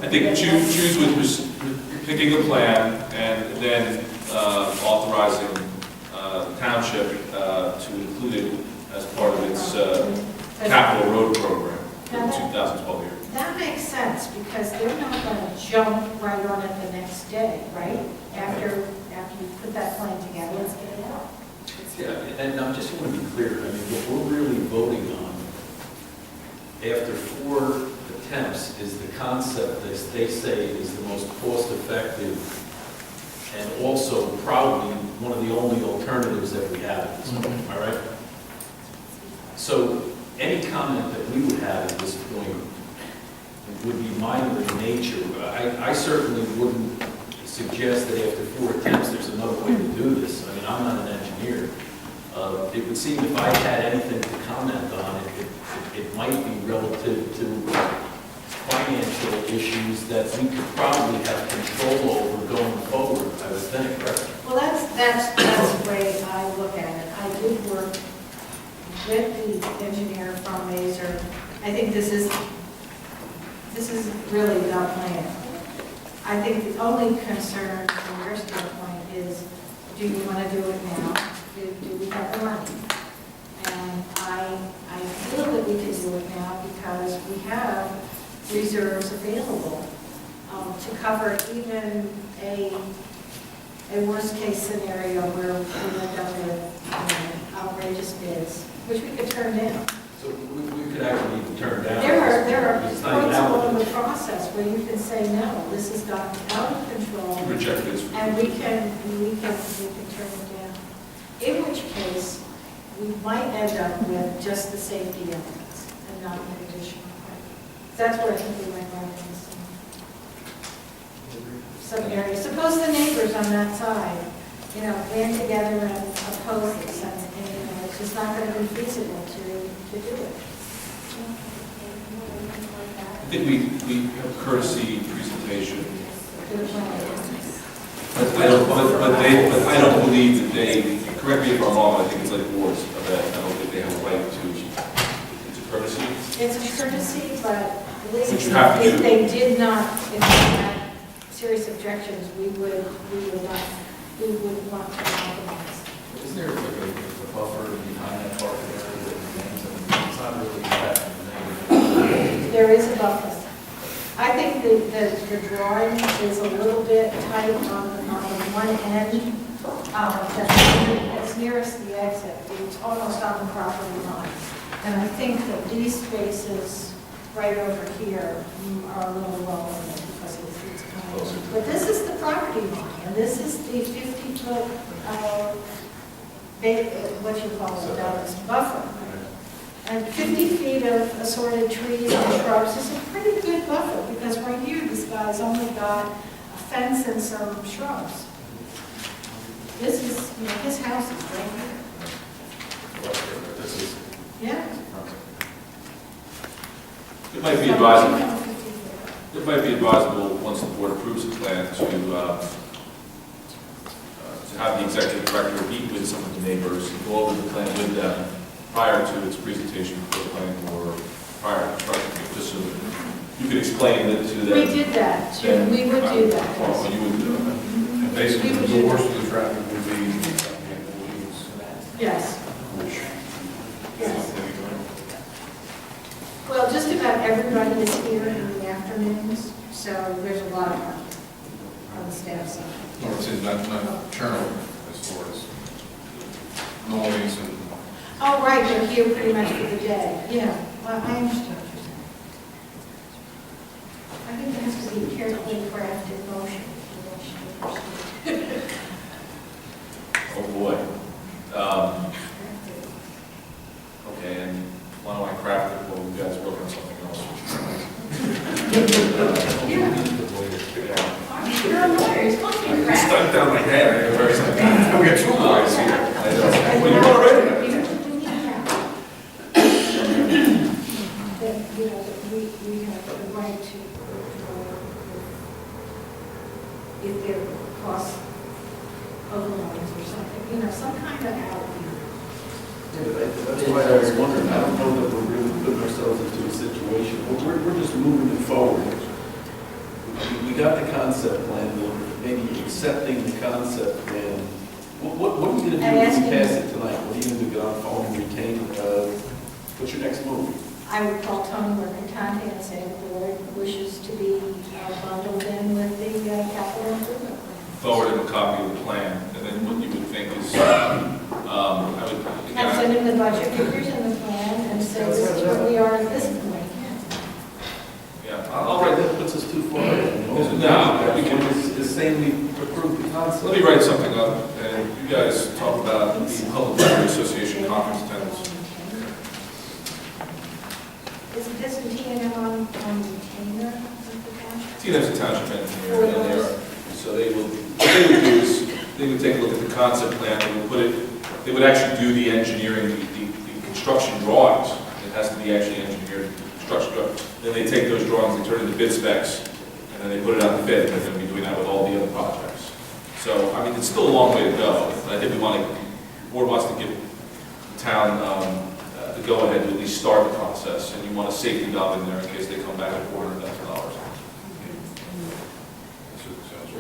I think choose with picking a plan and then authorizing the township to include it as part of its capital road program for the 2012 year. That makes sense, because they're not going to jump right on it the next day, right? After you put that plan together, let's get it out. Yeah, and I just want to be clear, I mean, what we're really voting on after 4 attempts is the concept that they say is the most cost-effective and also probably one of the only alternatives that we have at this point, all right? So any comment that we would have at this point would be minor in nature. I certainly wouldn't suggest that after 4 attempts, there's another way to do this. I mean, I'm not an engineer. It would seem if I had anything to comment on it might be relative to financial issues that we could probably have control over going forward, I would think, right? Well, that's the way I look at it. I did work with the engineer from Mazer. I think this is really the plan. I think the only concern from your standpoint is do you want to do it now? Do we have the money? And I feel that we can do it now because we have reserves available to cover even a worst-case scenario where we end up with outrageous bids, which we could turn down. So we could actually even turn down. There are It's points not even along out. the process where you can say, no, this has gotten out of control. Reject this. And we can turn it down. In which case, we might end up with just the safety elements and not an additional credit. That's where I think we might run into some areas. Suppose the neighbors on that side, band together and oppose this, and it's just not going to be feasible to do it. I think we have a courtesy presentation. But I don't believe that they, correct me if I'm wrong, I think it's like boards of that, I don't think they have a right to, it's a courtesy. It's a courtesy, but But you have to if do. they did not, if they had serious objections, we would want to compromise. Isn't there like a buffer behind that parking area that remains? It's not really that. There is a buffer. I think the drawing is a little bit tight on the one end. That's nearest the exit. It's almost on the property line. And I think that these spaces right over here are a little lower because it's kind of. But this is the property line, and this is the 50-foot, what you call it, buffer. And 50 feet of assorted trees and shrubs is a pretty good buffer, because right here, this guy's only got a fence and some shrubs. This is, his house is right here. This is. Yeah. It might be advisable, once the board approves the plan, to have the executive director meet with some of the neighbors, and go over the plan with them prior to its presentation before the planning board, prior to construction, just so that you could explain it to them. We did that, too. We would do that. Well, you would do it. And basically, the worst of the traffic would be employees. Yes. Which. Yes. Well, just about everybody is here in the afternoons, so there's a lot of parking on the staff side. Or it's in not Chernobyl, as far as noise and. Oh, right, they're here pretty much for the day. Yeah, well, I understand what you're saying. I think there has to be a carefully crafted motion. Oh, boy. Okay, and why don't I craft it while you guys work on something else? You're a lawyer, you're supposed to be crafty. Stuck down my head. We got two lawyers here. I know. Well, you're already. That, we have the right to, if there are cost overruns or something, some kind of out. That's why I was wondering, I don't know that we're really putting ourselves into a situation, we're just moving it forward. We got the concept plan, maybe accepting the concept plan. What are you going to do if you pass it tonight? What are you going to do, get on the phone and retain, what's your next move? I would call Tony Mercantante and say the board wishes to be bundled in with the capital improvement plan. Forward him a copy of the plan, and then what you would think is, I would. And send him the budget figures and the plan and say this is where we are at this point. Yeah, All right, that puts us too far ahead. No, we can. It's saying we approved the concept. Let me write something up, and you guys talk about the Public Library Association conference attendance. Isn't TNM on retainer? TNM's a township engineer, and they are, so they will, what they would do is, they would take a look at the concept plan, they would put it, they would actually do the engineering, the construction drawings. It has to be actually engineered, construction drawings. Then they take those drawings, they turn into bid specs, and then they put it out to bid, and they're going to be doing that with all the other projects. So, I mean, it's still a long way to go, but I think the board wants to give the town the go-ahead to at least start the process, and you want a safety valve in there in case they come back at $400,000.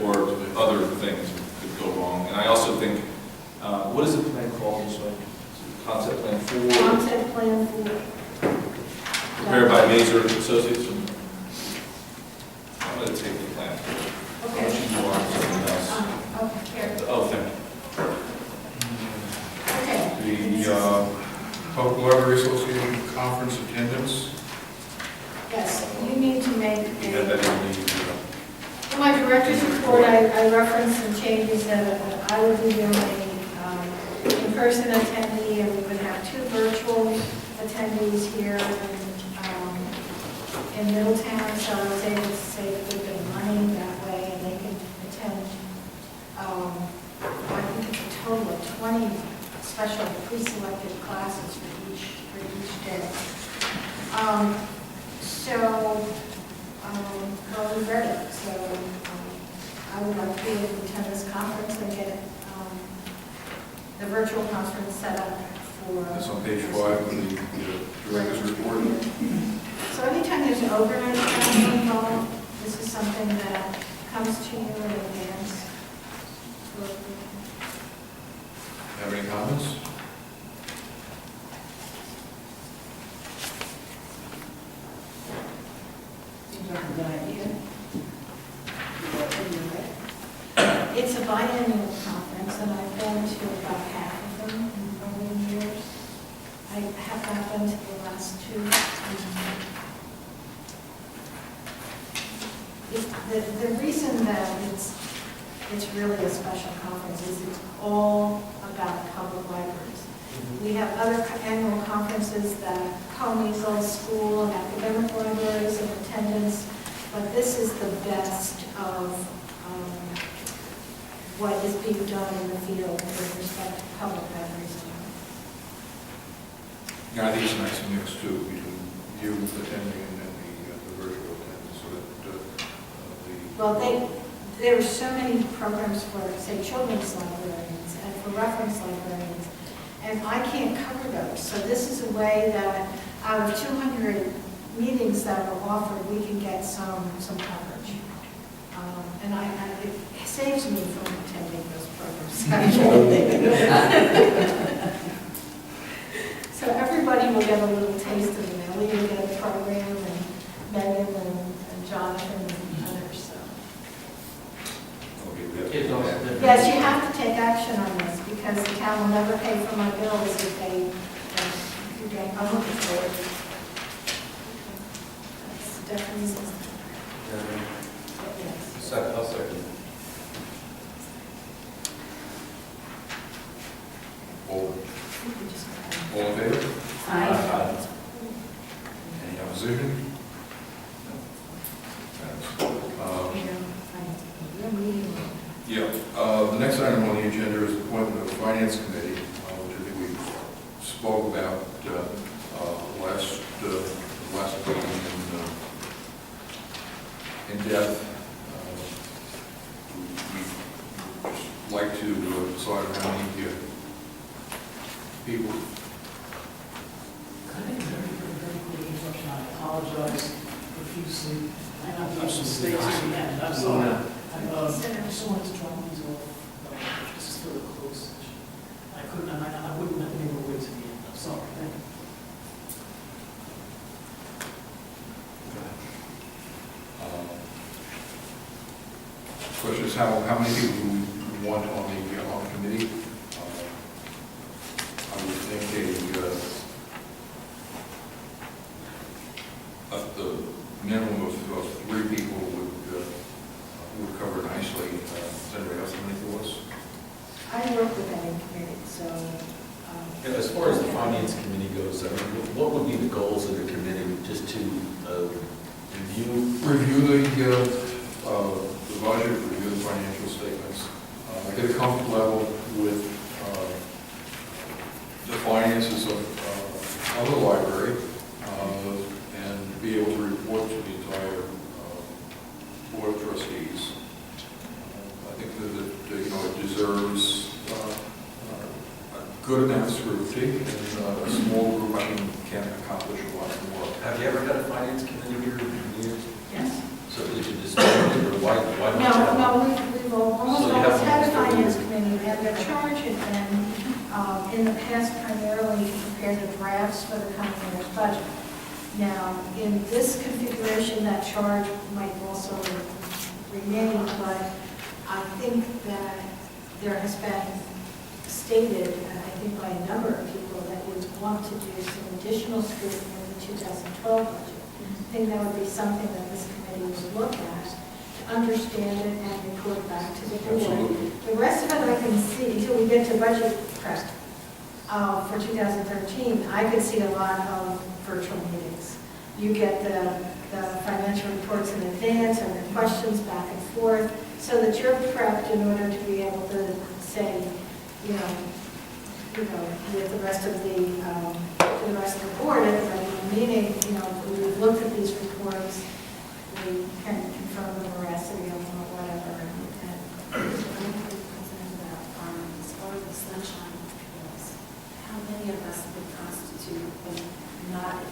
Or other things could go wrong. And I also think What is the plan called, this way? Concept plan 4, Concept plan for. prepared by Mazer Associates? I'm going to take the plan. Okay. You are something else. Okay, here. Oh, thank you. Okay. The Public Library Association conference attendance. Yes, you need to make We had that a, in the, in my director's report, I referenced some changes that I would be doing, in-person attendee, and we would have 2 virtual attendees here in Middletown, so I was able to save a good bit of money that way, and they can attend, I think it's a total of 20 special pre-selected classes for each day. Well, we're ready, so I would like to be able to attend this conference and get the virtual conference set up for. That's on page 5 of the director's report. So anytime there's an overnight travel involved, this is something that comes to you in advance. Have any comments? Seems like a good idea. It's a biannual conference, and I've been to about half of them over the years. I have not been to the last 2. The reason that it's really a special conference is it's all about public libraries. We have other annual conferences that co-mingle school and academic libraries in attendance, but this is the best of what is being done in the field with respect to public libraries. Yeah, I think it's a nice mix too, between you attending and then the virtual attendance, so that Well, there are so many programs for, say, children's librarians and for reference librarians, and I can't cover those. So this is a way that out of 200 meetings that are offered, we can get some coverage. And it saves me from attending those programs, actually. So everybody will get a little taste of it. Ellie will get a program, and Megan and Jonathan and others. So. okay, we have Kids to also have- did- Yes, you have to take action on this, because the town will never pay for my bills if they, if you don't come up with it. That's definitely, yes. I'll second. All in favor? Aye. Any opposition? Yeah, the next item on the agenda is the appointment of the Finance Committee, which I think we spoke about last meeting in depth. We'd just like to decide on how many people. Can I make a very quick interruption? I apologize profusely. I know there were some mistakes at the end. I'm sorry. I just wanted to drop these off. This is for the closed session. I wouldn't have been able to wait to the end. I'm sorry. Thank you. Question is how many people do we want on the committee? I would think the minimum of 3 people would cover nicely. Does anybody else have any thoughts? I work with any committee, so. Yeah, as far as the Finance Committee goes, I mean, what would be the goals of the committee, just to review? Review the budget, review the financial statements, get a comfort level with the finances of the library, and be able to report to the entire Board of Trustees. I think that it deserves a good amount of scrutiny, and a small group, I think, can accomplish a lot more. Have you ever had a Finance Committee here in years? Yes. So did you disband it, or why not? No, we've almost So you always have had a almost every finance year. committee, and their charge had been, in the past primarily to prepare the drafts for the coming year's budget. Now, in this configuration, that charge might also remain, but I think that there has been stated, and I think by a number of people, that we want to do some additional scrutiny in the 2012 budget. I think that would be something that this committee would look at, to understand it and report back to the board. Absolutely. The rest of it I can see, until we get to budget prep for 2013, I could see a lot of virtual meetings. You get the financial reports in advance and the questions back and forth, so that you're prepped in order to be able to say, you know, with the rest of the board at the regular meeting, you know, we've looked at these reports, we can confirm the veracity of them or whatever. As far as the sunshine laws, how many of us would constitute not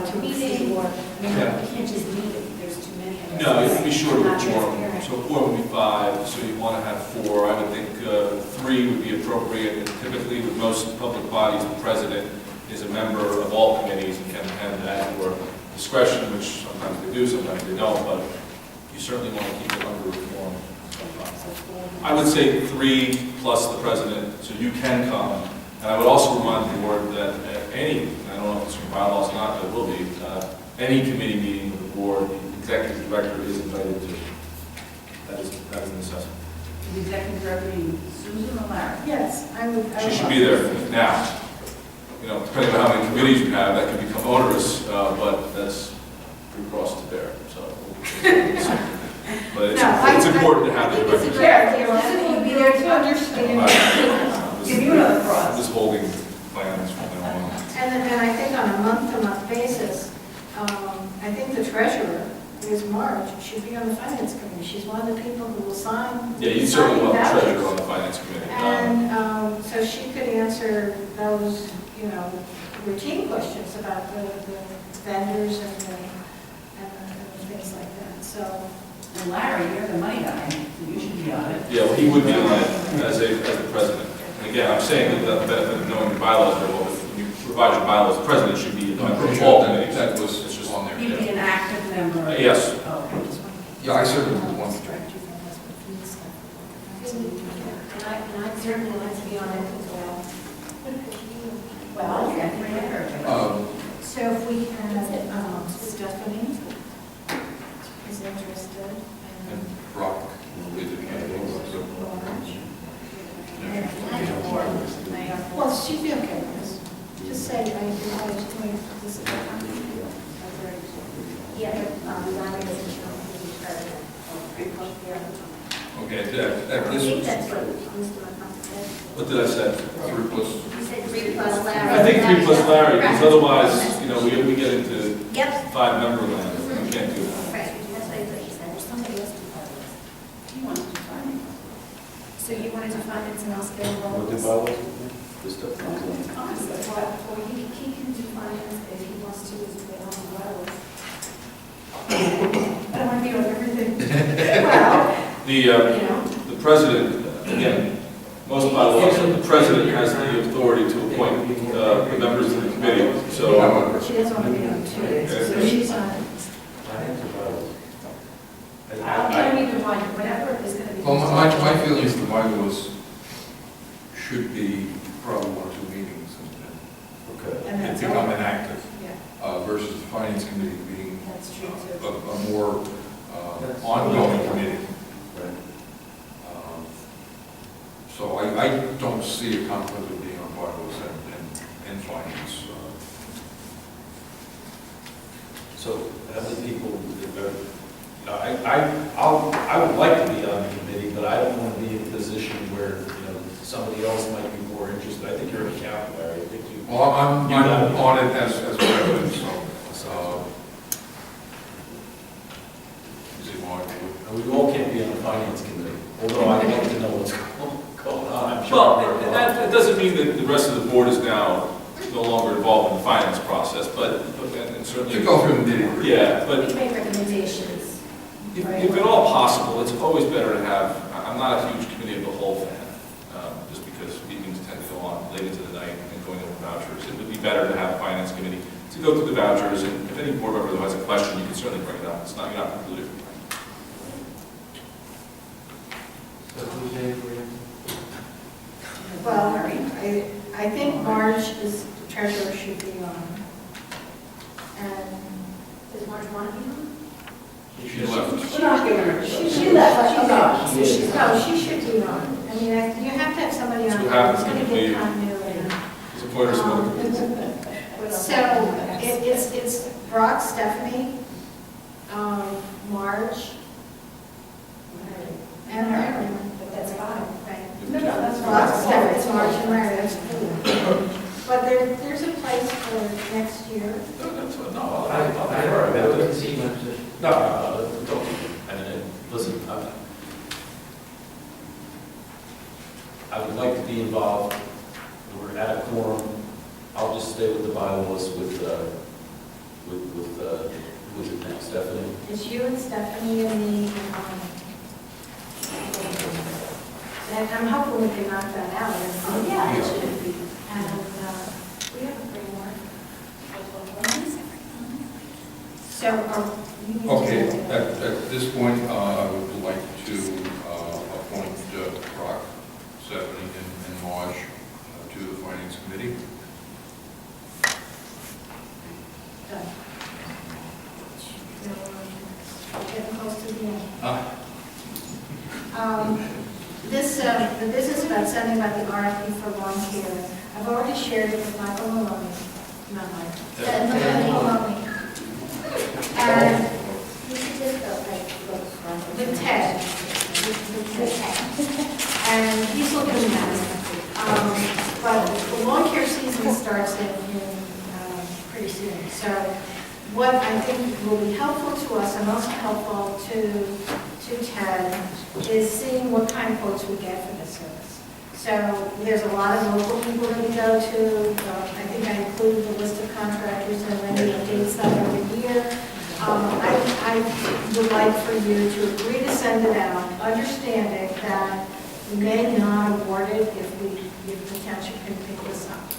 to meeting, or, I mean, Yeah. we can't just meet if there's too many of us. No, it would be short of Not a quorum. transparent. So a quorum would be 5, so you want to have 4. I would think 3 would be appropriate. And typically, with most public bodies, the president is a member of all committees and can attend at your discretion, which sometimes they do, sometimes they don't, but you certainly want to keep it under a quorum. I would say 3 plus the president, so you can come. And I would also remind the board that any, I don't know if it's in bylaws or not, but it will be, any committee meeting with the board, the executive director is invited to. That is a necessity. The executive director being Susan or Larry? Yes, I would. She should be there now. You know, depending on how many committees you have, that can become onerous, but that's pretty cross to bear, so. But it's important to have the It's a director. great idea, I think you'd be there to understand. Give you another cross. This holding plans from now on. And I think on a month-to-month basis, I think the treasurer, who is Marge, should be on the finance committee. She's one of the people who will sign. Yeah, you certainly want the vouchers. treasurer on the finance committee. And so she could answer those, you know, routine questions about the vendors and the things like that, so. And Larry, you're the money guy, so you should be on it. Yeah, well, he would be on it as the president. And again, I'm saying that the benefit of knowing your bylaws very well, when you revise your bylaws, the president should be a member of all committees. That was It's just on there. You'd be an active member. Yes. Oh, okay. Yeah, I certainly would want to. And I'd certainly like to be on it as well. Well, yeah, So if we had Stephanie is interested, And Brock will lead the meeting. well, she'd be okay with this. Just say, I doing this. Yeah, but Larry doesn't show who's president. Okay, at I this, think that's what Mr. McCarthy said. What did I say? 3 plus. You said 3 plus Larry. I think 3 plus Larry, because otherwise, you know, we get into Yep. 5-member land. We can't do that. Right, that's what you said. There's somebody else to do finance. You want to do finance? So you want to do finance and I'll stay involved? What the bylaws? This stuff. Well, he can do finance if he wants to, as they on the bylaws. I don't want to be on everything. Well, The president, again, most bylaws, the president has the authority to appoint the members of the committee, so. she doesn't want to be on two, so she's on. I'll get me the one, whatever is going to be. Well, my feeling is the bylaws should be probably 1 or 2 meetings Okay. And and that's become all. inactive, Yeah, versus the finance committee being that's true too. a more ongoing committee. Right. So I don't see a conflict of being on bylaws and finance. So how many people, I would like to be on the committee, but I don't want to be in a position where, you know, somebody else might be more interested. I think you're an accountant, Larry. I think you. Well, I'm on it as president, so. Is it why? We all can't be on the finance committee, although I'd like to know what's going on. I'm sure. Well, that doesn't mean that the rest of the board is now no longer involved in the finance process, but and certainly. To go through the nitty-gritty. Yeah, but We make recommendations. if at all possible, it's always better to have, I'm not a huge committee of the whole thing. late into the night and going over vouchers. It would be better to have a finance committee to go through the vouchers, and if any board member who has a question, you can certainly bring it up. It's not, you're not precluded. So who's in for you? Well, I think Marge is, the treasurer should be on. And Does Marge want to be on? She left. We're not giving her. she left, She's on. no, she should be on. I mean, you have to have somebody on. That's what happens who's when going you to leave. get continuity. It's a point of So it's Brock, Stephanie, Marge, and Marilyn. But that's fine. Right. No, that's Brock, Stephanie, it's Marge and Mary, that's cool. But there's a place for next year. No, that's what, no, I wouldn't see my position. No, don't. I mean, listen, I would like to be involved. We're at a quorum. I'll just stay with the bylaws with who's it now, Stephanie? It's you and Stephanie and me. And I'm hoping we can knock that out. Oh, yeah, it should be. And We have a framework. so, you need to. Okay, at this point, I would like to appoint Brock, Stephanie, and Marge to the Finance Committee. Done. Getting close to the end. The business about sending out the RFP for lawn care, I've already shared it with Michael Maloney, not Michael, Maloney. And with Ted. And he's looking at it. But the lawn care season starts in pretty soon. So what I think will be helpful to us and also helpful to Ted is seeing what kind of quotes we get for this service. So there's a lot of local people that we go to. I think I included the list of contractors and Wendy updates that every year. I would like for you to agree to send it out, understanding that we may not award it if the township can pick this up.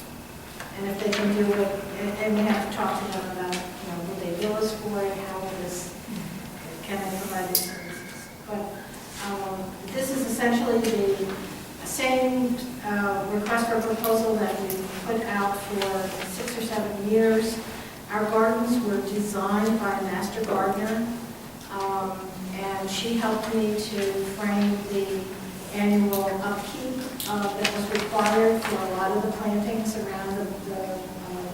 And if they can do it, and we have to talk to them about, will they bill us for it, how will this, can they provide these services? But this is essentially the same request for proposal that we put out for 6 or 7 years. Our gardens were designed by a master gardener, and she helped me to frame the annual upkeep that was required for a lot of the plantings around the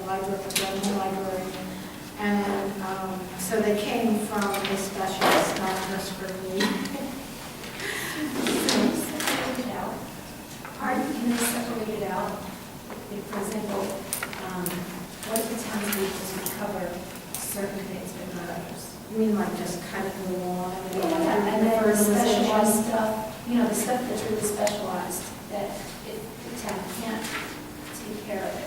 library, the library. And so they came from a specialist, not just for me. Pardon, can they separate it out? If, for example, what if the town needs to cover certain things but not others? You mean like just cutting the lawn? And then the specialized stuff, the stuff that's really specialized, that the town can't take care of it,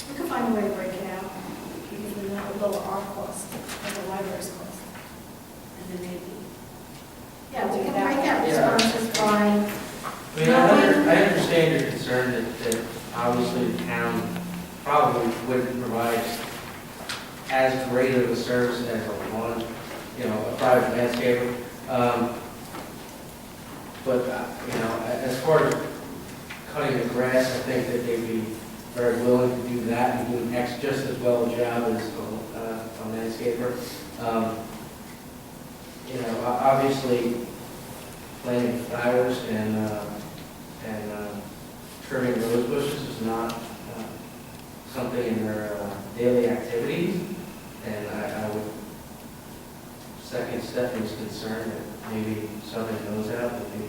We could find a way to break it out. because then that would lower our cost, and the library's cost. And then maybe. Yeah, we can break out responses by, I mean, I understand your concern that obviously the town probably wouldn't provide as great of a service as a private landscaper. But, as far as cutting the grass, I think that they'd be very willing to do that and do just as well a job as a landscaper. Obviously, planting flowers and trimming rose bushes is not something in their daily activities, and I would second Stephanie's concern that maybe subbing those out would be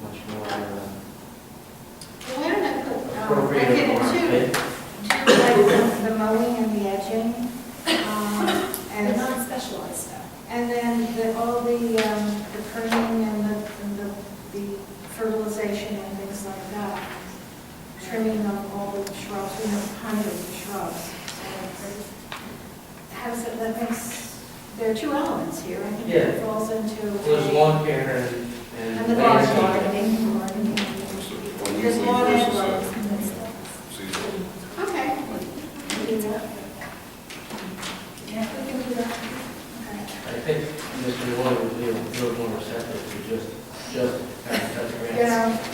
much more why don't I put, appropriate. I get into like the mowing and the edging. The And non-specialized stuff. And then all the pruning and the fertilization and things like that. Trimming of all the shrubs, we have hundreds of shrubs. There are two elements here. I think Yeah. it falls into. Well, there's lawn care and And the garden landscaping. gardening.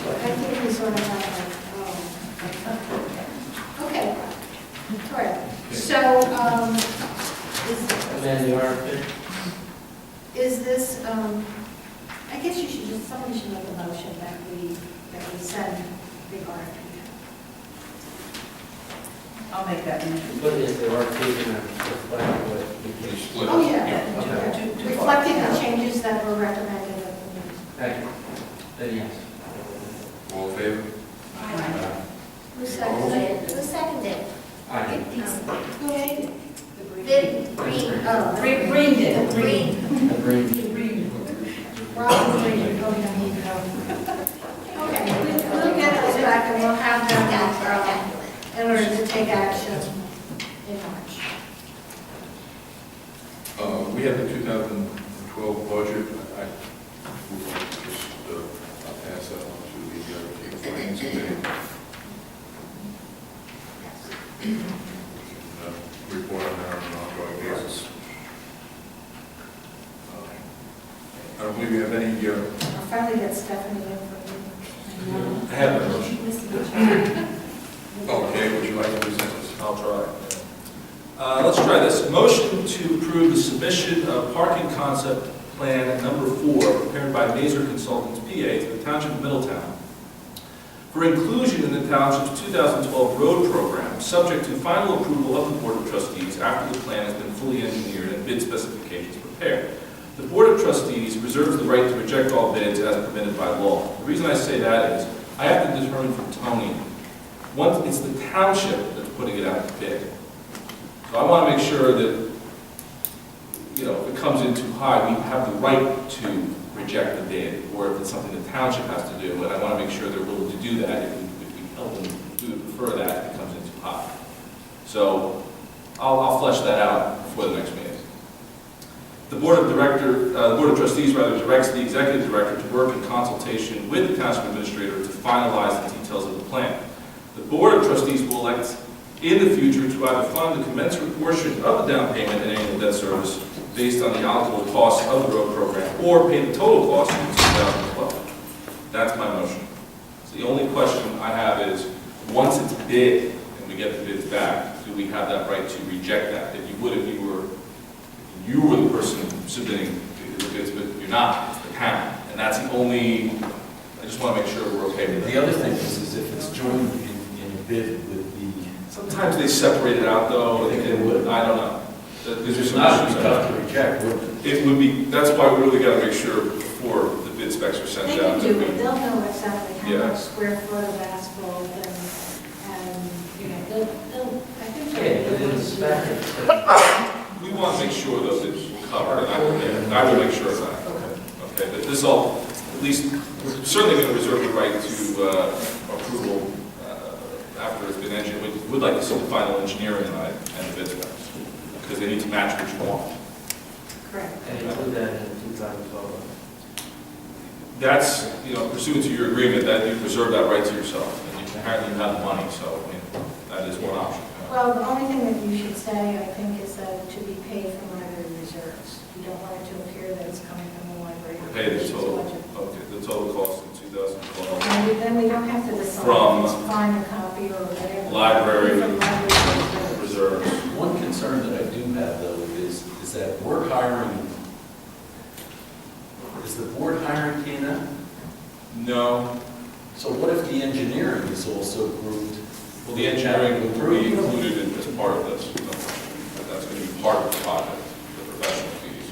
I think we sort of have okay, correct. So, Amend the RFP. is this, I guess you should just, somebody should make a motion that we send the RFP. I'll make that motion. What is the RFP going to reflect what we can Split. Oh, yeah. Okay. Reflecting the changes that were recommended at the meeting. Thank you. Then yes. All in favor? Who seconded it? Who seconded? Aye. Who made it? Green. Oh, Green did. Agreed. Robin Green, oh, yeah. Okay, we'll get those back and we'll have them in order to take action in March. We have the 2012 budget. I would like to just pass that on to the Finance Committee. Report on that on an ongoing basis. I don't believe we have any, I'll finally get Stephanie in for you. I have a motion. okay, would you like to present this? I'll try. Let's try this. Motion to approve the submission of parking concept plan number 4 prepared by Mazer Consultants, PA, to the Township of Middletown for inclusion in the Township's 2012 road program, subject to final approval of the Board of Trustees after the plan has been fully engineered and bid specifications prepared. The Board of Trustees reserves the right to reject all bids as permitted by law. The reason I say that is I have to determine from Tony, once it's the township that's putting it out to bid. So I want to make sure that, you know, if it comes in too high, we have the right to reject the bid, or if it's something the township has to do, and I want to make sure they're willing to do that. If we help them, we would prefer that if it comes in too high. So I'll flesh that out before the next meeting. The Board of Trustees directs the Executive Director to work in consultation with the Township Administrator to finalize the details of the plan. The Board of Trustees will elect in the future to either fund the commensurate portion of the down payment and annual debt service based on the allocable costs of the road program, or pay the total cost in 2012. That's my motion. So the only question I have is, once it's bid and we get the bids back, do we have that right to reject that? If you would, if you were the person submitting the bids, but you're not, it's the town. And that's the only, I just want to make sure we're okay with that. The other thing is if it's joined in a bid with the, Sometimes they separate it out though. I think they would. I don't know. There's it's some not issues. tough to reject, would it? It would be, that's why we really got to make sure before the bid specs are sent They out. can do it, they'll know exactly how Yeah. much square foot of asphalt and, you know, they'll, I think. Yeah, but in the spec, We want to make sure though that it's covered, and I will make sure of that. Okay, but this all, at least, we're certainly going to reserve the right to approval after it's been engineered. We would like to see the final engineering on it and the bid specs, because they need to match what you want. Correct. and include that in the 2012. That's, you know, pursuant to your agreement, that you preserve that right to yourself, and you apparently have the money, so, I mean, that is one option. Well, the only thing that you should say, I think, is that it should be paid from library reserves. You don't want it to appear that it's coming from the library. Pay the total, budget. okay, the total cost in 2012. And then we don't have to decide From if it's fine a copy or whatever. library From library reserves. Reserves. One concern that I do have though is that we're hiring, is the board hiring Tina? No, So what if the engineering is also grouped? well, the engineering will be included in as part of this. That's going to be part of the project, the professional fees.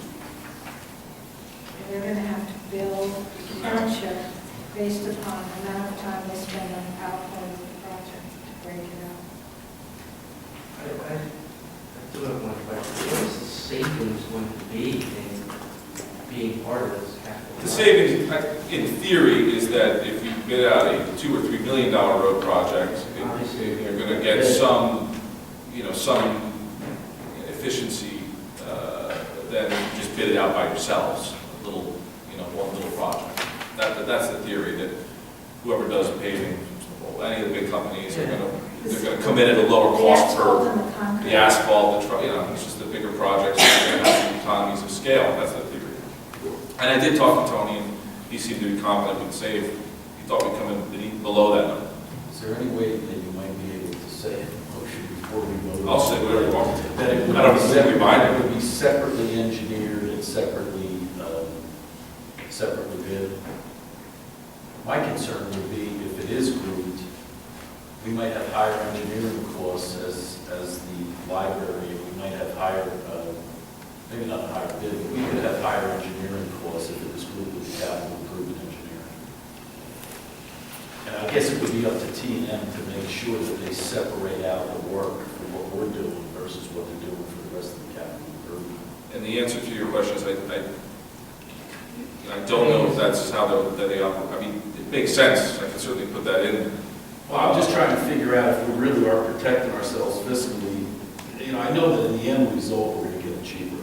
And they're going to have to bill the township based upon the amount of time they spend on output of the project to break it out. I do have one question. What is the savings going to be in being part of this capital? The savings, in theory, is that if you bid out a $2 or $3 million road project, you're going to get some, you know, some efficiency, then you just bid it out by yourselves, a little, you know, one little project. That's the theory, that whoever does paving, any of the big companies are going to come in at a lower cost per the asphalt, you know, it's just the bigger projects, you're going to have some economies of scale. That's the theory. And I did talk to Tony, and he seemed to be confident we could save thought we'd come in below that number. Is there any way that you might be able to say in the motion before we vote? I'll say whatever you want. That it would I don't think we bind it. It would be separately engineered and separately bid. My concern would be if it is grouped, we might have higher engineering costs as the library. We might have higher, maybe not higher bid, but we could have higher engineering costs if it was grouped with the capital improvement engineering. And I guess it would be up to T&M to make sure that they separate out the work for what we're doing versus what they're doing for the rest of the capital improvement. And the answer to your question is I don't know if that's how they operate. I mean, it makes sense. I can certainly put that in. Well, I'm just trying to figure out if we really are protecting ourselves fiscally. You know, I know that in the end result, we're going to get it cheaper.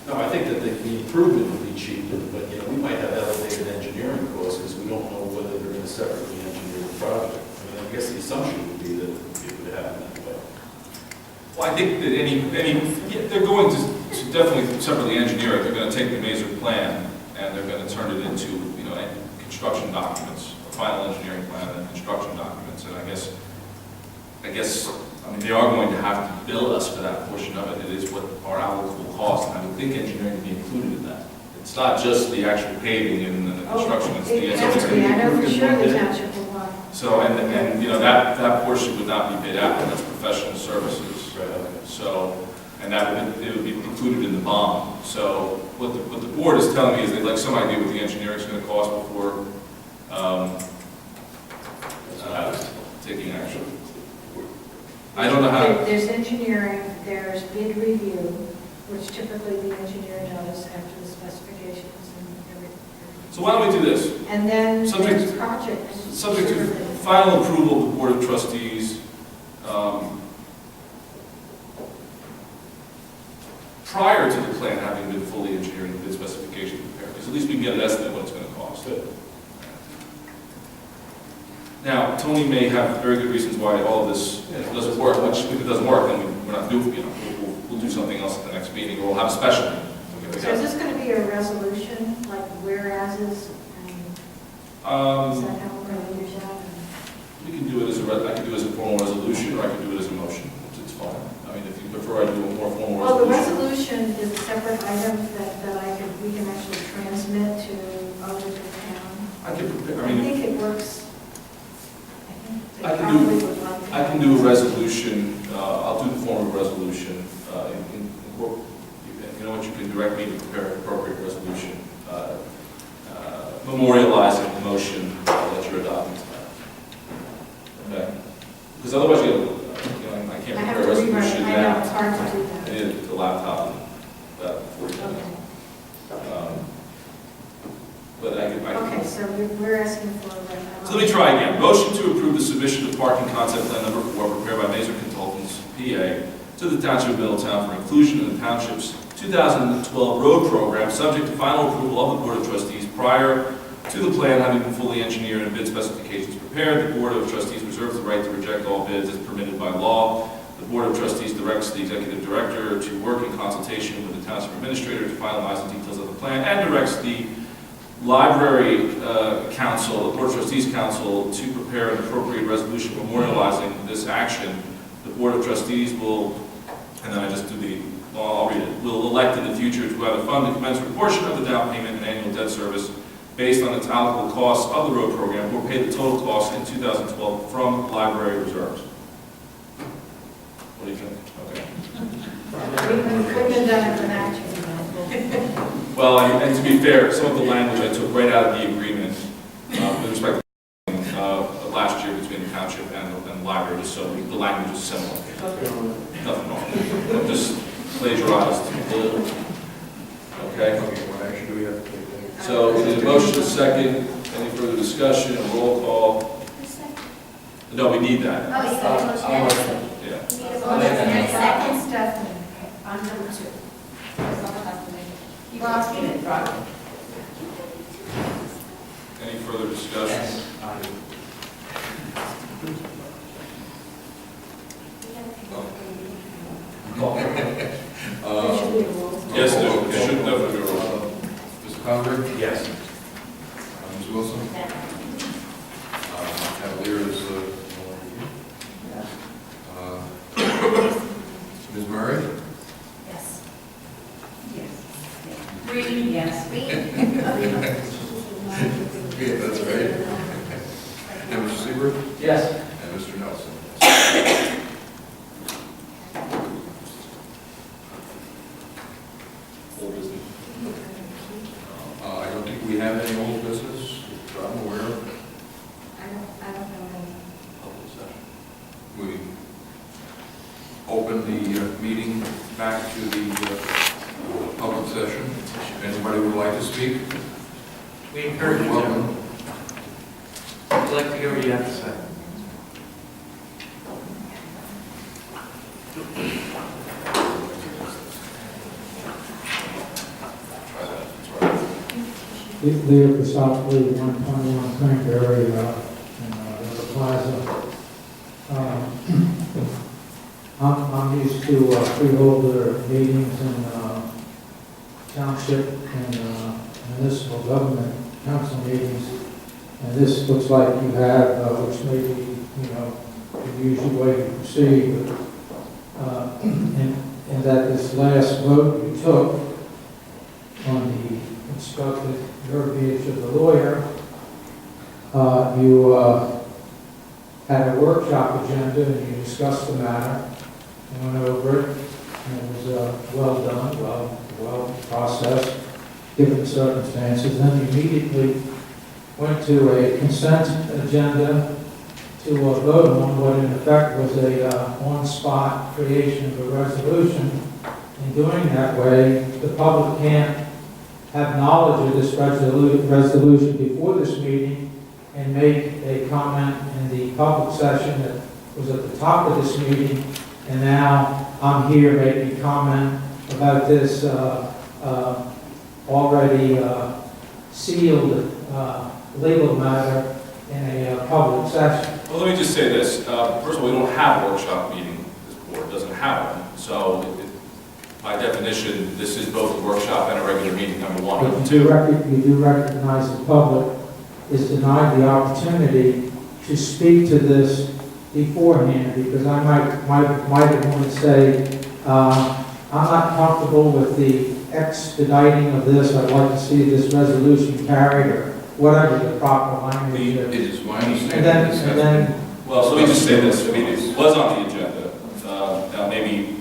No, I think that the improvement would be cheaper, but, you know, we might have elevated engineering costs because we don't know whether they're going to separately engineer the project. I mean, I guess the assumption would be that it would happen that way. Well, I think that they're going to definitely separately engineer it. They're going to take the Mazer plan and they're going to turn it into, you know, construction documents, a final engineering plan and construction documents. And I mean, they are going to have to bill us for that portion of it. It is what our allocable cost, and I would think engineering would be included in that. It's not just the actual paving and the construction, it's the It has to be, I know for sure the township will want. So, and you know, that portion would not be bid out, and that's professional services. So, and it would be included in the bond. So what the board is telling me is they'd like some idea what the engineering is going to cost before taking action. I don't know how. There's engineering, there's bid review, which typically the engineer does after the specifications and everything. So why don't we do this? And then there's subject to final approval of the Board of Trustees. Prior to the plan having been fully engineered and bid specifications prepared, because at least we can get an estimate of what it's going to cost. Now, Tony may have very good reasons why all of this doesn't work, which if it doesn't work, then we're not doing, you know, we'll do something else at the next meeting, or we'll have a special meeting. So is this going to be a resolution, like whereases? Is that how we're going to use that? We can do it as I can do it as a formal resolution, or I can do it as a motion. It's fine. I mean, if you prefer, I do a more formal Well, the resolution. resolution is a separate item that we can actually transmit to others in town. I can prepare, I think it works. I can do a resolution, I'll do the form of resolution, you know what, you can direct me to prepare an appropriate resolution, memorializing the motion that you're adopting tonight. Okay? Because otherwise I can't prepare a resolution now. I know, it's hard to do that. I need the laptop and that before you do Okay. But I can. Okay, so we're asking for. So let me try again. Motion to approve the submission of parking concept plan number 4 prepared by Mazer Consultants, PA, to the Township of Middletown for inclusion in the Township's 2012 road program, subject to final approval of the Board of Trustees prior to the plan having been fully engineered and bid specifications prepared. The Board of Trustees reserves the right to reject all bids as permitted by law. The Board of Trustees directs the Executive Director to work in consultation with the Township Administrator to finalize the details of the plan and directs the Library Council, the Board of Trustees Council, to prepare an appropriate resolution memorializing this action. The Board of Trustees will, and then I just do I'll read it, will elect in the future to either fund the commensurate portion of the down payment and annual debt service based on its allocable costs of the road program, or pay the total cost in 2012 from library reserves. What do you think? Okay. We couldn't have done it with action. Well, and to be fair, some of the language I took right out of the agreement with respect to last year between the township and the library, just so the language is similar. Nothing wrong. I'm just plagiarized a little. Okay? What action do we have to take? So, we need a motion, a second. Any further discussion, a roll call? No, we need that. Oh, you got a motion. Yeah. Second, Stephanie, on number 2. Any further discussion? There should be a roll. Yes, there should definitely be a roll. Mr. Congress? Gansberg? Yes. Ms. Wilson? Cavalier is, Ms. Murray? Yes. Green, yes. Yeah, that's right. And Mr. Seaver? Yes. And Mr. Nelson? Old business. I don't think we have any old business that I'm aware of. I don't know any. Public session. We open the meeting back to the public session. If anybody would like to speak, We encourage you to. welcome. I'd like to hear what you have to say. Leo Christopherly, 121 Cranberry, in the Plaza. I'm used to freeholder meetings in township and municipal government council meetings. And this looks like you have, which may be, the usual way to proceed. And that this last vote you took on the instructed verbiage of the lawyer, you had a workshop agenda and you discussed the matter and went over it, and it was well done, well processed, given the circumstances. Then you immediately went to a consent agenda to vote on what in effect was a on-spot creation of a resolution. In doing that way, the public can't have knowledge of this resolution before this meeting and make a comment in the public session that was at the top of this meeting, and now I'm here making comment about this already sealed legal matter in a public session. Well, let me just say this. First of all, we don't have a workshop meeting. This board doesn't have one. So, by definition, this is both a workshop and a regular meeting, number one. But Number you two. do recognize the public is denied the opportunity to speak to this beforehand, because I might want to say, I'm not comfortable with the expediting of this. I'd like to see this resolution carried, or whatever the proper language is. It is my understanding. And then, Well, so let me just say this. I mean, it was on the agenda. Now, maybe,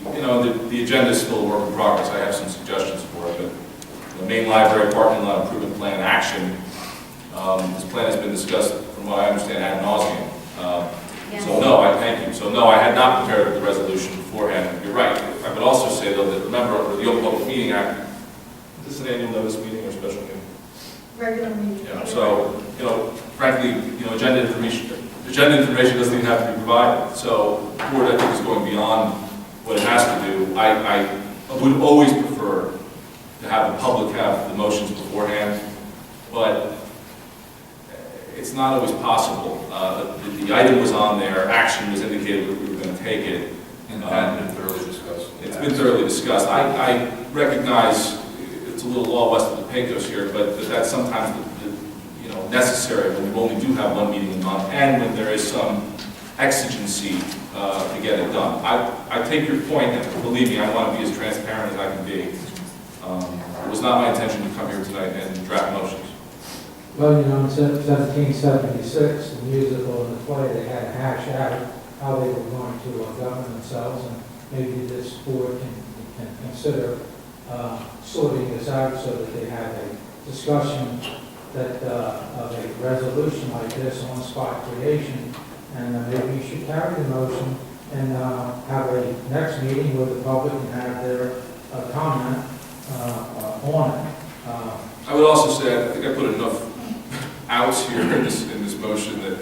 the agenda is still a work in progress. I have some suggestions for it, but the main library parking lot improvement plan action, this plan has been discussed, from what I understand, ad nauseum. So no, I thank you. So no, I had not prepared the resolution beforehand. You're right. I would also say, though, that remember, the Open Public Meeting Act, is this an annual notice meeting or special meeting? Regular meeting. Yeah, so, frankly, agenda information doesn't even have to be provided. So the board, I think, is going beyond what it has to do. I would always prefer to have the public have the motions beforehand, but it's not always possible. The item was on there, action was indicated that we were going to take it. And had been thoroughly discussed. It's been thoroughly discussed. I recognize it's a little law west of the Pecos here, but that's sometimes necessary when we only do have one meeting a month, and when there is some exigency to get it done. I take your point, and believe me, I want to be as transparent as I can be. It was not my intention to come here tonight and draft motions. well, in 1776, the musical and the play, they had to hash out how they were going to govern themselves, and maybe this board can consider sorting this out so that they have a discussion that of a resolution like this on spot creation, and maybe you should carry the motion and have a next meeting where the public can have their comment on it. I would also say, I think I put enough outs here in this motion that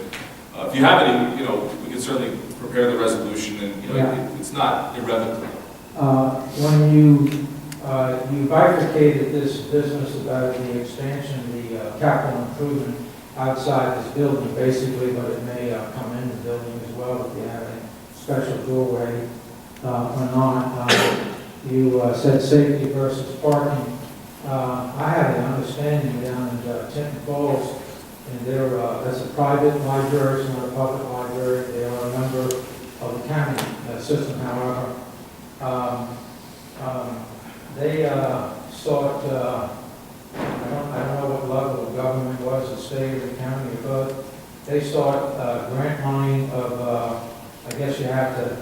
if you have any, we can certainly prepare the resolution, and it's not irrevocable. When you bifurcated this business about the expansion, the capital improvement outside this building, basically, but it may come in the building as well if you have a special doorway or not. You said safety versus parking. I have an understanding down in Tinton Falls, and that's a private library, it's not a public library. They are a member of the county system, however. They sought, I don't know what level of government was, the state or the county, but they sought grant money of, I guess you have to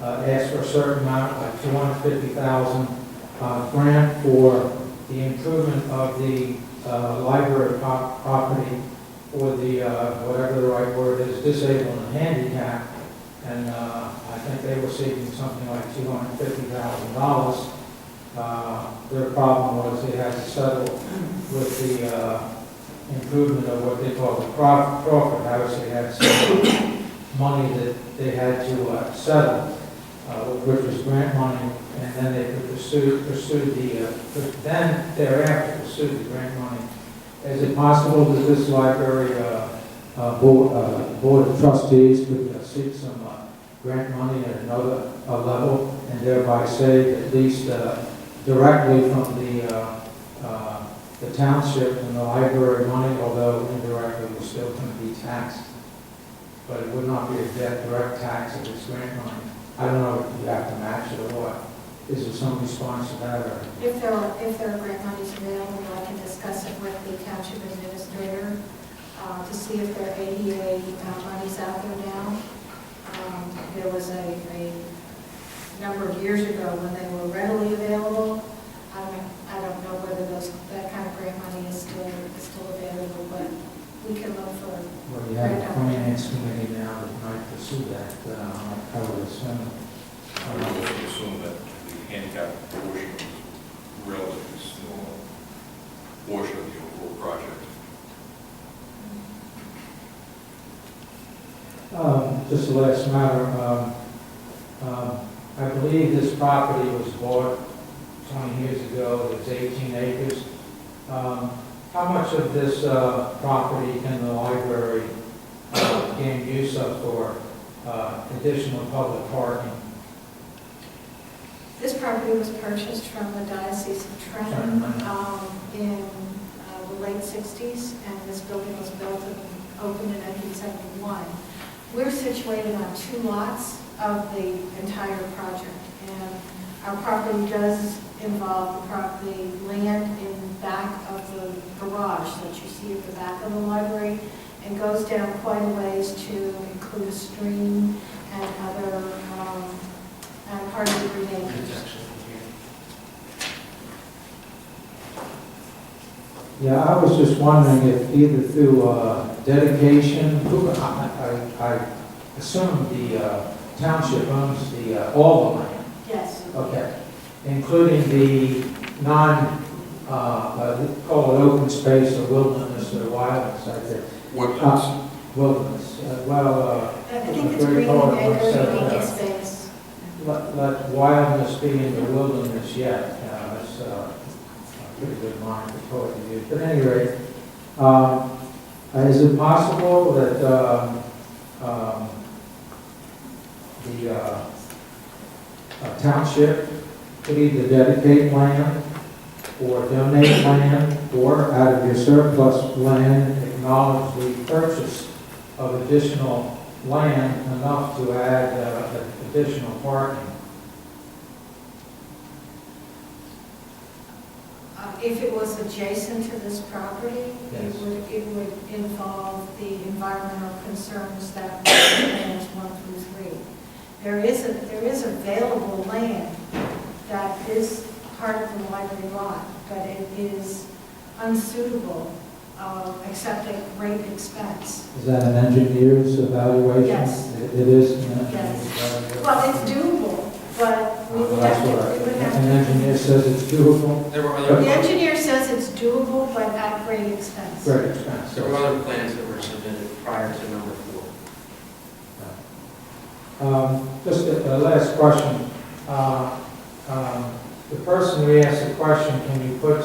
ask for a certain amount, like $250,000 grant for the improvement of the library property for the, whatever the right word is, disabled and handicapped. And I think they were seeking something like $250,000. Their problem was they had to settle with the improvement of what they call the Crawford House. They had some money that they had to settle, which was grant money, and then they could pursue the grant money. Is it possible that this library board of trustees could seek some grant money at another level, and thereby save at least directly from the township and the library money, although indirectly we're still going to be taxed, but it would not be a direct tax if it's grant money. I don't know if you have to match it or what. Is there some response to that? Or? If there are grant monies available, I can discuss it with the township administrator to see if there are ADA monies out there now. There was a number of years ago when they were readily available. I don't know whether that kind of grant money is still available, but we can look for. Well, you have a finance committee now that might pursue that. I would assume. I would also assume that the handicap portion is relatively small portion of the overall project. Just the last matter. I believe this property was bought 20 years ago. It was 18 acres. How much of this property can the library gain use of for additional public parking? This property was purchased from the Diocese of Trenton in the late 60s, and this building was built and opened in 1971. We're situated on 2 lots of the entire project, and our property does involve the land in back of the garage that you see at the back of the library, and goes down quite a ways to include a stream and other part of the green acres. Yeah, I was just wondering if either through dedication, I assume the township owns all the land. Yes. Okay. Including the call it open space or wilderness or wilderness, I think. Wilderness. Wilderness. I think it's green acre space. Let wildness be in the wilderness yet. That's a pretty good line for poet to use. But at any rate, is it possible that the township could either dedicate land or donate land, or out of your surplus land acknowledge the purchase of additional land enough to add additional parking? If it was adjacent to this property, Yes. it would involve the environmental concerns that were plans 1 through 3. There is available land that is part of the library lot, but it is unsuitable, except at great expense. Is that an engineer's evaluation? Yes. It is? Yes. Well, it's doable, but we would have to. An engineer says it's doable? The engineer says it's doable, but at great expense. Great expense. There were other plans that were submitted prior to number 4. Just a last question. The person who asked the question, can you put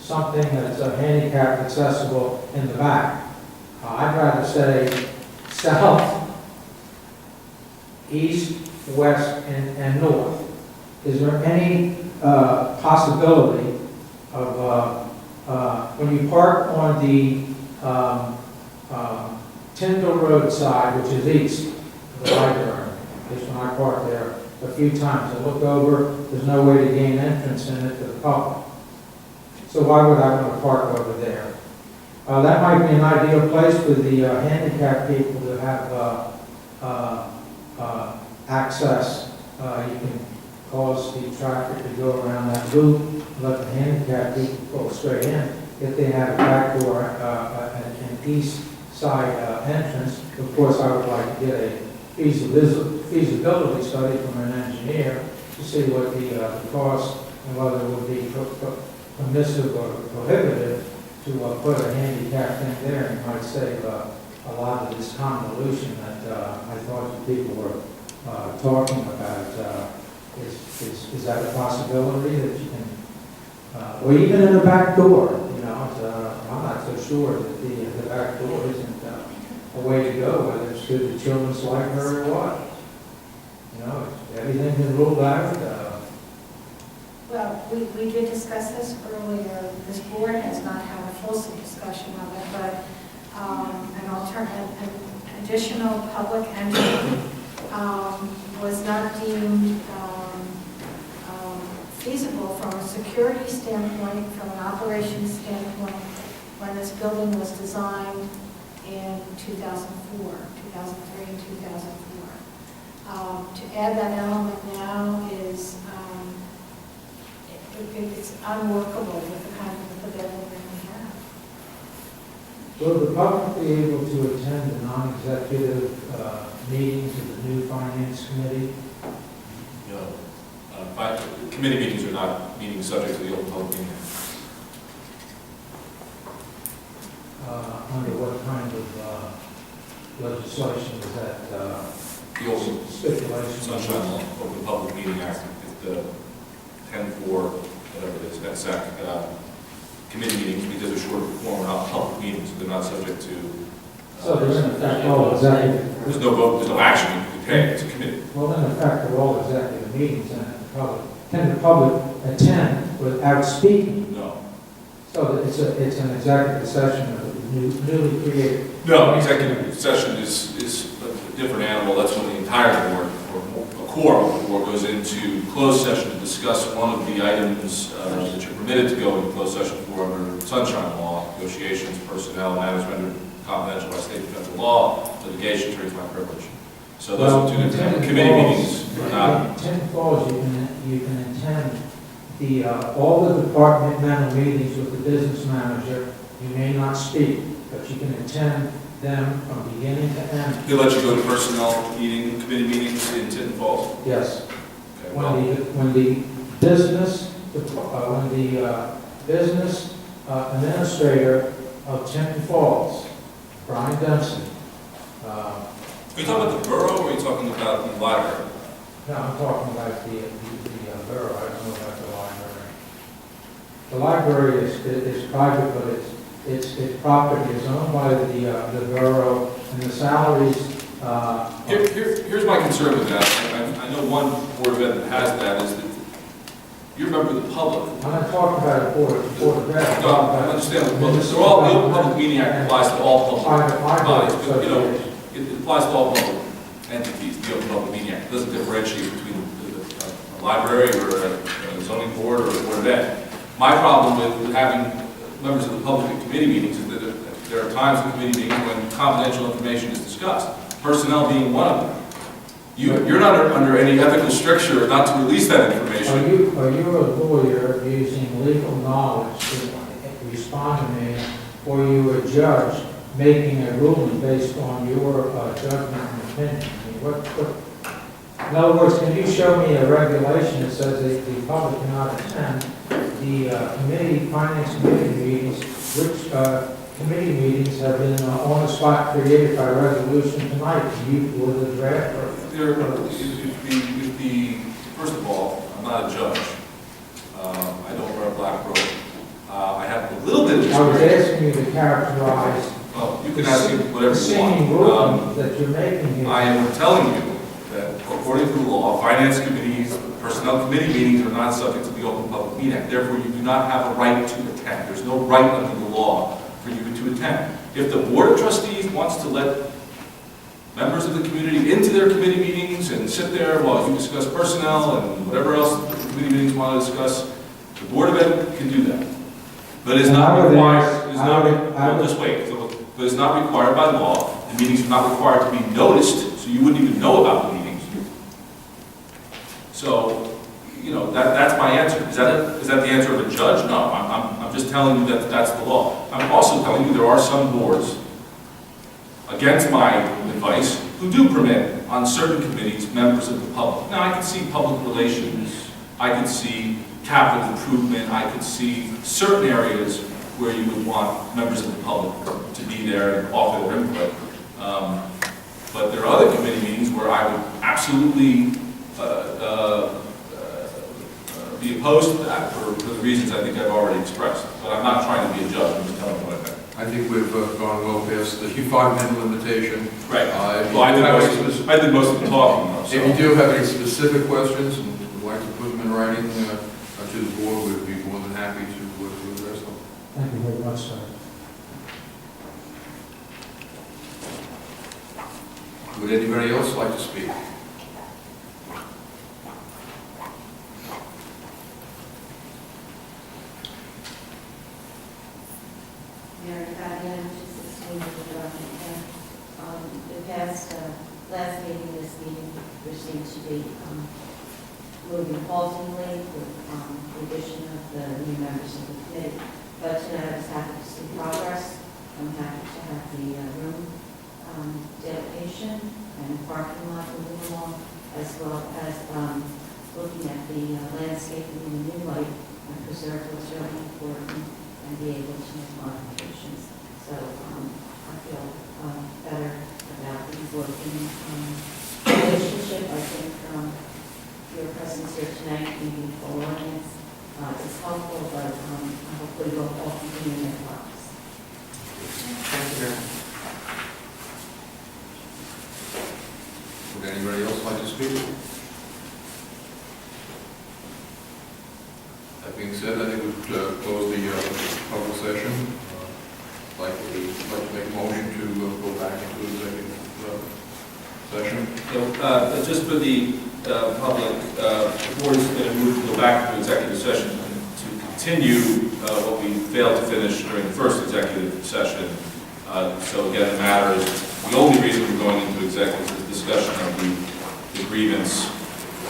something that's handicap accessible in the back? I'd rather say south, east, west, and north. Is there any possibility when you park on the Tyndall Road side, which is east of the library, just when I parked there a few times, I look over, there's no way to gain entrance in it to the public. So why would I want to park over there? That might be an ideal place for the handicapped people to have access. You can cause the traffic to go around that loop, let the handicapped people go straight in. If they have a back door, an east side entrance, of course, I would like to get a feasibility study from an engineer to see what the cost and whether it would be permissive or prohibitive to put a handicap thing there, and might save a lot of this convolution that I thought the people were talking about. Is that a possibility that you can, or even in the back door? You know, I'm not so sure that the back door isn't a way to go, whether it's to the children's library or what. You know, everything's been ruled out. Well, we did discuss this earlier. This board has not had a fulsome discussion of it, but an additional public entity was not deemed feasible from a security standpoint, from an operations standpoint, when this building was designed in 2004, 2003 and 2004. To add that element now is it's unworkable with the kind of availability we have. Will the public be able to attend the non-executive meetings of the new finance committee? No. Committee meetings are not meetings subject to the Open Public Meeting Act. Under what kind of legislation is that The Open stipulation? Sunshine Law, Open Public Meeting Act, if the 10-4, whatever it is, NSAC, committee meetings, because they're short form, are not public meetings, so they're not subject to. So they're in effect all executive. There's no vote, there's no action you can take, it's a committee. Well, in effect, they're all executive meetings, and can the public attend without speaking? No. So it's an executive session of the newly created. No, executive session is a different animal. That's when the entire board, or a quorum of the board, goes into closed session to discuss one of the items that you're permitted to go into closed session for under Sunshine Law, negotiations, personnel, matters rendered confidential by state and federal law, litigation, attorney-client privilege. So those are two different committee meetings. In 10 Falls, you can attend all the departmental meetings with the business manager. You may not speak, but you can attend them from beginning to end. They let you go to personnel committee meetings in Tinton Falls? Yes. Okay, well, When the business administrator of Tinton Falls, Brian Dempsey. are you talking about the borough, or are you talking about the library? No, I'm talking about the borough. I don't know about the library. The library is private, but its property is owned by the borough, and the salaries. Here's my concern with that. I know one board of ed that has that is that you're a member of the public. I'm not talking about a board of ed. No, I understand. Well, the Open Public Meeting Act applies to all public bodies, but, it applies to all public entities, the Open Public Meeting Act. It doesn't differentiate between a library or a zoning board or a board of ed. My problem with having members of the public at committee meetings is that there are times in committee meetings when confidential information is discussed, personnel being one of them. You're not under any ethical stricture not to release that information. Are you a lawyer using legal knowledge to respond to me, or are you a judge making a ruling based on your judgment and opinion? In other words, can you show me a regulation that says that the public cannot attend the finance committee meetings, which committee meetings have been on the spot created by resolution tonight? You were the drafter. First of all, I'm not a judge. I don't wear a black robe. I have a little bit of experience. I was asking you to characterize. Well, you can ask me whatever you seeming want. rulings that you're making here. I am telling you that according to the law, finance committees, Personnel committee meetings are not subject to the Open Public Meeting Act. Therefore, you do not have a right to attend. There's no right under the law for you to attend. If the Board of Trustees wants to let members of the community into their committee meetings and sit there while you discuss personnel and whatever else the committee meetings want to discuss, the Board of Ed can do that. But it's not required, just wait, but it's not required by law. The meetings are not required to be noticed, so you wouldn't even know about the meetings. So, you know, that's my answer. Is that the answer of a judge? No, I'm just telling you that that's the law. I'm also telling you there are some boards, against my advice, who do permit on certain committees members of the public. Now, I can see public relations, I can see capital improvement, I could see certain areas where you would want members of the public to be there and offer their input. But there are other committee meetings where I would absolutely be opposed to that for the reasons I think I've already expressed. But I'm not trying to be a judge, I'm just telling you what I think. I think we've gone well past the 5-minute limitation. Right. Well, I did most of the talking, though. So. If you do have any specific questions and would like to put them in writing to the board, we'd be more than happy to address them. Thank you very much, sir. Would anybody else like to speak? Mary Fabian, 216 the past last meeting, this meeting, there seemed to be moving haltingly with the addition of the new members of the committee. But tonight I was happy to see progress. I'm happy to have the room dedication and parking lot moving along, as well as looking at the landscaping in the new light and preserve what's really important and be able to make modifications. So I feel better about the working relationship. I think your presence here tonight, maybe for audience, is helpful, but hopefully we'll all continue to make progress. Thank you, Mary. Would anybody else like to speak? That being said, I think we'd close the public session. Like to make a motion to go back into executive session. So, just for the public, the board is going to move to go back into executive session to continue what we failed to finish during the first executive session. So again, the matter is, the only reason we're going into executive is the discussion of the grievance,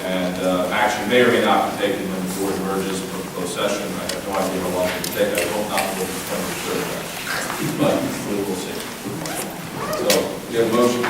and action may or may not be taken when the board emerges from closed session. I have no idea how long it will take. I hope not more than 20 or 30 minutes, but we will see. So we have a motion to